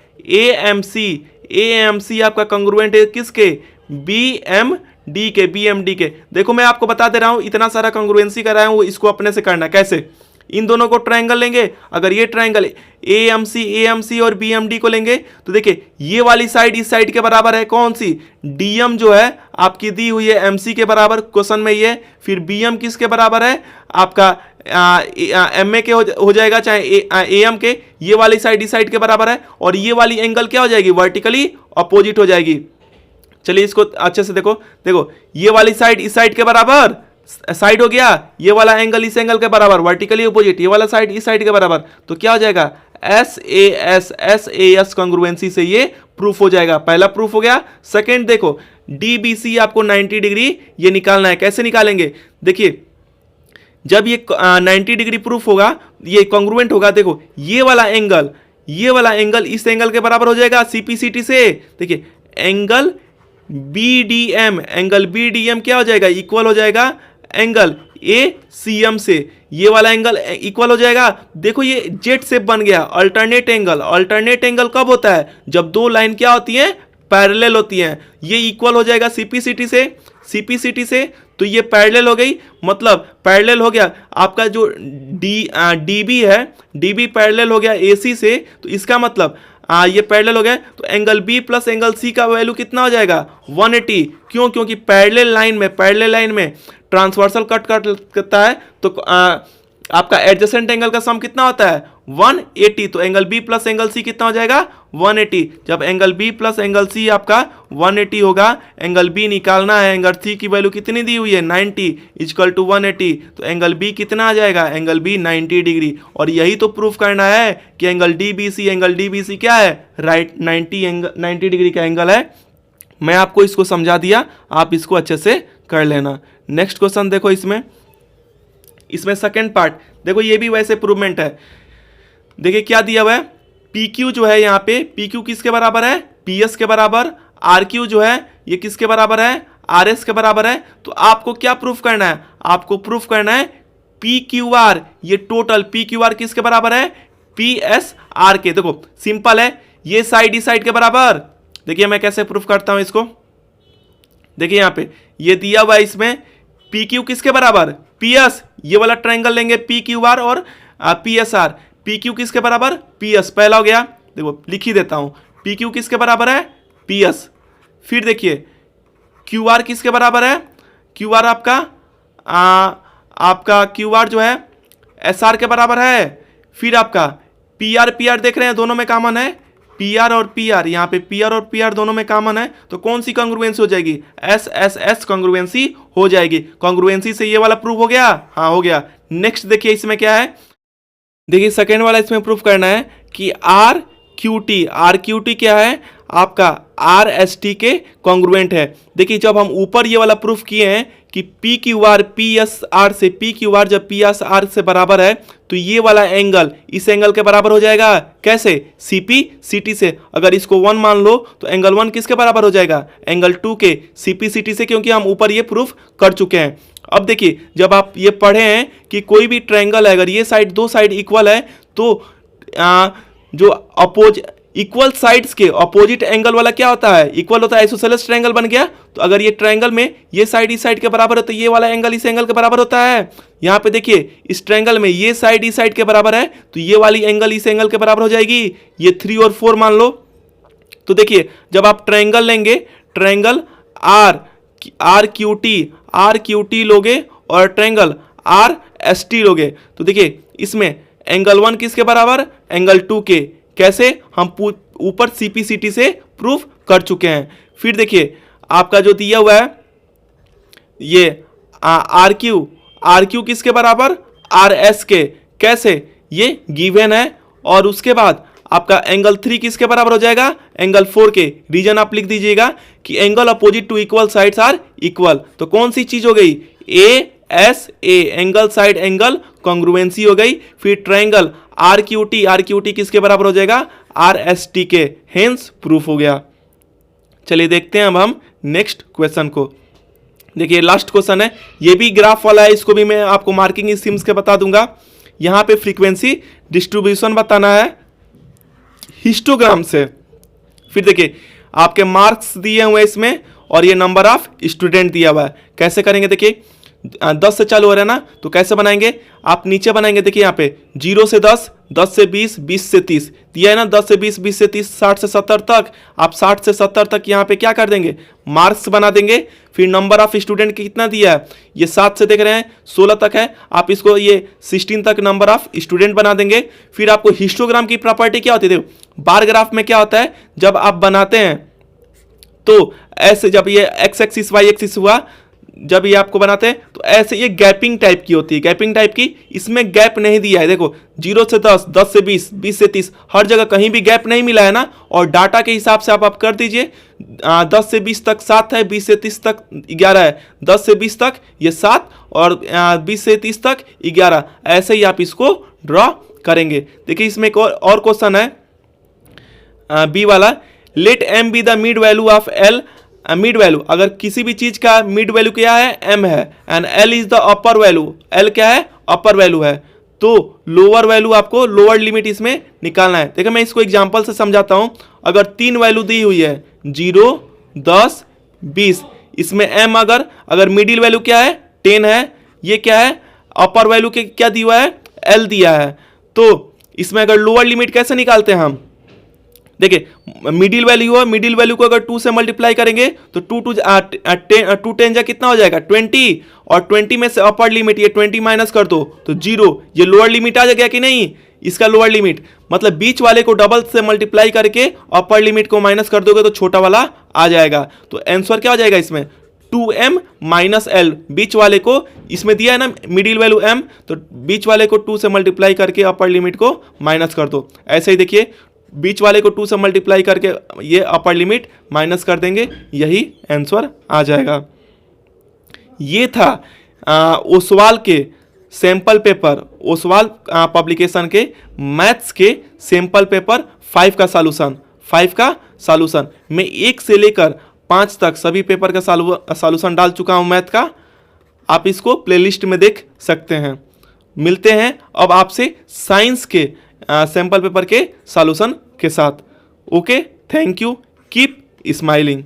AMC आपका कंग्रुएंट है किसके? BMD के। देखो मैं आपको बता दे रहा हूं, इतना सारा कंग्रुएंसी कराया हूं, इसको अपने से करना। कैसे? इन दोनों को ट्रायंगल लेंगे, अगर ये ट्रायंगल AMC और BMD को लेंगे तो देखिए ये वाली साइड इस साइड के बराबर है, कौन सी? DM जो है आपकी दी हुई है MC के बराबर क्वेश्चन में ये, फिर BM किसके बराबर है? आपका MA के हो जाएगा, चाहे AM के। ये वाली साइड इस साइड के बराबर है और ये वाली एंगल क्या हो जाएगी? वर्टिकली अपोजिट हो जाएगी। चलिए इसको अच्छे से देखो, ये वाली साइड इस साइड के बराबर साइड हो गया, ये वाला एंगल इस एंगल के बराबर वर्टिकली अपोजिट, ये वाला साइड इस साइड के बराबर, तो क्या हो जाएगा? SAS कॉन्ग्रुएंसी से ये प्रूफ हो जाएगा। पहला प्रूफ हो गया। सेकंड देखो, DBC आपको 90 डिग्री ये निकालना है। कैसे निकालेंगे? देखिए जब ये 90 डिग्री प्रूफ होगा, ये कॉन्ग्रुएंट होगा, देखो ये वाला एंगल इस एंगल के बराबर हो जाएगा CPCT से। देखिए एंगल BDM क्या हो जाएगा? इक्वल हो जाएगा एंगल ACM से। ये वाला एंगल इक्वल हो जाएगा। देखो ये जेट शेप बन गया, अल्टरनेट एंगल कब होता है? जब दो लाइन क्या होती हैं? पैरेलल होती हैं। ये इक्वल हो जाएगा CPCT से, तो ये पैरेलल हो गई, मतलब पैरेलल हो गया आपका जो DB है, DB पैरेलल हो गया AC से, तो इसका मतलब ये पैरेलल हो गया। तो angle B plus angle C का वैल्यू कितना हो जाएगा? 180। क्यों? क्योंकि पैरेलल लाइन में ट्रांसवर्सल कट करता है, तो आपका एडजेसेंट एंगल का सम कितना होता है? 180। तो angle B plus angle C कितना हो जाएगा? 180। जब angle B plus angle C आपका 180 होगा, एंगल B निकालना है, एंगल C की वैल्यू कितनी दी हुई है? 90 इक्वल टू 180। तो एंगल B कितना आ जाएगा? Angle B 90 degree. और यही तो प्रूफ करना है कि एंगल DBC क्या है? राइट 90 डिग्री का एंगल है। मैं आपको इसको समझा दिया, आप इसको अच्छे से कर लेना। नेक्स्ट क्वेश्चन देखो, इसमें सेकंड पार्ट देखो, ये भी वैसे प्रूवमेंट है। देखिए क्या दिया हुआ है? PQ जो है यहाँ पे, PQ किसके बराबर है? PS के बराबर। RQ जो है ये किसके बराबर है? RS के बराबर है। तो आपको क्या प्रूफ करना है? आपको प्रूफ करना है PQR, ये टोटल PQR किसके बराबर है? PSR के। देखो सिंपल है, ये साइड इस साइड के बराबर। देखिए मैं कैसे प्रूफ करता हूं इसको। देखिए यहाँ पे ये दिया हुआ है, इसमें PQ किसके बराबर? PS। ये वाला ट्रायंगल लेंगे PQR और PSR। PQ किसके बराबर? PS। पहला हो गया, देखो लिख ही देता हूं, PQ किसके बराबर है? PS। फिर देखिए QR किसके बराबर है? QR आपका QR जो है SR के बराबर है। फिर आपका PR देख रहे हैं, दोनों में कॉमन है, PR और PR। यहाँ पे PR और PR दोनों में कॉमन है, तो कौन सी कॉन्ग्रुएंसी हो जाएगी? SSS कॉन्ग्रुएंसी हो जाएगी। कॉन्ग्रुएंसी से ये वाला प्रूफ हो गया? हाँ हो गया। नेक्स्ट देखिए इसमें क्या है, देखिए सेकेंड वाला इसमें प्रूफ करना है कि RQT क्या है? आपका RST के कॉन्ग्रुएंट है। देखिए जब हम ऊपर ये वाला प्रूफ किए हैं कि PQR PSR से, PQR जब PSR से बराबर है तो ये वाला एंगल इस एंगल के बराबर हो जाएगा। कैसे? CPCT से। अगर इसको 1 मान लो तो एंगल 1 किसके बराबर हो जाएगा? एंगल 2 के CPCT से, क्योंकि हम ऊपर ये प्रूफ कर चुके हैं। अब देखिए जब आप ये पढ़े हैं कि कोई भी ट्रायंगल है, अगर ये साइड दो साइड इक्वल है तो जो इक्वल साइड्स के अपोजिट एंगल वाला क्या होता है? इक्वल होता है, आइसोसेलेस ट्रायंगल बन गया। तो अगर ये ट्रायंगल में ये साइड इस साइड के बराबर है तो ये वाला एंगल इस एंगल के बराबर होता है। यहाँ पे देखिए इस ट्रायंगल में ये साइड इस साइड के बराबर है तो ये वाली एंगल इस एंगल के बराबर हो जाएगी। ये 3 और 4 मान लो। तो देखिए जब आप ट्रायंगल लेंगे, ट्रायंगल RQT लोगे और ट्रायंगल आर एस टी लोगे तो देखिए इसमें एंगल 1 किसके बराबर, एंगल 2 के। कैसे, हम ऊपर सीपीसीटी से प्रूफ कर चुके हैं। फिर देखिए आपका जो दिया हुआ है ये आर क्यू किसके बराबर, आर एस के। कैसे, ये गिवन है। और उसके बाद आपका एंगल 3 किसके बराबर हो जाएगा, एंगल 4 के। रीजन आप लिख दीजिएगा कि angle opposite to equal sides are equal. तो कौन सी चीज हो गई, A S A, angle side angle congruency हो गई। फिर ट्रायंगल आर क्यू टी किसके बराबर हो जाएगा, आर एस टी के। हेंस प्रूफ हो गया। चलिए देखते हैं अब हम नेक्स्ट क्वेश्चन को। देखिए लास्ट क्वेश्चन है, ये भी ग्राफ वाला है, इसको भी मैं आपको मार्किंग स्कीम्स के बता दूंगा। यहां पे फ्रीक्वेंसी डिस्ट्रीब्यूशन बताना है हिस्टोग्राम से। फिर देखिए आपके मार्क्स दिए हुए इसमें और ये नंबर ऑफ स्टूडेंट दिया हुआ है। कैसे करेंगे, देखिए 10 से चालू हो रहा है ना, तो कैसे बनाएंगे, आप नीचे बनाएंगे। देखिए यहाँ पे 0 से 10, 10 से 20, 20 से 30 दिया है ना, 10 से 20, 20 से 30, 60 से 70 तक। आप 60 से 70 तक यहाँ पे क्या कर देंगे, मार्क्स बना देंगे। फिर नंबर ऑफ स्टूडेंट कितना दिया है, ये 7 से देख रहे हैं 16 तक है, आप इसको ये 16 तक नंबर ऑफ स्टूडेंट बना देंगे। फिर आपको हिस्टोग्राम की प्रॉपर्टी क्या होती है, बार ग्राफ में क्या होता है, जब आप बनाते हैं तो ऐसे, जब ये एक्स एक्सिस वाई एक्सिस हुआ, जब ये आपको बनाते हैं तो ऐसे ये गैपिंग टाइप की होती है, गैपिंग टाइप की। इसमें गैप नहीं दिया है, देखो 0 से 10, 10 से 20, 20 से 30, हर जगह कहीं भी गैप नहीं मिला है ना। और डाटा के हिसाब से आप कर दीजिए, 10 से 20 तक 7 है, 20 से 30 तक 11 है, 10 से 20 तक ये 7 और 20 से 30 तक 11। ऐसे ही आप इसको ड्रॉ करेंगे। देखिए इसमें एक और क्वेश्चन है बी वाला, let M be the mid value of L. Mid value, अगर किसी भी चीज का मिड वैल्यू क्या है, एम है, and L is the upper value. L क्या है, अपर वैल्यू है, तो लोअर वैल्यू आपको लोअर लिमिट इसमें निकालना है। देखिए मैं इसको एग्जांपल से समझाता हूं। अगर 3 वैल्यू दी हुई है 0, 10, 20, इसमें एम अगर मिडिल वैल्यू क्या है 10 है, ये क्या है अपर वैल्यू के क्या दिया हुआ है, एल दिया है। तो इसमें अगर लोअर लिमिट कैसे निकालते हैं हम, देखिए मिडिल वैल्यू है, मिडिल वैल्यू को अगर 2 से मल्टीप्लाई करेंगे तो 2 10 जा कितना हो जाएगा 20, और 20 में से अपर लिमिट ये 20 माइनस कर दो तो 0। ये लोअर लिमिट आ जाएगा कि नहीं, इसका लोअर लिमिट मतलब बीच वाले को डबल से मल्टीप्लाई करके अपर लिमिट को माइनस कर दोगे तो छोटा वाला आ जाएगा। तो आंसर क्या हो जाएगा इसमें 2m माइनस एल। बीच वाले को इसमें दिया है ना मिडिल वैल्यू m, तो बीच वाले को 2 से मल्टीप्लाई करके अपर लिमिट को माइनस कर दो। ऐसे ही देखिए बीच वाले को 2 से मल्टीप्लाई करके ये अपर लिमिट माइनस कर देंगे, यही आंसर आ जाएगा। ये था ओसवाल के सैंपल पेपर, ओसवाल पब्लिकेशन के मैथ्स के सैंपल पेपर 5 का सॉल्यूशन। मैं 1 से लेकर 5 तक सभी पेपर का सॉल्यूशन डाल चुका हूं मैथ का, आप इसको प्लेलिस्ट में देख सकते हैं। मिलते हैं अब आपसे साइंस के सैंपल पेपर के सॉल्यूशन के साथ। Okay, thank you, keep smiling.